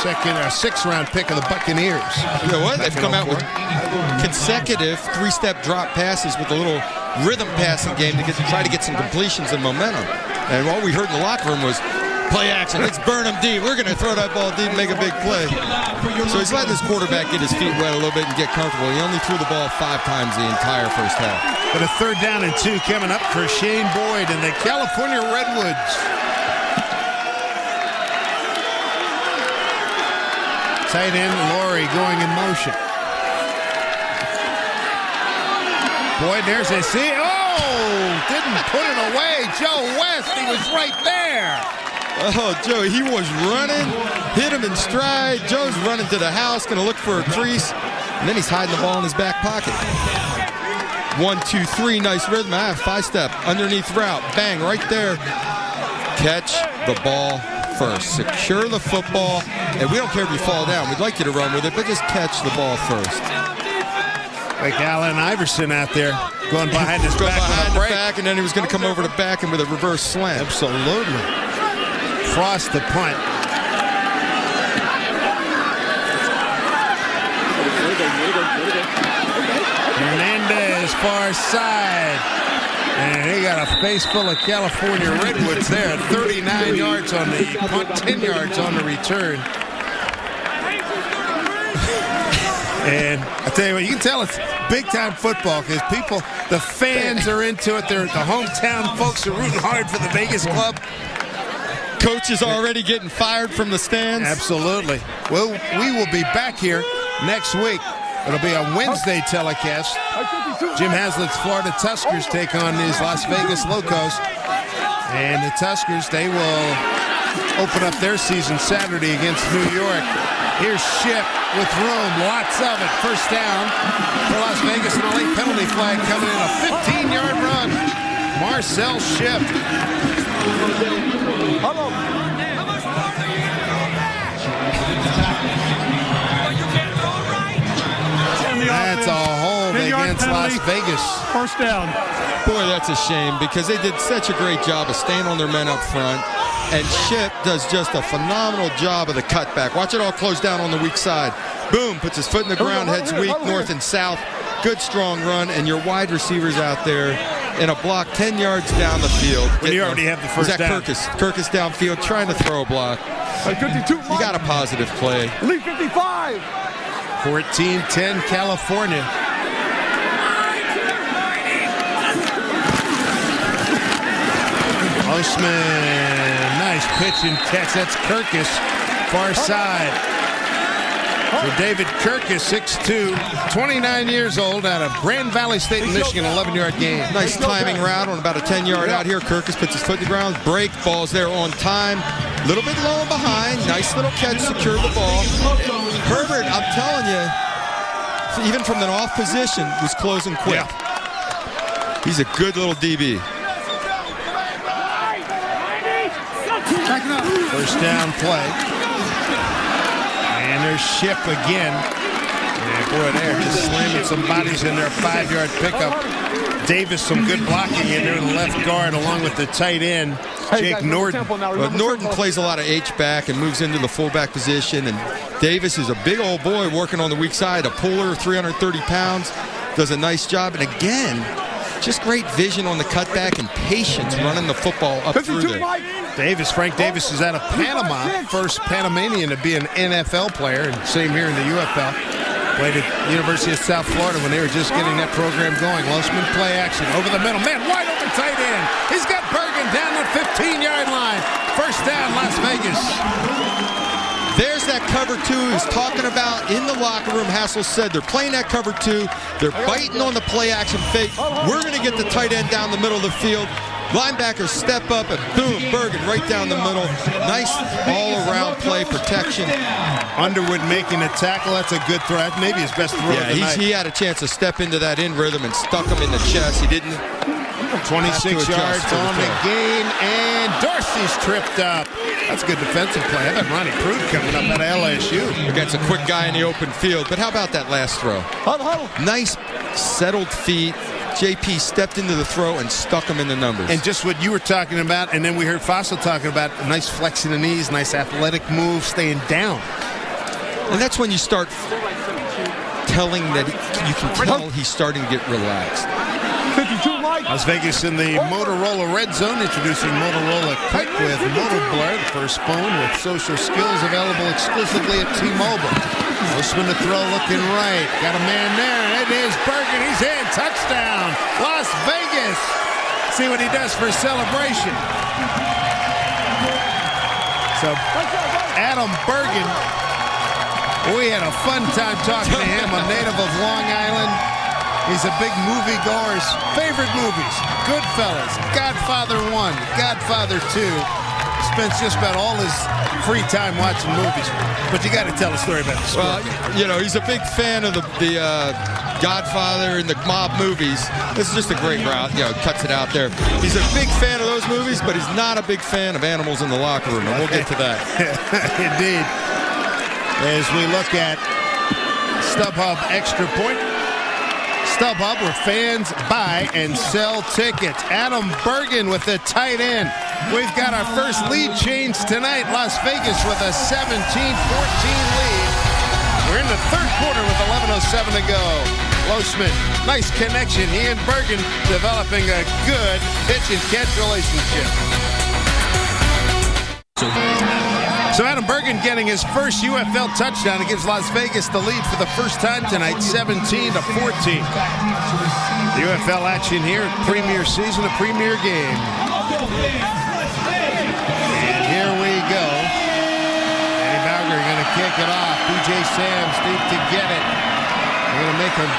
Second or 6th-round pick of the Buccaneers. You know what? They've come out with consecutive 3-step drop passes with a little rhythm passing game to try to get some completions and momentum. And all we heard in the locker room was play action. Let's burn them deep. We're going to throw that ball deep and make a big play. So he's letting his quarterback get his feet wet a little bit and get comfortable. He only threw the ball 5 times the entire first half. But a 3rd down and 2 coming up for Shane Boyd and the California Redwoods. Tight end Laurie going in motion. Boyd, there's a see. Oh, didn't put it away. Joe West, he was right there. Oh, Joe, he was running, hit him in stride. Joe's running to the house, going to look for a crease, and then he's hiding the ball in his back pocket. 1, 2, 3, nice rhythm. 5-step, underneath route, bang, right there. Catch the ball first. Secure the football, and we don't care if you fall down. We'd like you to run with it, but just catch the ball first. Like Allen Iverson out there going behind his back on a break. Back, and then he was going to come over to back and with a reverse slant. Absolutely. Frost the punt. Hernandez far side. And he got a face full of California Redwoods there. 39 yards on the punt, 10 yards on the return. And I tell you what, you can tell it's big-time football because people, the fans are into it. The hometown folks are rooting hard for the Vegas club. Coach is already getting fired from the stands. Absolutely. Well, we will be back here next week. It'll be a Wednesday telecast. Jim Haslett's Florida Tuskers take on these Las Vegas Locos. And the Tuskers, they will open up their season Saturday against New York. Here's Ship with room, lots of it. First down for Las Vegas, and a late penalty flag coming in. A 15-yard run. Marcel Ship. that's a hold against Las Vegas. First down. Boy, that's a shame because they did such a great job of staying on their men up front. And Ship does just a phenomenal job of the cutback. Watch it all close down on the weak side. Boom, puts his foot in the ground, heads weak, north and south. Good, strong run, and your wide receivers out there in a block 10 yards down the field. When you already have the first down. Kirkus downfield trying to throw a block. 52. You got a positive play. Lead 55. 14-10 California. Osman, nice pitch and catch. That's Kirkus, far side. For David Kirkus, 6'2", 29 years old, out of Grand Valley State in Michigan, 11-yard gain. Nice timing route on about a 10-yard out here. Kirkus puts his foot in the ground. Break, ball's there on time. A little bit low and behind. Nice little catch, secured the ball. Herbert, I'm telling you, even from an off position, was closing quick. Yeah. He's a good little DB. First down play. And there's Ship again. And boy, they're just slamming some bodies in their 5-yard pickup. Davis, some good blocking in there, the left guard, along with the tight end, Jake Norton. But Norton plays a lot of H-back and moves into the fullback position. And Davis is a big old boy working on the weak side, a puller, 330 pounds, does a nice job. And again, just great vision on the cutback and patience running the football up through there. Frank Davis is out of Panama, first Panamanian to be an NFL player, and same here in the UFL. Played at University of South Florida when they were just getting that program going. Losman play action over the middle. Man, wide open tight end. He's got Bergen down the 15-yard line. First down, Las Vegas. There's that cover two he's talking about in the locker room. Hassel said they're playing that cover two. They're biting on the play action fake. We're going to get the tight end down the middle of the field. Linebackers step up and boom, Bergen right down the middle. Nice all-around play protection. Underwood making a tackle. That's a good throw. Maybe his best throw of the night. He had a chance to step into that in rhythm and stuck him in the chest. He didn't. 26 yards on the gain, and Dorsey's tripped up. That's a good defensive play. I thought Ronnie Prude coming up out of LSU. Against a quick guy in the open field. But how about that last throw? Nice settled feet. JP stepped into the throw and stuck him in the numbers. And just what you were talking about, and then we heard Fossil talking about, a nice flexing the knees, nice athletic move, staying down. And that's when you start telling that you can tell he's starting to get relaxed. Las Vegas in the Motorola red zone, introducing Motorola Quick with Moto Blur, the first phone with social skills available exclusively at T-Mobile. Osman to throw, looking right. Got a man there. It is Bergen. He's in. Touchdown. Las Vegas. See what he does for celebration. So, Adam Bergen, we had a fun time talking to him, a native of Long Island. He's a big moviegoer's favorite movies. Goodfellas, Godfather 1, Godfather 2. Spends just about all his free time watching movies. But you got to tell a story about the sport. Well, you know, he's a big fan of the Godfather and the mob movies. This is just a great route. You know, cuts it out there. He's a big fan of those movies, but he's not a big fan of animals in the locker room. And we'll get to that. Indeed. As we look at StubHub Extra Point. StubHub, where fans buy and sell tickets. Adam Bergen with the tight end. We've got our first lead change tonight. Las Vegas with a 17-14 lead. We're in the third quarter with 11:07 to go. Losman, nice connection. He and Bergen developing a good pitch and catch relationship. So Adam Bergen getting his first UFL touchdown. It gives Las Vegas the lead for the first time tonight, 17-14. UFL action here, premier season, a premier game. And here we go. Eddie Bauger going to kick it off. BJ Sams deep to get it. They're going to make him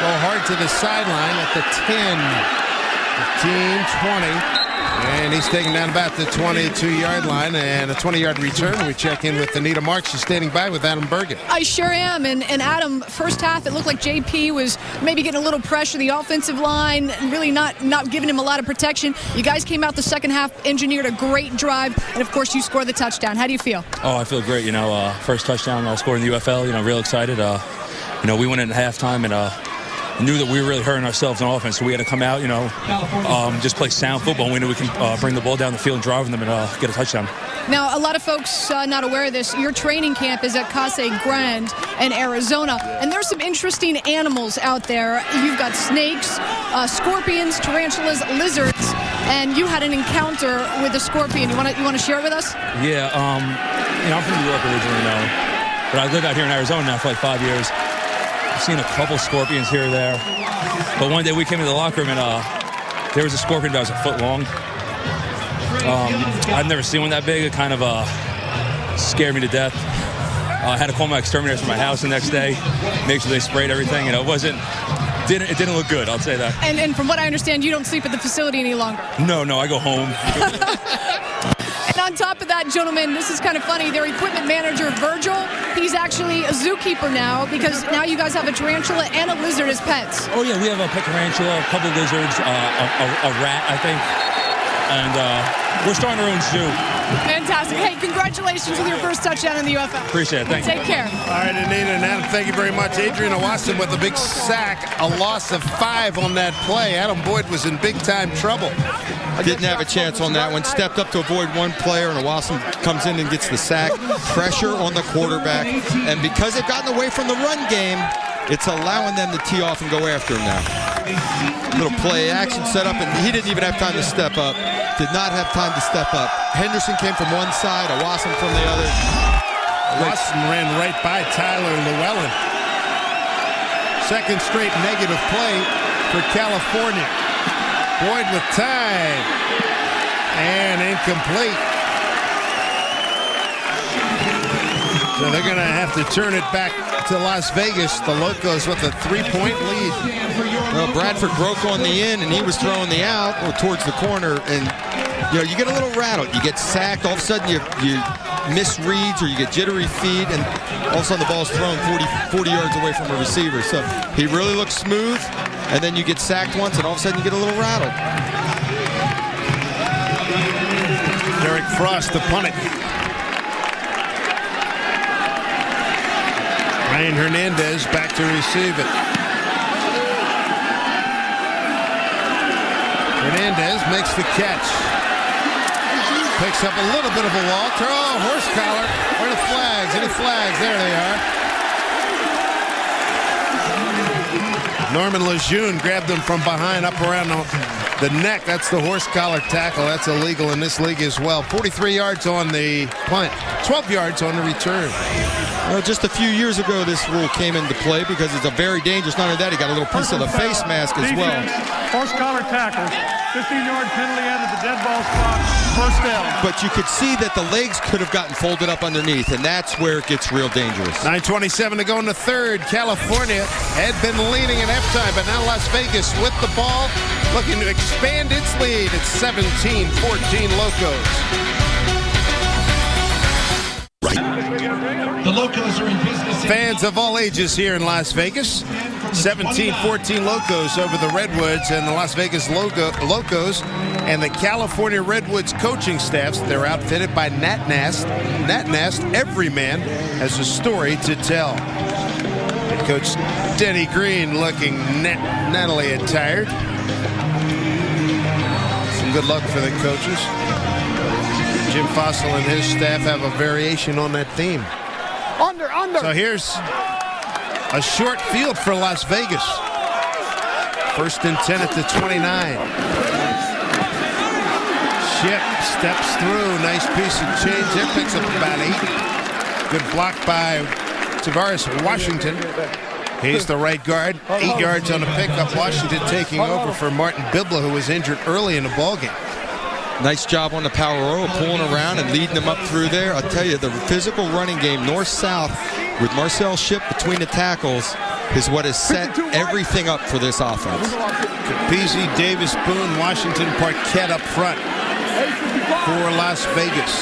go hard to the sideline at the 10, 15, 20. And he's taken down about the 22-yard line, and a 20-yard return. We check in with Anita Marks. She's standing by with Adam Bergen. I sure am. And Adam, first half, it looked like JP was maybe getting a little pressure. The offensive line really not giving him a lot of protection. You guys came out the second half, engineered a great drive, and, of course, you scored the touchdown. How do you feel? Oh, I feel great. You know, first touchdown scored in the UFL. You know, real excited. we went in at halftime and knew that we were really hurting ourselves on offense, so we had to come out, just play sound football. And we knew we can bring the ball down the field and drive them and get a touchdown. Now, a lot of folks not aware of this. Your training camp is at Casa Grande in Arizona, and there's some interesting animals out there. You've got snakes, scorpions, tarantulas, lizards, and you had an encounter with a scorpion. You want to share it with us? Yeah, I'm from New York originally, but I lived out here in Arizona now for like 5 years. I've seen a couple scorpions here or there, but one day we came into the locker room and there was a scorpion that was a foot long. I've never seen one that big. It kind of scared me to death. I had to call my exterminators from my house the next day, make sure they sprayed everything, and it didn't look good, I'll say that. And from what I understand, you don't sleep at the facility any longer. No, I go home. And on top of that, gentlemen, this is kind of funny. Their equipment manager, Virgil, he's actually a zookeeper now because now you guys have a tarantula and a lizard as pets. Oh, yeah, we have a pet tarantula, a couple lizards, a rat, I think. And we're starting our own zoo. Fantastic. Hey, congratulations with your first touchdown in the UFL. Appreciate it. Thank you. Take care. All right, Anita and Adam, thank you very much. Adrian Owasson with a big sack, a loss of 5 on that play. Adam Boyd was in big-time trouble. Didn't have a chance on that one. Stepped up to avoid one player, and Owasson comes in and gets the sack. Pressure on the quarterback. And because they've gotten away from the run game, it's allowing them to tee off and go after him now. Little play action set up, and he didn't even have time to step up. Did not have time to step up. Henderson came from one side, Owasson from the other. Owasson ran right by Tyler Llewellyn. Second straight negative play for California. Boyd with time. And incomplete. So they're going to have to turn it back to Las Vegas. The Locos with a 3-point lead. Well, Bradford broke on the in, and he was throwing the out towards the corner. And, you get a little rattled. You get sacked. All of a sudden, you misreads or you get jittery feet, and all of a sudden the ball's thrown 40 yards away from a receiver. So he really looks smooth, and then you get sacked once, and all of a sudden you get a little rattled. Derek Frost to punt it. Ryan Hernandez back to receive it. Hernandez makes the catch. Picks up a little bit of a wall. Horse collar. Where are the flags? Any flags? There they are. Norman Lejeune grabbed them from behind up around the neck. That's the horse collar tackle. That's illegal in this league as well. 43 yards on the punt. 12 yards on the return. Well, just a few years ago, this rule came into play because it's a very dangerous. Not only that, he got a little piece of the face mask as well. Horse collar tackle. 15-yard penalty out of the dead ball spot. First down. But you could see that the legs could have gotten folded up underneath, and that's where it gets real dangerous. 9:27 to go in the third. California had been leading at halftime, but now Las Vegas with the ball, looking to expand its lead. It's 17-14 Locos. The Locos are in business. Fans of all ages here in Las Vegas. 17-14 Locos over the Redwoods, and the Las Vegas Locos and the California Redwoods coaching staffs. They're outfitted by Nat Nast. Nat Nast, every man has a story to tell. And Coach Denny Green looking nattily attired. Some good luck for the coaches. Jim Fossil and his staff have a variation on that theme. Under. So here's a short field for Las Vegas. First and 10 at the 29. Ship steps through. Nice piece of change. It picks up about 8. Good block by Tavares Washington. He's the right guard. 8 yards on the pickup. Washington taking over for Martin Bibla, who was injured early in the ballgame. Nice job on the power roll, pulling around and leading them up through there. I'll tell you, the physical running game, north-south, with Marcel Ship between the tackles, is what has set everything up for this offense. Capizzi, Davis, Boone, Washington, Parquette up front for Las Vegas.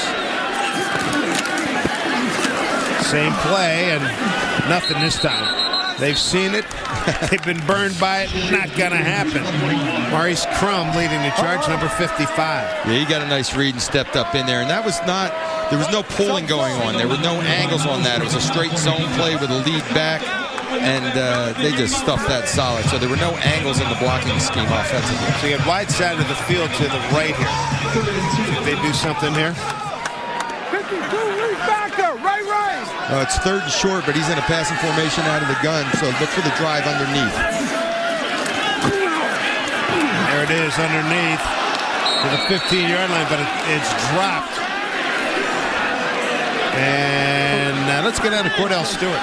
Same play, and nothing this time. They've seen it. They've been burned by it. Not going to happen. Maurice Crum leading the charge, number 55. Yeah, he got a nice read and stepped up in there. And that was not, there was no pulling going on. There were no angles on that. It was a straight zone play with a lead back. and they just stuffed that solid. So there were no angles in the blocking scheme offensively. So you had wide side of the field to the right here. Did they do something here? It's 3rd and short, but he's in a passing formation out of the gun, so look for the drive underneath. There it is underneath to the 15-yard line, but it's dropped. And let's get down to Cordell Stewart.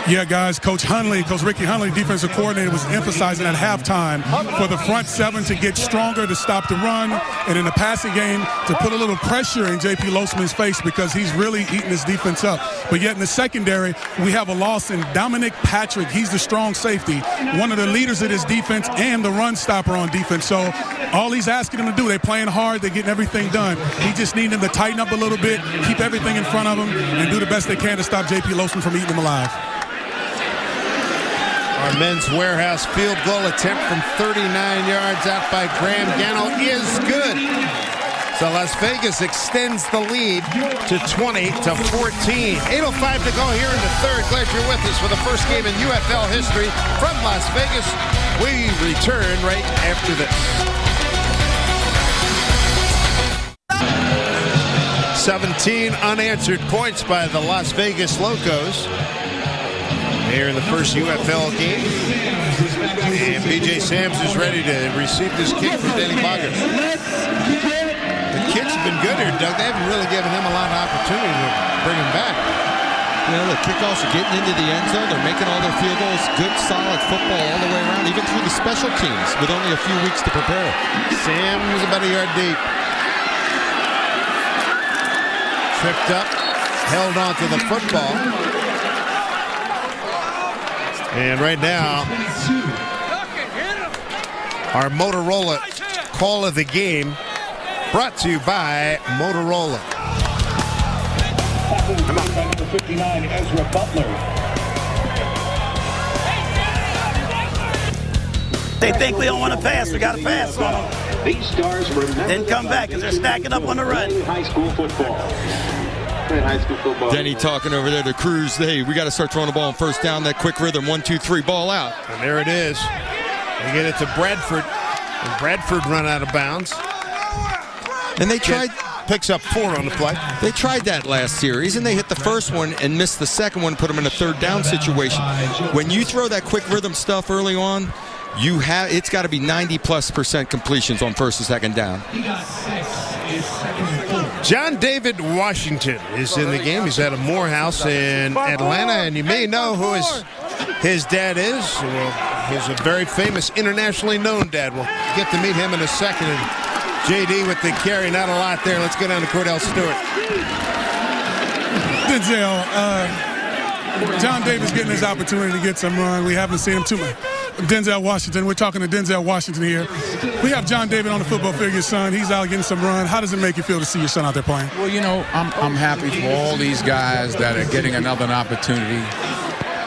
Yeah, guys, Coach Ricky Hundley, defensive coordinator, was emphasizing at halftime for the front seven to get stronger, to stop the run, and in the passing game to put a little pressure in J.P. Losman's face because he's really eating his defense up. But yet in the secondary, we have a loss in Dominic Patrick. He's the strong safety, one of the leaders of this defense and the run stopper on defense. So all he's asking them to do, they're playing hard, they're getting everything done. He just needs them to tighten up a little bit, keep everything in front of them, and do the best they can to stop J.P. Losman from eating them alive. Our men's warehouse field goal attempt from 39 yards out by Graham Gano is good. So Las Vegas extends the lead to 20-14. 8:05 to go here in the third. Glad you're with us for the first game in UFL history from Las Vegas. We return right after this. 17 unanswered points by the Las Vegas Locos here in the first UFL game. And B.J. Sams is ready to receive this kick from Danny Bogger. The kicks have been good here, Doug. They haven't really given him a lot of opportunity to bring him back. You know, the kickoffs are getting into the end zone. They're making all their field goals. Good, solid football all the way around, even through the special teams with only a few weeks to prepare. Sams about a yard deep. Tripped up, held on to the football. And right now, our Motorola call of the game brought to you by Motorola. Number 59, Ezra Butler. They think we don't want to pass. We got to pass on them. These stars remember Then come back because they're stacking up on the run. high school football. Denny talking over there to Cruz. Hey, we got to start throwing the ball on first down. That quick rhythm, 1, 2, 3, ball out. And there it is. They get it to Bradford. And Bradford run out of bounds. And they tried. Picks up 4 on the play. They tried that last series, and they hit the first one and missed the second one, put them in a third down situation. When you throw that quick rhythm stuff early on, it's got to be 90+% completions on first and second down. John David Washington is in the game. He's at a Morehouse in Atlanta, and you may know who his dad is. Well, he's a very famous, internationally known dad. We'll get to meet him in a second. And JD with the carry, not a lot there. Let's go down to Cordell Stewart. Denzel, John Davis getting his opportunity to get some run. We haven't seen him too much. Denzel Washington. We're talking to Denzel Washington here. We have John David on the football field, your son. He's out getting some run. How does it make you feel to see your son out there playing? Well, you know, I'm happy for all these guys that are getting another opportunity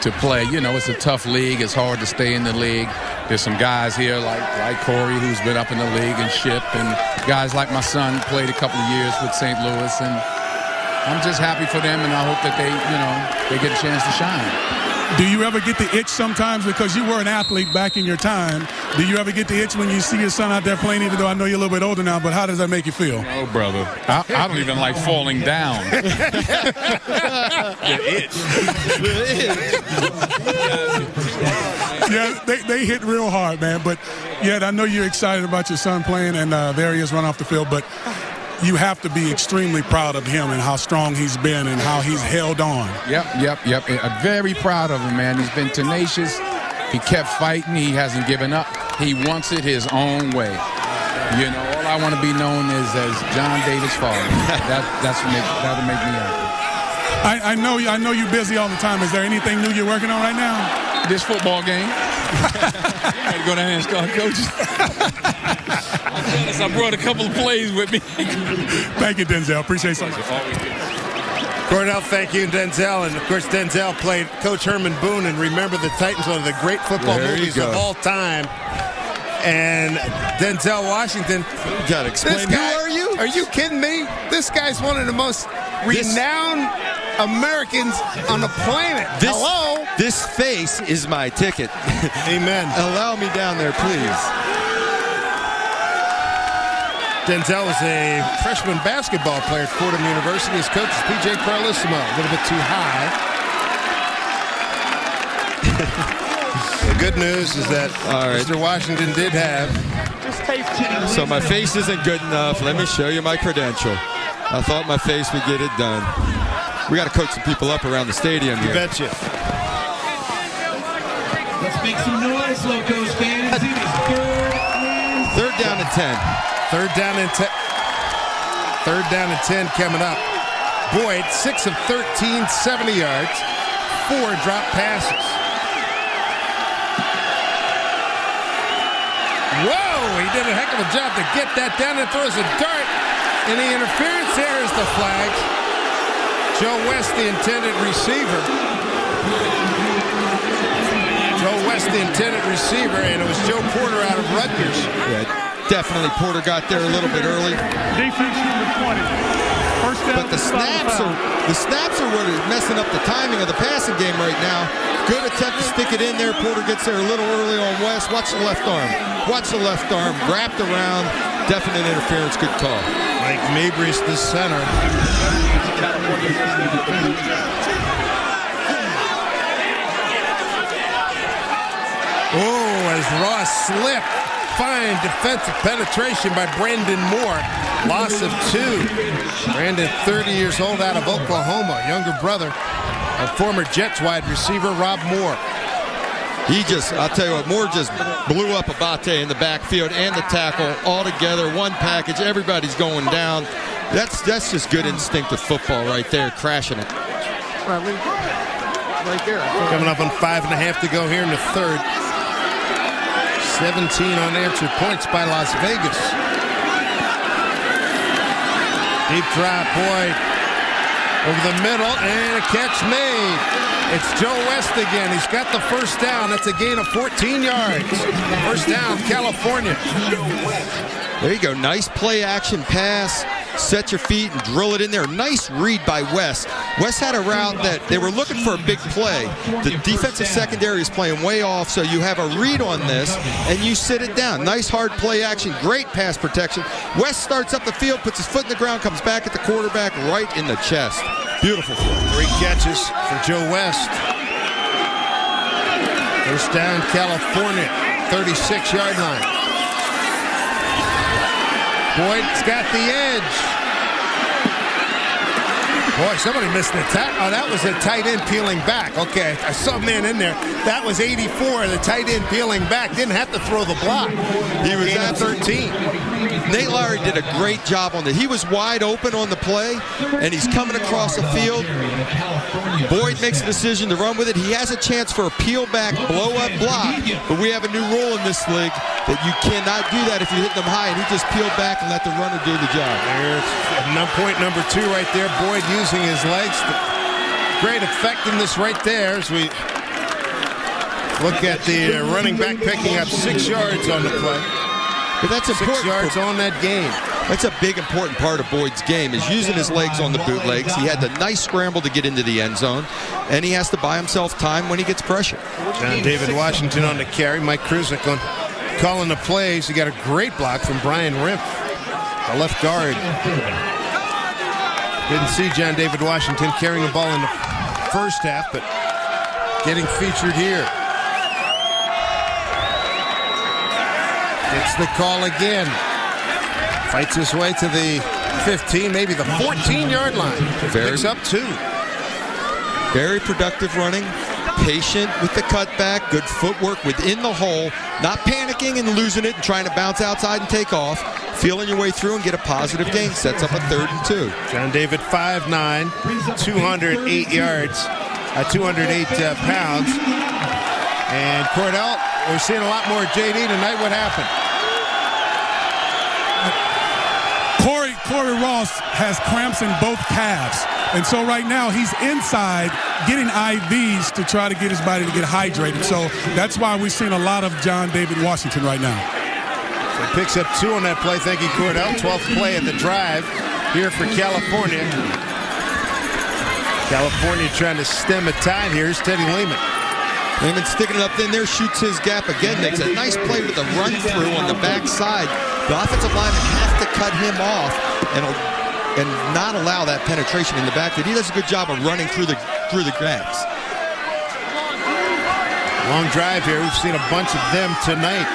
to play. You know, it's a tough league. It's hard to stay in the league. There's some guys here like Corey who's been up in the league and Ship, and guys like my son who played a couple of years with St. Louis. And I'm just happy for them, and I hope that they get a chance to shine. Do you ever get the itch sometimes, because you were an athlete back in your time? Do you ever get the itch when you see your son out there playing, even though I know you're a little bit older now, but how does that make you feel? Oh, brother, I don't even like falling down. The itch. Yeah, they hit real hard, man. But, yeah, I know you're excited about your son playing, and there he is run off the field. But you have to be extremely proud of him and how strong he's been and how he's held on. Yep. I'm very proud of him, man. He's been tenacious. He kept fighting. He hasn't given up. He wants it his own way. You know, all I want to be known is as John Davis' father. That'll make me happy. I know you're busy all the time. Is there anything new you're working on right now? This football game. I gotta go down and start coaching. I brought a couple of plays with me. Thank you, Denzel. Appreciate it. Cordell, thank you, Denzel. And, of course, Denzel played Coach Herman Boone and Remember the Titans, one of the great football movies of all time. And Denzel Washington. You got to explain, who are you? Are you kidding me? This guy's one of the most renowned Americans on the planet. Hello? This face is my ticket. Amen. Allow me down there, please. Denzel is a freshman basketball player at Fordham University. His coach is P.J. Carlissimo. A little bit too high. The good news is that Mr. Washington did have. So my face isn't good enough. Let me show you my credential. I thought my face would get it done. We got to coach some people up around the stadium here. You betcha. Let's make some noise, Locos fans. It is Third down and 10. Third down and 10. Third down and 10 coming up. Boyd, 6 of 13, 70 yards, 4 drop passes. Whoa, he did a heck of a job to get that down and throws a dart. And the interference there is the flag. Joe West, the intended receiver. Joe West, the intended receiver, and it was Joe Porter out of Rutgers. Yeah, definitely Porter got there a little bit early. Defense number 20. First down. But the snaps are what is messing up the timing of the passing game right now. Good attempt to stick it in there. Porter gets there a little early on West. Watch the left arm. Watch the left arm. Wrapped around. Definite interference. Good call. Mike Mabry's the center. Oh, as Ross slipped. Fine defensive penetration by Brandon Moore. Loss of 2. Brandon, 30 years old, out of Oklahoma. Younger brother of former Jets wide receiver Rob Moore. I'll tell you what, Moore just blew up Abate in the backfield and the tackle all together. One package. Everybody's going down. That's just good instinctive football right there, crashing it. Right there. Coming up on 5.5 to go here in the third. 17 unanswered points by Las Vegas. Deep drop, Boyd over the middle, and a catch made. It's Joe West again. He's got the first down. That's a gain of 14 yards. First down, California. There you go. Nice play action pass. Set your feet and drill it in there. Nice read by West. West had a route that they were looking for a big play. The defensive secondary is playing way off, so you have a read on this, and you sit it down. Nice hard play action. Great pass protection. West starts up the field, puts his foot in the ground, comes back at the quarterback right in the chest. Beautiful. 3 catches for Joe West. First down, California, 36-yard line. Boyd's got the edge. Boy, somebody missed the tackle. Oh, that was a tight end peeling back. Okay, I saw a man in there. That was 84, the tight end peeling back. Didn't have to throw the block. He was at 13. Nate Lowry did a great job on that. He was wide open on the play, and he's coming across the field. Boyd makes a decision to run with it. He has a chance for a peel-back, blow-up block, but we have a new rule in this league that you cannot do that if you hit them high, and he just peeled back and let the runner do the job. There's point number 2 right there. Boyd using his legs. Great effectiveness right there as we look at the running back picking up 6 yards on the play. But that's important. 6 yards on that game. That's a big important part of Boyd's game, is using his legs on the bootlegs. He had the nice scramble to get into the end zone, and he has to buy himself time when he gets pressure. John David Washington on the carry. Mike Kruzik on calling the plays. He got a great block from Brian Rimpf, the left guard. Didn't see John David Washington carrying the ball in the first half, but getting featured here. Gets the call again. Fights his way to the 15, maybe the 14-yard line. Picks up 2. Very productive running. Patient with the cutback. Good footwork within the hole. Not panicking and losing it and trying to bounce outside and take off. Feeling your way through and get a positive gain. Sets up a 3rd and 2. John David, 5'9", 208 yards, 208 pounds. And Cordell, we're seeing a lot more JD tonight. What happened? Corey Ross has cramps in both calves. And so right now he's inside getting IVs to try to get his body to get hydrated. So that's why we're seeing a lot of John David Washington right now. So he picks up 2 on that play. Thank you, Cordell. 12th play of the drive here for California. California trying to stem a tide here. Here's Teddy Lehman. Lehman sticking it up in there, shoots his gap again, makes a nice play with a run through on the backside. The offensive linemen have to cut him off and not allow that penetration in the backfield. He does a good job of running through the gaps. Long drive here. We've seen a bunch of them tonight.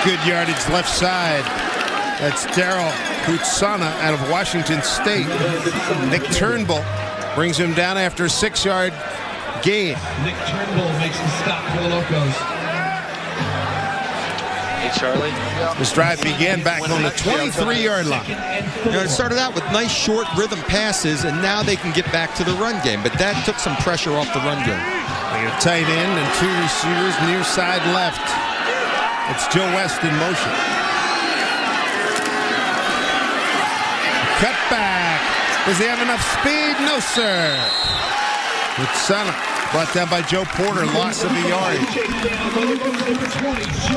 Good yardage left side. That's Daryl Hutsana out of Washington State. Nick Turnbull brings him down after a 6-yard gain. Nick Turnbull makes the stop for the Locos. Hey, Charlie. This drive began back on the 23-yard line. You know, it started out with nice short rhythm passes, and now they can get back to the run game. But that took some pressure off the run game. They got a tight end and 2 receivers near side left. It's Joe West in motion. Cut back. Does he have enough speed? No, sir. Hutsana brought down by Joe Porter. Loss of a yard.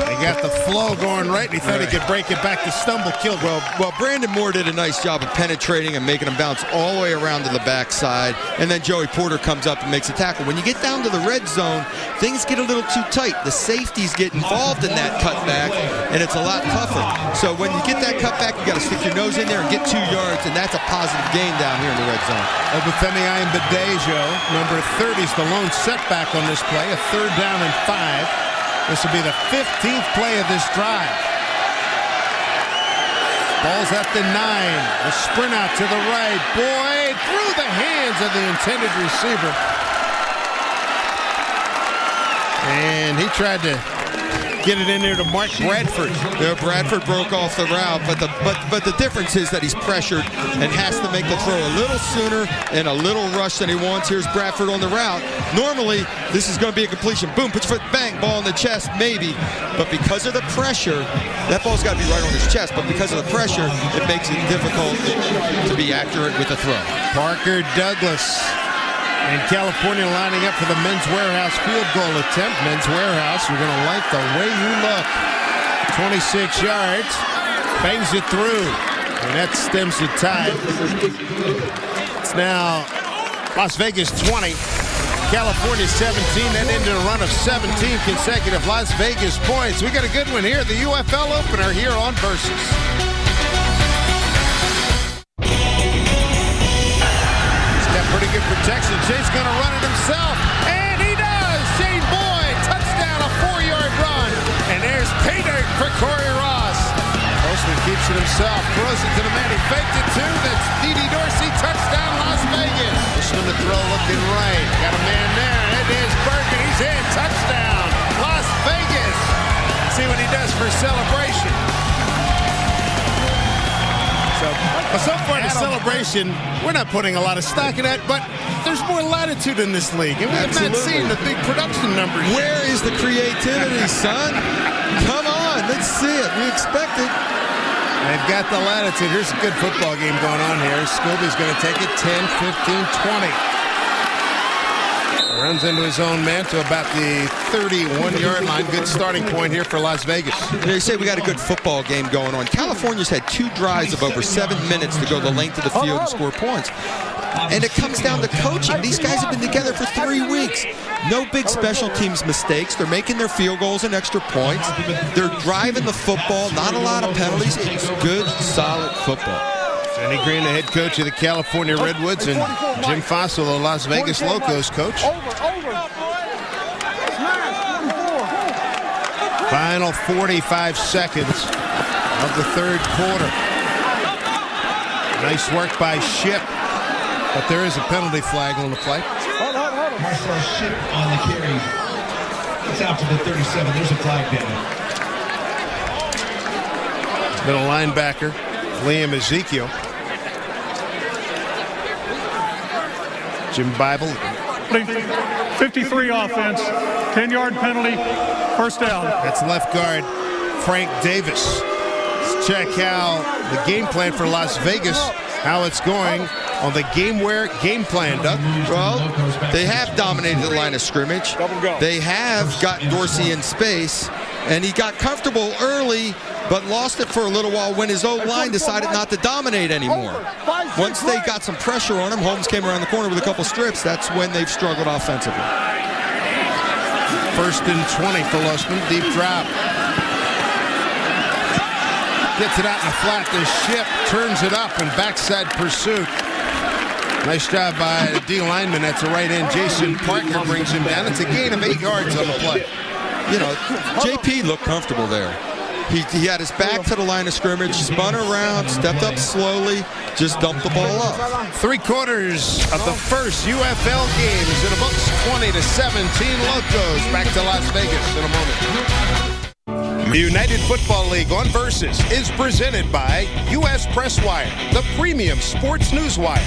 They got the flow going right. He thought he could break it back to stumble. Killed. Well, Brandon Moore did a nice job of penetrating and making him bounce all the way around to the backside. And then Joey Porter comes up and makes a tackle. When you get down to the red zone, things get a little too tight. The safeties get involved in that cutback, and it's a lot tougher. So when you get that cutback, you got to stick your nose in there and get 2 yards, and that's a positive gain down here in the red zone. Obafemi Ayanbadejo, number 30, is the lone setback on this play. A 3rd down and 5. This will be the 15th play of this drive. Ball's at the 9. The sprint out to the right. Boyd through the hands of the intended receiver. And he tried to get it in there to Mark Bradford. Yeah, Bradford broke off the route, but the difference is that he's pressured and has to make the throw a little sooner and a little rush than he wants. Here's Bradford on the route. Normally, this is going to be a completion. Boom, puts foot, bang, ball in the chest, maybe. But because of the pressure, that ball's got to be right on his chest. But because of the pressure, it makes it difficult to be accurate with the throw. Parker Douglas and California lining up for the Men's Warehouse field goal attempt. Men's Warehouse, you're going to like the way you look. 26 yards, bangs it through, and that stems the tide. It's now Las Vegas 20, California 17. That ended a run of 17 consecutive Las Vegas points. We got a good one here, the UFL opener here on Versus. Pretty good protection. Shane's going to run it himself, and he does. Shane Boyd, touchdown, a 4-yard run, and there's pay dirt for Corey Ross. Postman keeps it himself, throws it to the man he faked it to. That's Dede Dorsey, touchdown, Las Vegas. Pushing the throw, looking right. Got a man there. It is Bergen. He's in. Touchdown, Las Vegas. See what he does for celebration. So far in the celebration, we're not putting a lot of stock in that, but there's more latitude in this league, and we have not seen the big production numbers. Where is the creativity, son? Come on, let's see it. We expect it. They've got the latitude. Here's a good football game going on here. Scobie's going to take it 10, 15, 20. Runs into his own man to about the 31-yard line. Good starting point here for Las Vegas. They say we got a good football game going on. California's had 2 drives of over 7 minutes to go the length of the field and score points. And it comes down to coaching. These guys have been together for 3 weeks. No big special teams mistakes. They're making their field goals and extra points. They're driving the football. Not a lot of penalties. It's good, solid football. Danny Green, the head coach of the California Redwoods, and Jim Fossil, the Las Vegas Locos coach. Final 45 seconds of the 3rd quarter. Nice work by Ship, but there is a penalty flag on the play. Marcel Ship on the carry. It's out to the 37. There's a flag down. Middle linebacker, Liam Ezekiel. Jim Bible. 53 offense, 10-yard penalty, 1st down. That's left guard Frank Davis. Let's check how the game plan for Las Vegas, how it's going on the GameWare game plan, Doug. Well, they have dominated the line of scrimmage. They have got Dorsey in space, and he got comfortable early but lost it for a little while when his O-line decided not to dominate anymore. Once they got some pressure on him, Holmes came around the corner with a couple strips. That's when they've struggled offensively. 1st and 20 for Losman. Deep drop. Gets it out in the flat. The ship turns it up and backside pursuit. Nice job by the D lineman. That's a right end. Jason Parker brings him down. It's a gain of 8 yards on the play. You know, JP looked comfortable there. He had his back to the line of scrimmage, spun around, stepped up slowly, just dumped the ball up. 3/4 of the first UFL game is in the books. 20-17 Locos. Back to Las Vegas in a moment. The United Football League on Versus is presented by U.S. Press Wire, the premium sports news wire,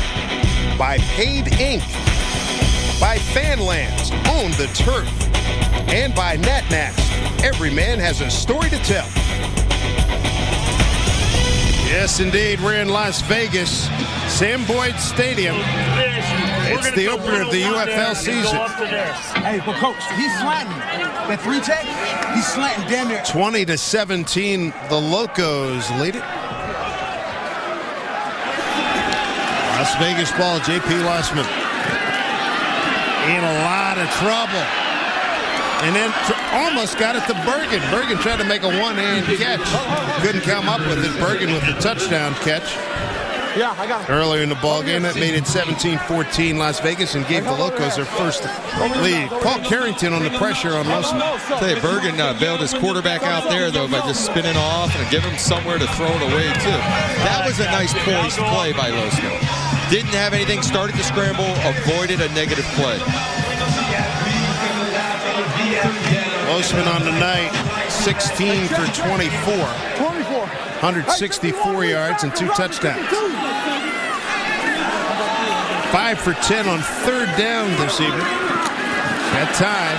by Paid Inc., by Fanlands, Own the Turf, and by NatNast. Every man has a story to tell. Yes, indeed. We're in Las Vegas, Sam Boyd Stadium. It's the opener of the UFL season. Hey, but Coach, he's slanting. That 3-tech, he's slanting damn near. 20-17, the Locos lead it. Las Vegas ball, J.P. Losman. In a lot of trouble. And then almost got it to Bergen. Bergen tried to make a one-hand catch. Couldn't come up with it. Bergen with the touchdown catch. Yeah, I got it. Earlier in the ball game, that made it 17-14 Las Vegas and gave the Locos their first lead. Paul Carrington on the pressure on Losman. Tell you, Bergen bailed his quarterback out there, though, by just spinning off and giving him somewhere to throw it away, too. That was a nice poised play by Losman. Didn't have anything, started to scramble, avoided a negative play. Losman on the night, 16 for 24. 164 yards and 2 touchdowns. 5 for 10 on 3rd down this evening. That time.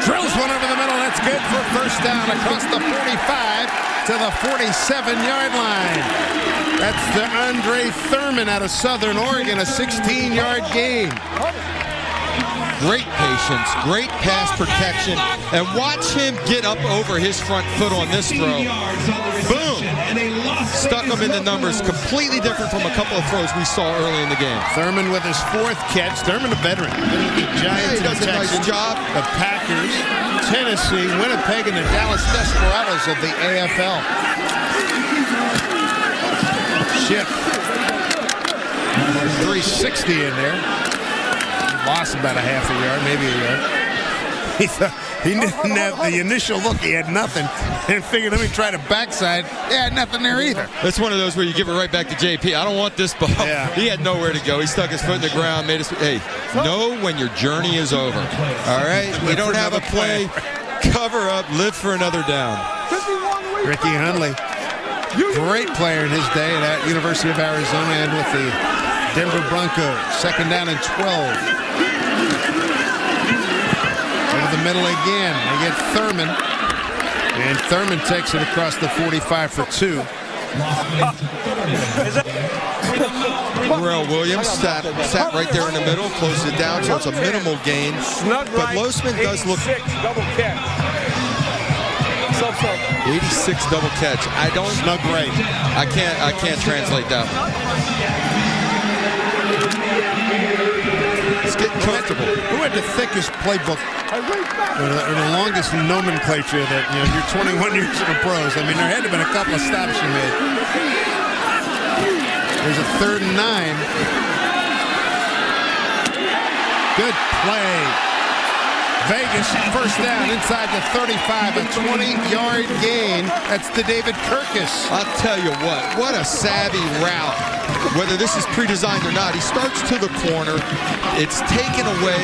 Drills one over the middle. That's good for 1st down across the 45 to the 47-yard line. That's the Andre Thurman out of Southern Oregon, a 16-yard gain. Great patience, great pass protection, and watch him get up over his front foot on this throw. Boom! Stuck him in the numbers, completely different from a couple of throws we saw early in the game. Thurman with his 4th catch. Thurman a veteran. The Giants, he does a nice job. The Packers, Tennessee, Winnipeg, and the Dallas Desperados of the AFL. Ship. 360 in there. Lost about a half a yard, maybe a yard. He didn't have the initial look. He had nothing, and figured, let me try to backside. He had nothing there either. That's one of those where you give it right back to JP. I don't want this ball. Yeah. He had nowhere to go. He stuck his foot in the ground. Made us. Hey, know when your journey is over. All right, you don't have a play. Cover up. Live for another down. Ricky Hundley, great player in his day at University of Arizona and with the Denver Broncos. 2nd down and 12. Over the middle again. They get Thurman. And Thurman takes it across the 45 for 2. Morrell Williams sat right there in the middle, closed it down, so it's a minimal gain. But Losman does look... 86 double catch. I don't... Snug right. I can't translate that one. It's getting comfortable. Who had the thickest playbook or the longest nomenclature that, you're 21 years in the pros? I mean, there had to have been a couple of stops you made. There's a 3rd and 9. Good play. Vegas, 1st down inside the 35, a 20-yard gain. That's to David Kirkus. I'll tell you what a savvy route. Whether this is pre-designed or not, he starts to the corner. It's taken away,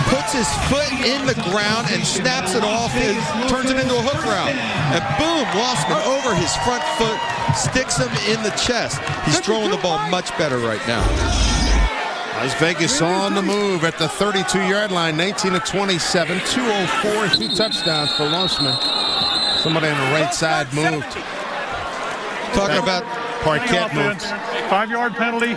puts his foot in the ground and snaps it off and turns it into a hook route. And boom, Losman over his front foot, sticks him in the chest. He's throwing the ball much better right now. Las Vegas on the move at the 32-yard line, 19-27, 204, 2 touchdowns for Losman. Somebody on the right side moved. Talking about parquet move. 5-yard penalty,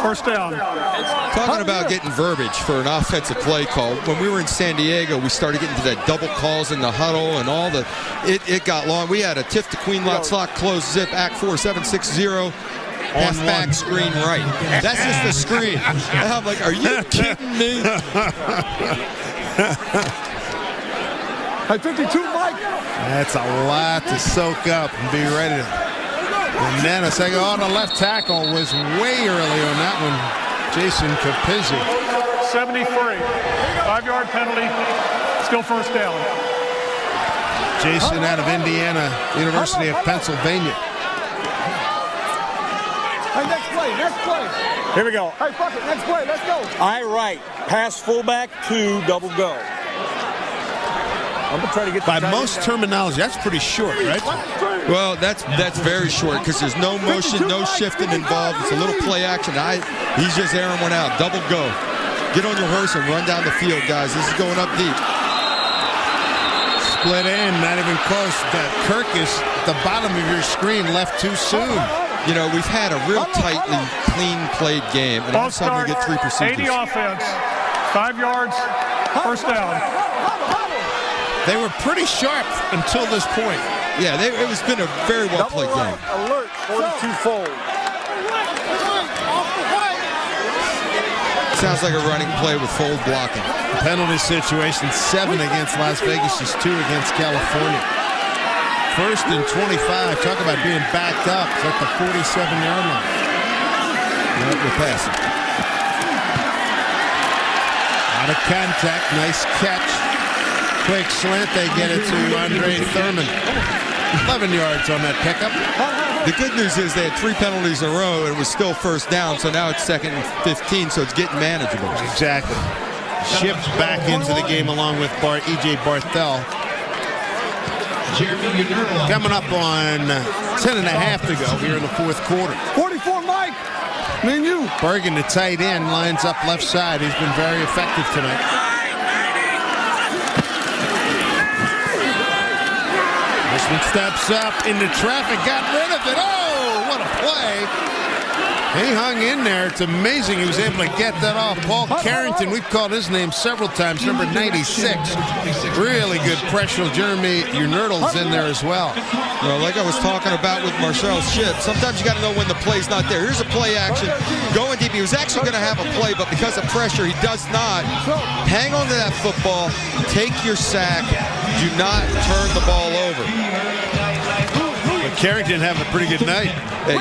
first down. Talking about getting verbiage for an offensive play call. When we were in San Diego, we started getting to that double calls in the huddle and all the. It got long. We had a tiff to queen lock slot close zip act 4760. Halfback screen right. That's just the screen. And I'm like, are you kidding me? Hey, 52, Mike. That's a lot to soak up and be ready to. And then a second, the left tackle was way early on that one. Jason Capizzi. 73, 5-yard penalty, still first down. Jason out of Indiana, University of Pennsylvania. Hey, next play. Here we go. Hey, fuck it, next play, let's go. I right. Pass fullback to double go. I'm going to try to get By most terminology, that's pretty short, right? Well, that's very short because there's no motion, no shifting involved. It's a little play action. He's just airing one out. Double go. Get on your horse and run down the field, guys. This is going up deep. Split in, not even close. Kirkus, at the bottom of your screen, left too soon. You know, we've had a real tightly, clean played game, and all of a sudden we get 3 procedures. 80 offense, 5 yards, first down. They were pretty sharp until this point. Yeah, it's been a very well played game. Alert, 42-fold. Sounds like a running play with fold blocking. Penalty situation, 7 against Las Vegas, just 2 against California. First and 25. Talk about being backed up. It's at the 47-yard line. No, we're passing. Out of contact. Nice catch. Quick slant. They get it to Andre Thurman. 11 yards on that pickup. The good news is they had 3 penalties in a row, and it was still first down, so now it's 2nd and 15, so it's getting manageable. Exactly. Shipped back into the game along with E.J. Barthel. Coming up on 10 and a half to go here in the fourth quarter. 44, Mike. Me and you. Bergen, the tight end, lines up left side. He's been very effective tonight. This one steps up into traffic, got rid of it. Oh, what a play. He hung in there. It's amazing he was able to get that off. Paul Carrington, we've called his name several times, number 96. Really good pressure. Jeremy Unerdle's in there as well. Well, like I was talking about with Marcel Schitt, sometimes you got to know when the play's not there. Here's a play action. Going deep. He was actually going to have a play, but because of pressure, he does not. Hang on to that football. Take your sack. Do not turn the ball over. But Carrington having a pretty good night. Hey,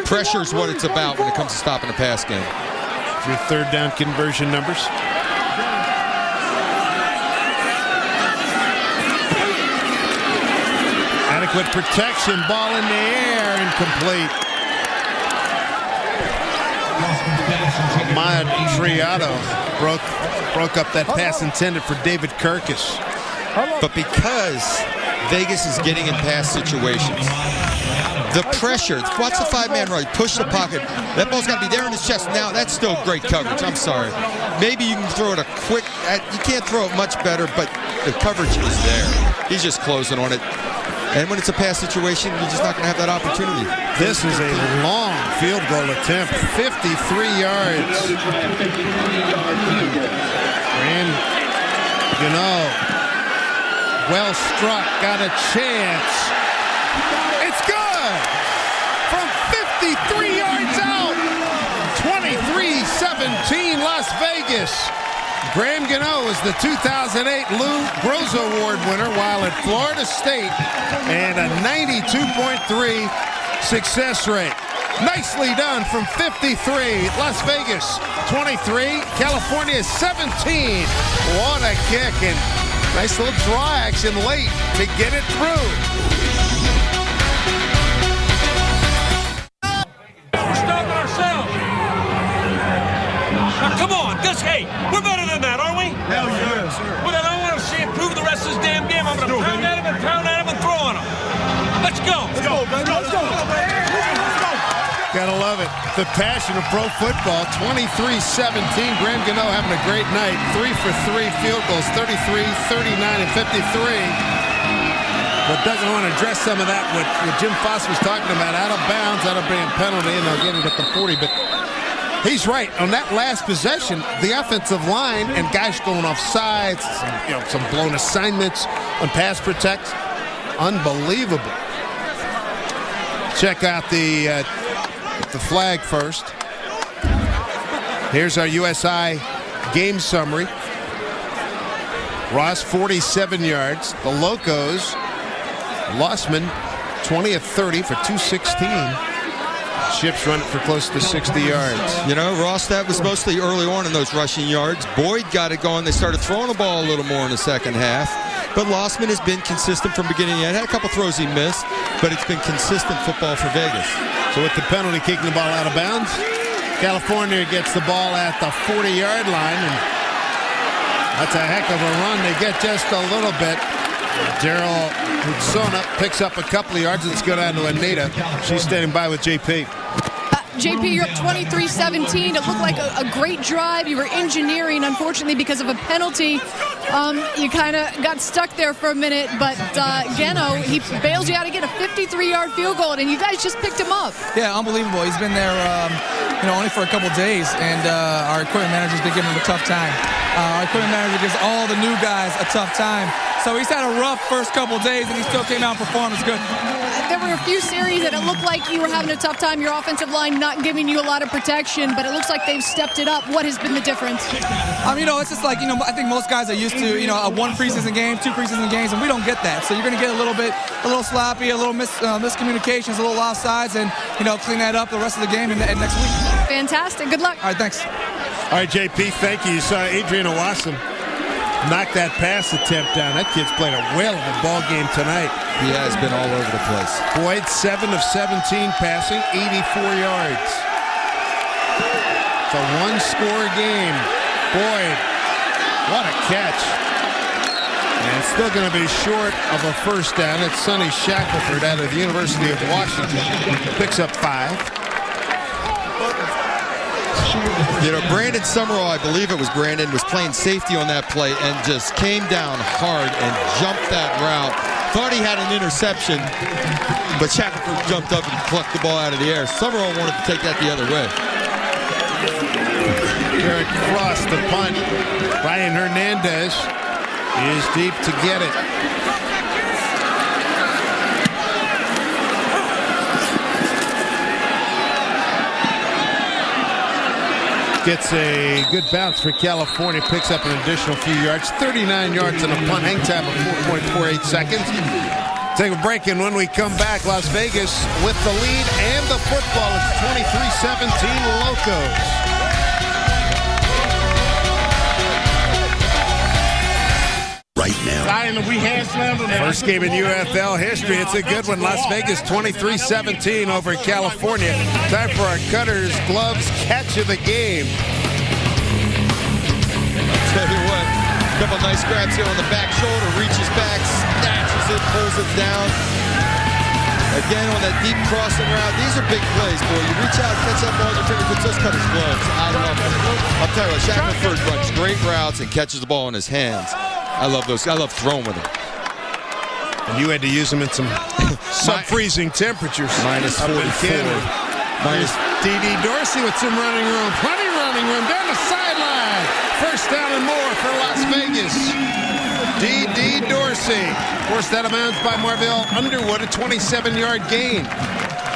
pressure is what it's about when it comes to stopping the pass game. Your third down conversion numbers. Adequate protection, ball in the air, incomplete. Maya Triato broke up that pass intended for David Kirkus. But because Vegas is getting in pass situations, the pressure, watch the 5-man rush, push the pocket. That ball's got to be there in his chest. Now, that's still great coverage. I'm sorry. Maybe you can throw it a quick, you can't throw it much better, but the coverage is there. He's just closing on it. And when it's a pass situation, you're just not going to have that opportunity. This is a long field goal attempt, 53 yards. And, you know, well struck, got a chance. It's good! From 53 yards out, 23-17 Las Vegas. Graham Gano is the 2008 Lou Groza Award winner while at Florida State, and a 92.3 success rate. Nicely done from 53. Las Vegas 23, California 17. What a kick, and nice little draw action late to get it through. Now, come on, hey, we're better than that, aren't we? Hell yeah, sir. Well, then I want to see it prove the rest of this damn game. I'm going to pound at him and throw on him. Let's go. Let's go, baby. Let's go. Gotta love it. The passion of pro football. 23-17. Graham Gano having a great night. 3 for 3 field goals. 33, 39, and 53. but doesn't want to address some of that, what Jim Foss was talking about, out of bounds, out of being penalty, and they'll get it at the 40. But he's right. On that last possession, the offensive line and guys going off sides, some blown assignments on pass protect. Unbelievable. Check out the flag first. Here's our USI game summary. Ross, 47 yards. The Locos, Lossman, 20 of 30 for 216. Chips run it for close to 60 yards. You know, Ross, that was mostly early on in those rushing yards. Boyd got it going. They started throwing the ball a little more in the second half. But Lossman has been consistent from beginning to end. Had a couple throws he missed, but it's been consistent football for Vegas. So with the penalty, kicking the ball out of bounds, California gets the ball at the 40-yard line, and that's a heck of a run. They get just a little bit. Daryl Hutsona picks up a couple of yards. Let's go down to Anita. She's standing by with JP. JP, you're up 23-17. It looked like a great drive. You were engineering, unfortunately, because of a penalty. You kind of got stuck there for a minute, but Geno, he bails you out to get a 53-yard field goal, and you guys just picked him up. Yeah, unbelievable. He's been there, only for a couple days, and our equipment manager's been giving him a tough time. Our equipment manager gives all the new guys a tough time. So he's had a rough first couple days, and he still came out and performed. It's good. There were a few series that it looked like you were having a tough time. Your offensive line not giving you a lot of protection, but it looks like they've stepped it up. What has been the difference? It's just like, I think most guys are used to, a one preseason game, two preseason games, and we don't get that. So you're going to get a little sloppy, a little miscommunications, a little offsides, and, clean that up the rest of the game and next week. Fantastic. Good luck. All right, thanks. All right, JP, thank you. You saw Adrian Owasam knock that pass attempt down. That kid's played a whale of a ball game tonight. He has been all over the place. Boyd, 7 of 17 passing, 84 yards. It's a one-score game. Boyd, what a catch. And still going to be short of a first down. It's Sonny Shackelford out of the University of Washington. Picks up 5. Brandon Summerall, I believe it was Brandon, was playing safety on that play and just came down hard and jumped that route. Thought he had an interception, but Shackelford jumped up and plucked the ball out of the air. Summerall wanted to take that the other way. Eric Frost, the punt. Ryan Hernandez is deep to get it. Gets a good bounce for California. Picks up an additional few yards. 39 yards on a punt. Hang time of 4.48 seconds. Take a break, and when we come back, Las Vegas with the lead and the football. It's 23-17 Locos. Right now. First game in UFL history. It's a good one. Las Vegas 23-17 over California. Time for our Cutters Gloves catch of the game. Tell you what, a couple nice grabs here on the back shoulder. Reaches back, snatches it, pulls it down. Again on that deep crossing route. These are big plays, boy. You reach out, catch that ball in your fingertips. Those Cutters Gloves. I love them. I'll tell you what, Shackelford runs great routes and catches the ball in his hands. I love those. I love throwing with them. And you had to use them in some sub-freezing temperatures. Minus 44. Minus D.D. Dorsey with some running room. Plenty of running room down the sideline. First down and more for Las Vegas. D.D. Dorsey forced out of bounds by Marvell Underwood, a 27-yard gain.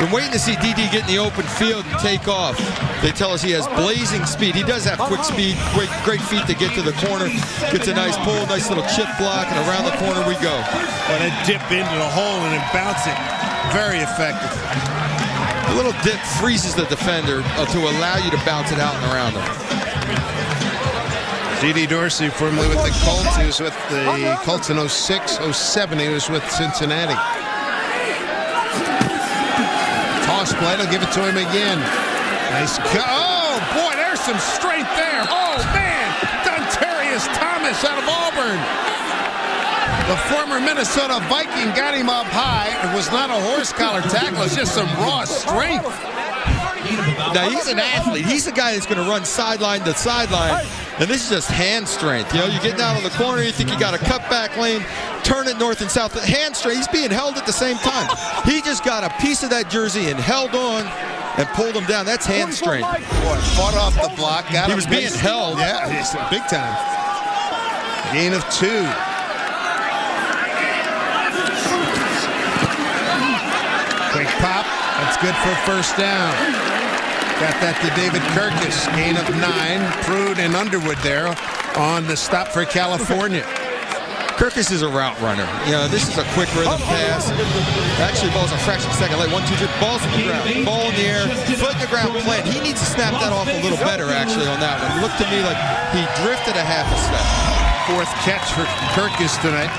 Been waiting to see D.D. get in the open field and take off. They tell us he has blazing speed. He does have quick speed, great feet to get to the corner. Gets a nice pull, nice little chip block, and around the corner we go. But a dip into the hole and then bounce it. Very effective. A little dip freezes the defender to allow you to bounce it out and around him. D.D. Dorsey, formerly with the Colts. He was with the Colts in 06, 07. He was with Cincinnati. Toss play, they'll give it to him again. Nice oh, boy, there's some strength there. Oh, man, Dontarius Thomas out of Auburn. The former Minnesota Viking got him up high. It was not a horse collar tackle, it's just some raw strength. Now, he's an athlete. He's the guy that's going to run sideline to sideline. And this is just hand strength. You know, you're getting out of the corner, you think you got a cutback lane, turn it north and south. Hand strength, he's being held at the same time. He just got a piece of that jersey and held on and pulled him down. That's hand strength. Boy, fought off the block. He was being held. Yeah, he's big time. Gain of 2. Quick pop. That's good for first down. Got that to David Kirkus. Gain of 9. Prude and Underwood there on the stop for California. Kirkus is a route runner. You know, this is a quick rhythm pass. Actually, ball's a fraction of a second late. 1, 2, 3. Ball's in the ground. Ball in the air. Foot in the ground plant. He needs to snap that off a little better, actually, on that one. Looked to me like he drifted a half a step. 4th catch for Kirkus tonight.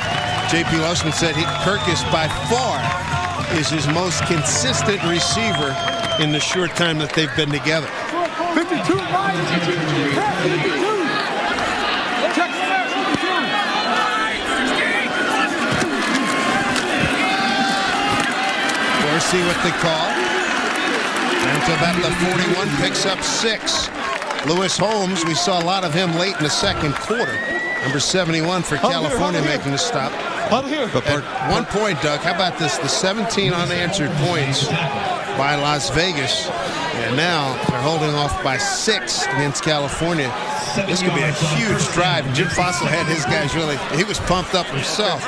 J.P. Lawson said Kirkus by far is his most consistent receiver in the short time that they've been together. 52, Mike. 52. See what they call. And to about the 41, picks up 6. Lewis Holmes, we saw a lot of him late in the second quarter. Number 71 for California making the stop. At one point, Doug, how about this? The 17 unanswered points by Las Vegas. And now they're holding off by 6 against California. This could be a huge drive. Jim Fossil had his guys really, he was pumped up himself.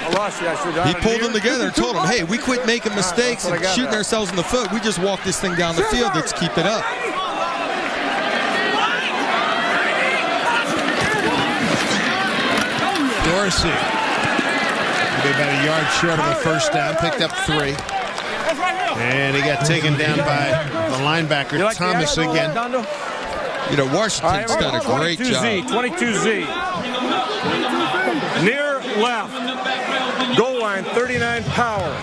He pulled them together and told them, hey, we quit making mistakes and shooting ourselves in the foot. We just walk this thing down the field. Let's keep it up. Dorsey. Be about a yard short of a first down. Picked up 3. And he got taken down by the linebacker, Thomas again. You know, Washington's done a great job. 22Z. Near left. Goal line, 39 power.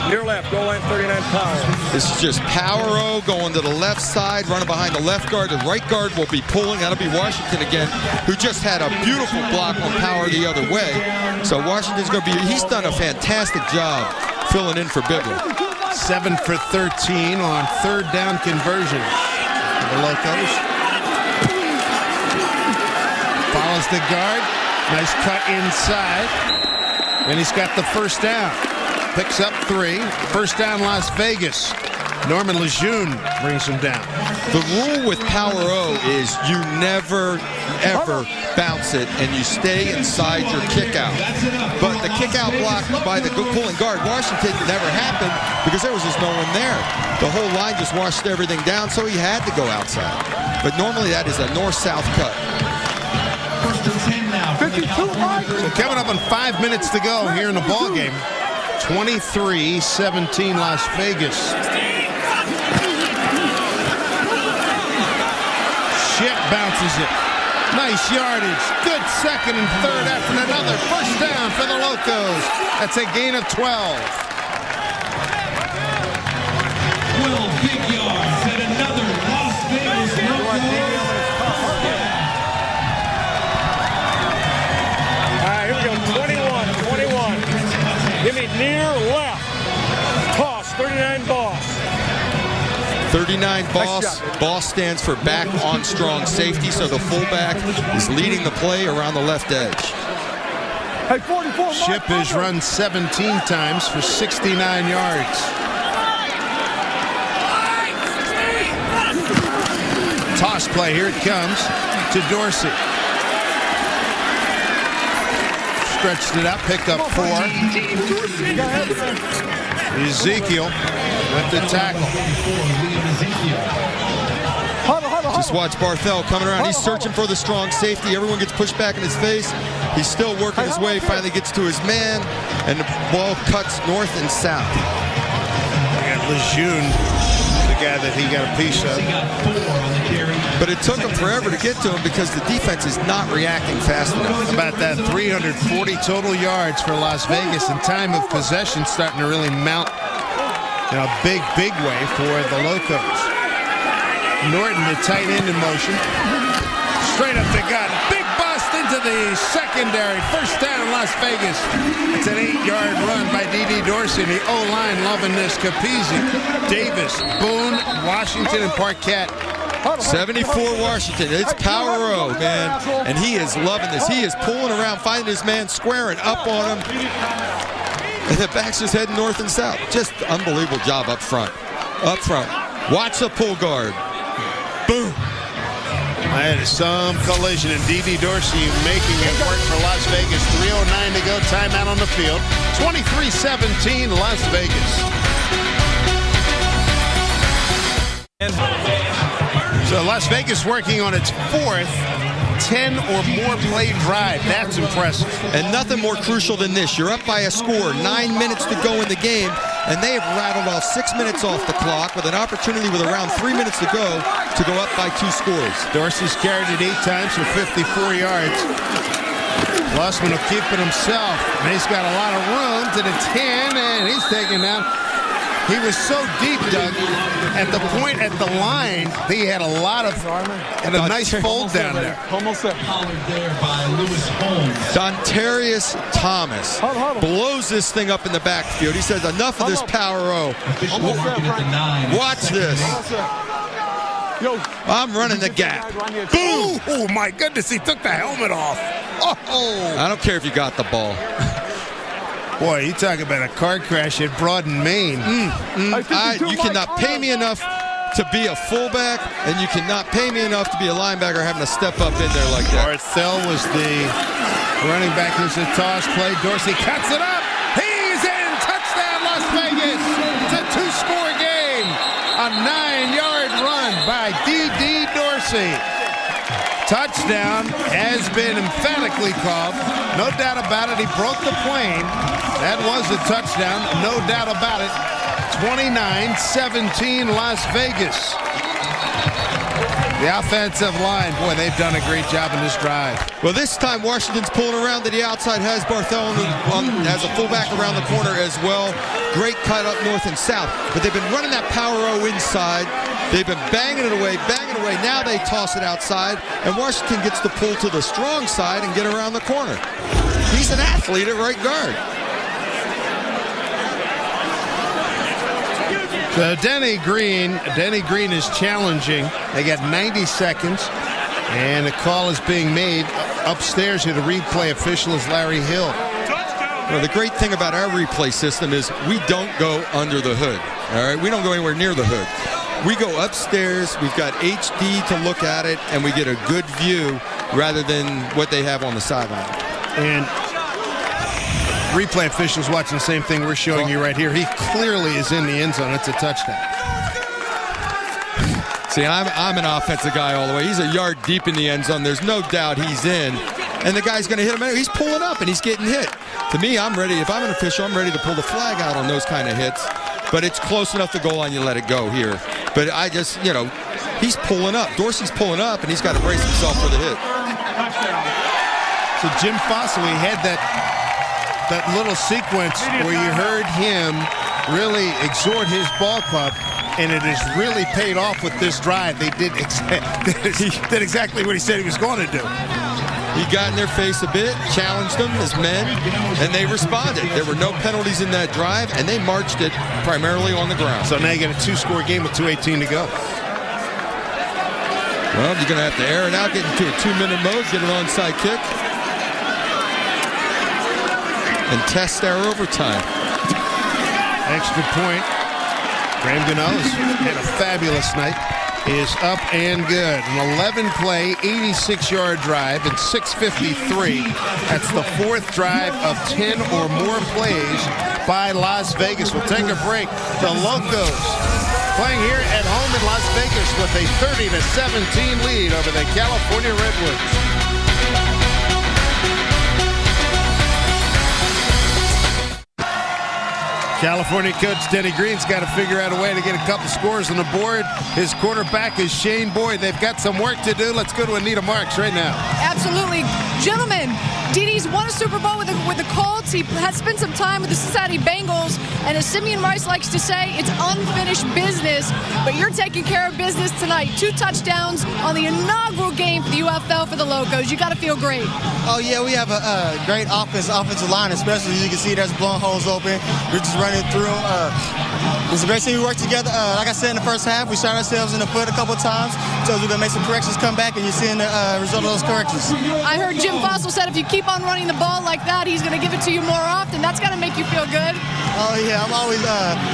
Near left, goal line, 39 power. This is just power O going to the left side, running behind the left guard. The right guard will be pulling. That'll be Washington again, who just had a beautiful block on power the other way. So Washington's going to be, he's done a fantastic job filling in for Bibler. 7 for 13 on 3rd down conversion. The Locos. Follows the guard. Nice cut inside. And he's got the first down. Picks up 3. First down, Las Vegas. Norman Lejeune brings him down. The rule with power O is you never, ever bounce it, and you stay inside your kick out. But the kick out block by the pulling guard, Washington, never happened because there was just no one there. The whole line just washed everything down, so he had to go outside. But normally that is a north-south cut. 52, Mike. So coming up on 5 minutes to go here in the ball game. 23-17 Las Vegas. Ship bounces it. Nice yardage. Good 2nd and 3rd after another. First down for the Locos. That's a gain of 12. 12 big yards and another Las Vegas Locos. Give me near left. Toss, 39 boss. 39 boss. Boss stands for back on strong safety, so the fullback is leading the play around the left edge. Hey, 44, Ship has run 17 times for 69 yards. Toss play, here it comes to Dorsey. Stretched it out, picked up 4. Ezekiel with the tackle. Just watch Barthel coming around. He's searching for the strong safety. Everyone gets pushed back in his face. He's still working his way, finally gets to his man, and the ball cuts north and south. We got Lejeune, the guy that he got a piece of. But it took him forever to get to him because the defense is not reacting fast enough. About that 340 total yards for Las Vegas, and time of possession starting to really mount in a big way for the Locos. Norton, the tight end in motion. Straight up the gut. Big bust into the secondary. First down, Las Vegas. It's an 8-yard run by D.D. Dorsey. The O-line loving this. Capizzi, Davis, Boone, Washington, and Parquette 74 Washington. It's Power O, man. And he is loving this. He is pulling around, finding his man, squaring up on him. And the back's just heading north and south. Just unbelievable job up front. Up front. Watch the pull guard. Boom. I had some collision, and D.D. Dorsey making it work for Las Vegas. 3:09 to go. Timeout on the field. 23-17 Las Vegas. So Las Vegas working on its fourth 10 or more play drive. That's impressive. And nothing more crucial than this. You're up by a score, 9 minutes to go in the game, and they have rattled off 6 minutes off the clock with an opportunity with around 3 minutes to go up by 2 scores. Dorsey's carried it 8 times for 54 yards. Lossman will keep it himself. And he's got a lot of room to the 10, and he's taking down. He was so deep, Doug, at the point at the line, he had a nice fold down there. Almost there. Dontarius Thomas blows this thing up in the backfield. He says, enough of this Power O. Watch this. I'm running the gap. Boom! Oh, my goodness, he took the helmet off. Oh! I don't care if you got the ball. Boy, you talk about a car crash at Broaden, Maine. You cannot pay me enough to be a fullback, and you cannot pay me enough to be a linebacker having to step up in there like that. Barthel was the running back. Here's a toss play. Dorsey cuts it up. He's in. Touchdown, Las Vegas. It's a 2-score game. A 9-yard run by D.D. Dorsey. Touchdown has been emphatically called. No doubt about it. He broke the plane. That was a touchdown. No doubt about it. 29-17 Las Vegas. The offensive line, boy, they've done a great job in this drive. Well, this time Washington's pulling around to the outside, has Barthel as a fullback around the corner as well. Great cut up north and south. But they've been running that Power O inside. They've been banging it away, banging it away. Now they toss it outside, and Washington gets to pull to the strong side and get around the corner. He's an athlete at right guard. So Denny Green is challenging. They got 90 seconds, and the call is being made upstairs here. The replay official is Larry Hill. Well, the great thing about our replay system is we don't go under the hood. All right, we don't go anywhere near the hood. We go upstairs. We've got HD to look at it, and we get a good view rather than what they have on the sideline. And replay officials watching the same thing we're showing you right here. He clearly is in the end zone. It's a touchdown. See, I'm an offensive guy all the way. He's a yard deep in the end zone. There's no doubt he's in. And the guy's going to hit him. He's pulling up, and he's getting hit. To me, I'm ready. If I'm an official, I'm ready to pull the flag out on those kind of hits. But it's close enough to goal line, you let it go here. But I just, he's pulling up. Dorsey's pulling up, and he's got to brace himself for the hit. So Jim Fossey had that little sequence where you heard him really exhort his ball club, and it has really paid off with this drive. They did exactly what he said he was going to do. He got in their face a bit, challenged them as men, and they responded. There were no penalties in that drive, and they marched it primarily on the ground. So now you get a 2-score game with 2:18 to go. Well, you're going to have to air it out, get into a 2-minute mode, get an onside kick, and test our overtime. Extra point. Graham Gonzalez had a fabulous night. Is up and good. An 11-play, 86-yard drive in 6:53. That's the fourth drive of 10 or more plays by Las Vegas. We'll take a break. The Locos playing here at home in Las Vegas with a 30-17 lead over the California Redwoods. California coach Denny Green's got to figure out a way to get a couple scores on the board. His quarterback is Shane Boyd. They've got some work to do. Let's go to Anita Marks right now. Absolutely. Gentlemen, DD's won a Super Bowl with the Colts. He has spent some time with the Cincinnati Bengals. And as Simeon Rice likes to say, it's unfinished business. But you're taking care of business tonight. 2 touchdowns on the inaugural game for the UFL for the Locos. You got to feel great. Oh, yeah, we have a great offensive line, especially as you can see there's blowing holes open. We're just running running through. It was a great team. We worked together. Like I said in the first half, we shot ourselves in the foot a couple of times. So we're going to make some corrections, come back, and you're seeing the result of those corrections. I heard Jim Fossil said if you keep on running the ball like that, he's going to give it to you more often. That's going to make you feel good. Oh, yeah. I'm always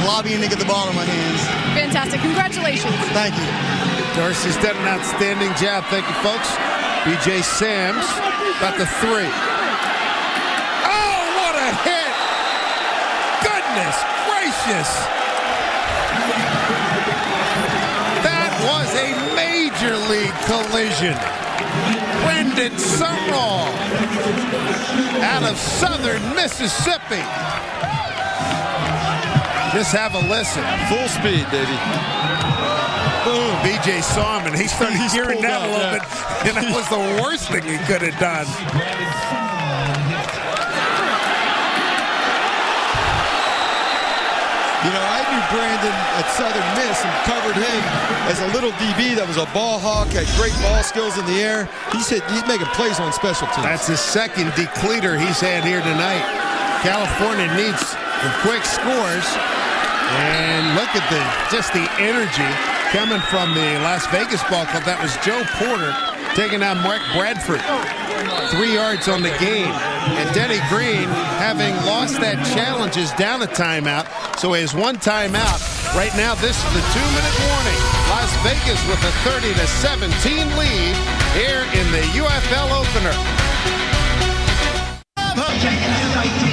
lobbying to get the ball in my hands. Fantastic. Congratulations. Thank you. Dorsey's done an outstanding job. Thank you, folks. B.J. Sams got the 3. Oh, what a hit! Goodness gracious! That was a major league collision. Brendan Sumrall out of southern Mississippi. Just have a listen. Full speed, baby. Boom. BJ saw him, and he started gearing down a little bit, and that was the worst thing he could have done. You know, I knew Brandon at Southern Miss and covered him as a little DB that was a ball hawk, had great ball skills in the air. He's making plays on special teams. That's his second decleater he's had here tonight. California needs some quick scores. And look at just the energy coming from the Las Vegas Ball Club. That was Joe Porter taking out Mark Bradford. 3 yards on the game. And Denny Green, having lost that challenge, is down a timeout. So he has 1 timeout. Right now, this is the 2-minute warning. Las Vegas with a 30-17 lead here in the UFL opener.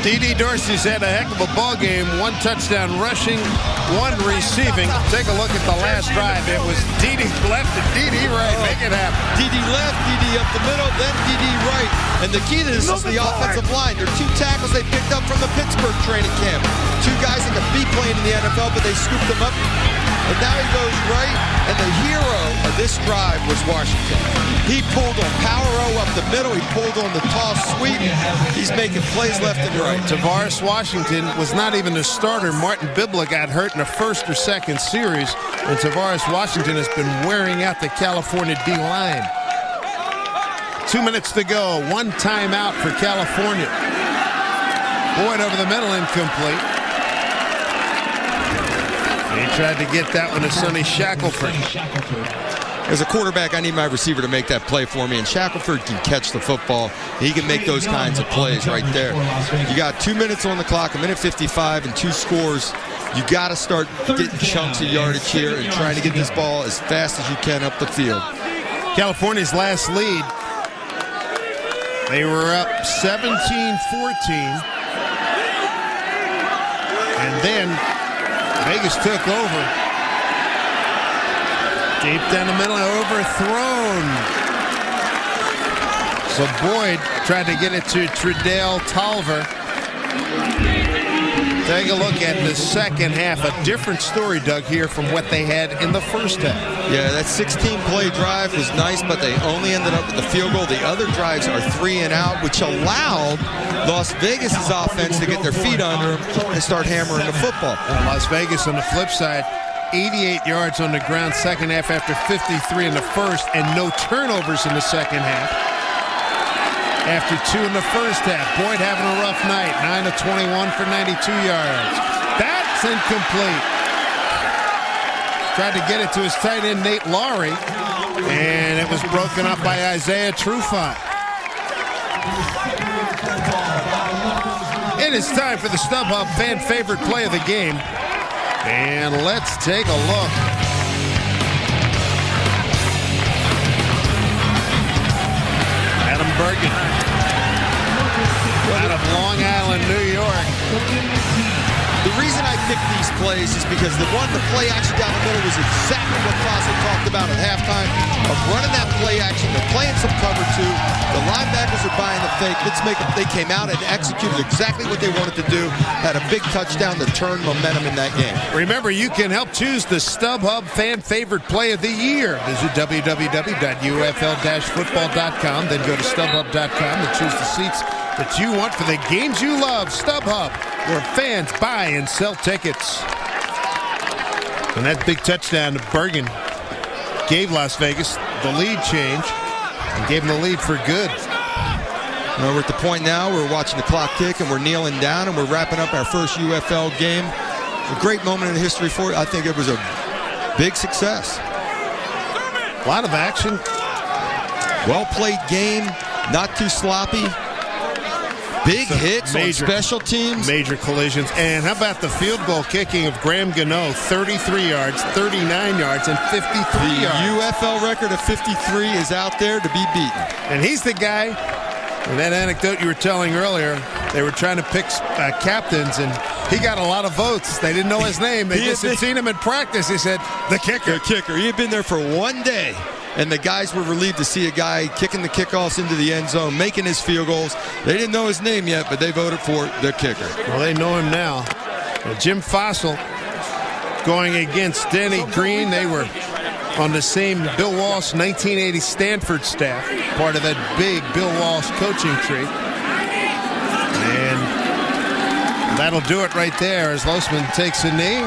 D.D. Dorsey's had a heck of a ball game. 1 touchdown rushing, 1 receiving. Take a look at the last drive. It was D.D. left and D.D. right. Make it happen. D.D. left, D.D. up the middle, then D.D. right. And the key to this is the offensive line. There are 2 tackles they picked up from the Pittsburgh training camp. 2 guys that could be playing in the NFL, but they scooped them up. And now he goes right, and the hero of this drive was Washington. He pulled on power O up the middle. He pulled on the toss sweep. He's making plays left and right. Tavares Washington was not even the starter. Martin Bibla got hurt in the first or second series, and Tavares Washington has been wearing out the California D-line. 2 minutes to go. 1 timeout for California. Boyd over the middle, incomplete. He tried to get that one to Sonny Shackelford. As a quarterback, I need my receiver to make that play for me, and Shackelford can catch the football. He can make those kinds of plays right there. You got 2 minutes on the clock, 1:55, and 2 scores. You got to start getting chunks of yardage here and trying to get this ball as fast as you can up the field. California's last lead, they were up 17-14, and then Vegas took over. Deep down the middle, overthrown. So Boyd tried to get it to Tredale Tolver. Take a look at the second half. A different story, Doug, here from what they had in the first half. Yeah, that 16-play drive was nice, but they only ended up with the field goal. The other drives are 3 and out, which allowed Las Vegas's offense to get their feet under them and start hammering the football. Las Vegas on the flip side, 88 yards on the ground second half after 53 in the first, and no turnovers in the second half. After 2 in the first half, Boyd having a rough night, 9 of 21 for 92 yards. That's incomplete. Tried to get it to his tight end, Nate Lowry, and it was broken up by Isaiah Trufant. It is time for the StubHub fan favorite play of the game. And let's take a look. Adam Bergen out of Long Island, New York. The reason I picked these plays is because the play action down the middle was exactly what Fossil talked about at halftime of running that play action. They're playing some cover 2. The linebackers are buying the fake. They came out and executed exactly what they wanted to do. Had a big touchdown to turn momentum in that game. Remember, you can help choose the StubHub fan favorite play of the year. Visit www.ufl-football.com. Then go to StubHub.com and choose the seats that you want for the games you love. StubHub, where fans buy and sell tickets. And that big touchdown to Bergen gave Las Vegas the lead change and gave them the lead for good. We're at the point now, we're watching the clock tick, and we're kneeling down, and we're wrapping up our first UFL game. A great moment in history for it. I think it was a big success. A lot of action. Well-played game, not too sloppy. Big hits on special teams. Major collisions. And how about the field goal kicking of Graham Gano? 33 yards, 39 yards, and 53 yards. UFL record of 53 is out there to be beaten. And he's the guy, in that anecdote you were telling earlier, they were trying to pick captains, and he got a lot of votes. They didn't know his name. They just had seen him in practice. He said, the kicker. The kicker. He had been there for one day. And the guys were relieved to see a guy kicking the kickoffs into the end zone, making his field goals. They didn't know his name yet, but they voted for the kicker. Well, they know him now. Jim Fossil going against Denny Green. They were on the same Bill Walsh 1980 Stanford staff, part of that big Bill Walsh coaching tree. And that'll do it right there as Losman takes a knee.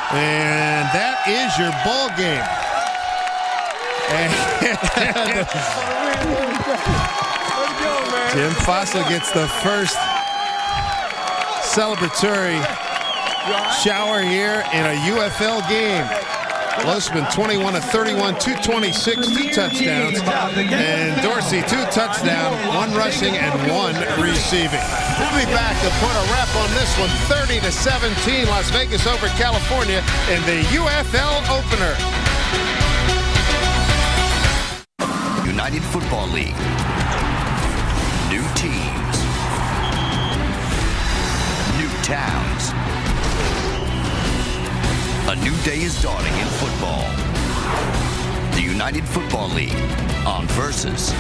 And that is your ball game. Jim Fossil gets the first celebratory shower here in a UFL game. Losman 21 of 31, 226, 2 touchdowns, and Dorsey 2 touchdowns, 1 rushing and 1 receiving. We'll be back to put a wrap on this one. 30-17, Las Vegas over California in the UFL opener. United Football League. New teams. New towns. A new day is dawning in football. The United Football League on Versus.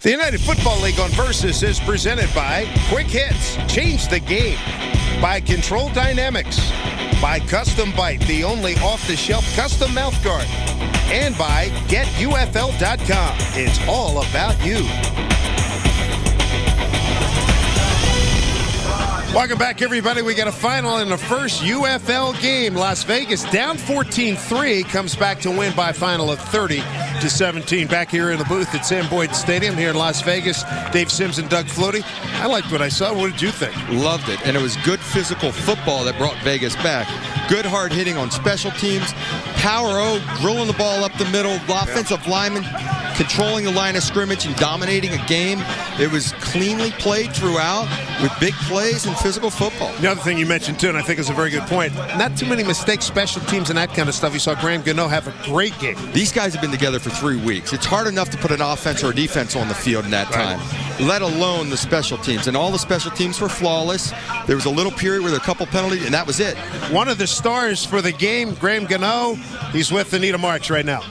The United Football League on Versus is presented by Quick Hits, change the game. By Control Dynamics. By Custom Bite, the only off-the-shelf custom mouthguard. And by GetUFL.com. It's all about you. Welcome back, everybody. We got a final in the first UFL game. Las Vegas down 14-3, comes back to win by a final of 30-17. Back here in the booth at Sam Boyd Stadium here in Las Vegas. Dave Sims and Doug Flutie. I liked what I saw. What did you think? Loved it. And it was good physical football that brought Vegas back. Good hard hitting on special teams. Power O, drilling the ball up the middle. Offensive linemen controlling the line of scrimmage and dominating a game. It was cleanly played throughout with big plays and physical football. The other thing you mentioned, too, and I think is a very good point, not too many mistakes, special teams, and that kind of stuff. You saw Graham Gano have a great game. These guys have been together for 3 weeks. It's hard enough to put an offense or a defense on the field in that time, let alone the special teams. And all the special teams were flawless. There was a little period with a couple penalties, and that was it. One of the stars for the game, Graham Gano, he's with Anita Marks right now.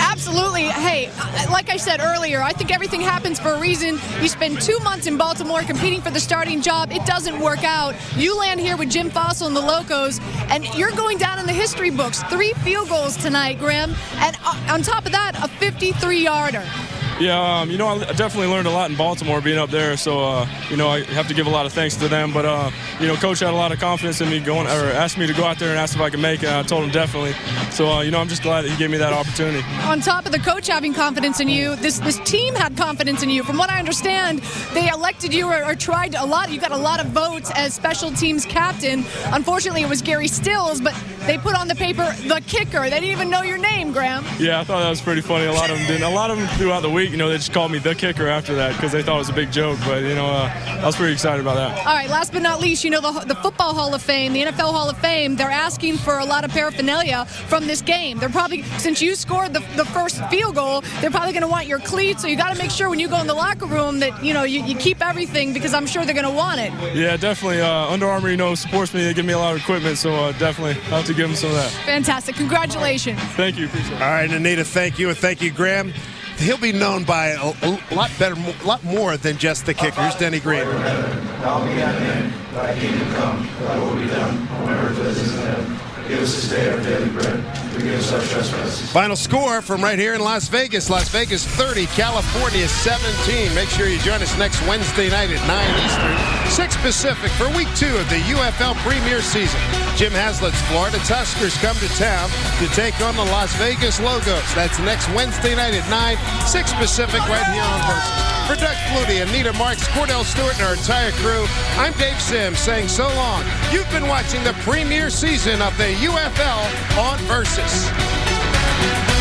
Absolutely. Hey, like I said earlier, I think everything happens for a reason. You spend 2 months in Baltimore competing for the starting job. It doesn't work out. You land here with Jim Fossil and the Locos, and you're going down in the history books. 3 field goals tonight, Graham, and on top of that, a 53-yarder. Yeah, I definitely learned a lot in Baltimore being up there, so, I have to give a lot of thanks to them. But, Coach had a lot of confidence in me asked me to go out there and asked if I could make it, and I told him definitely. So, I'm just glad that he gave me that opportunity. On top of the coach having confidence in you, this team had confidence in you. From what I understand, they elected you or tried a lot. You got a lot of votes as special teams captain. Unfortunately, it was Gary Stills, but they put on the paper the kicker. They didn't even know your name, Graham. Yeah, I thought that was pretty funny. A lot of them didn't. A lot of them throughout the week, they just called me the kicker after that because they thought it was a big joke. But, I was pretty excited about that. All right, last but not least, the Football Hall of Fame, the NFL Hall of Fame, they're asking for a lot of paraphernalia from this game. They're probably, since you scored the first field goal, they're probably going to want your cleats. So you got to make sure when you go in the locker room that, you keep everything because I'm sure they're going to want it. Yeah, definitely. Under Armour, supports me. They give me a lot of equipment, so definitely I'll have to give them some of that. Fantastic. Congratulations. Thank you. Appreciate it. All right, Anita, thank you, and thank you, Graham. He'll be known by a lot more than just the kicker. Here's Denny Green. Give us this day our daily bread. Forgive us our trespasses. Final score from right here in Las Vegas. Las Vegas 30, California 17. Make sure you join us next Wednesday night at 9 Eastern, 6 Pacific for Week 2 of the UFL Premier Season. Jim Haslett's Florida Tuskers come to town to take on the Las Vegas Logos. That's next Wednesday night at 9, 6 Pacific right here on Versus. For Doug Flutie, Anita Marks, Cordell Stewart, and our entire crew, I'm Dave Sims saying so long. You've been watching the premier season of the UFL on Versus.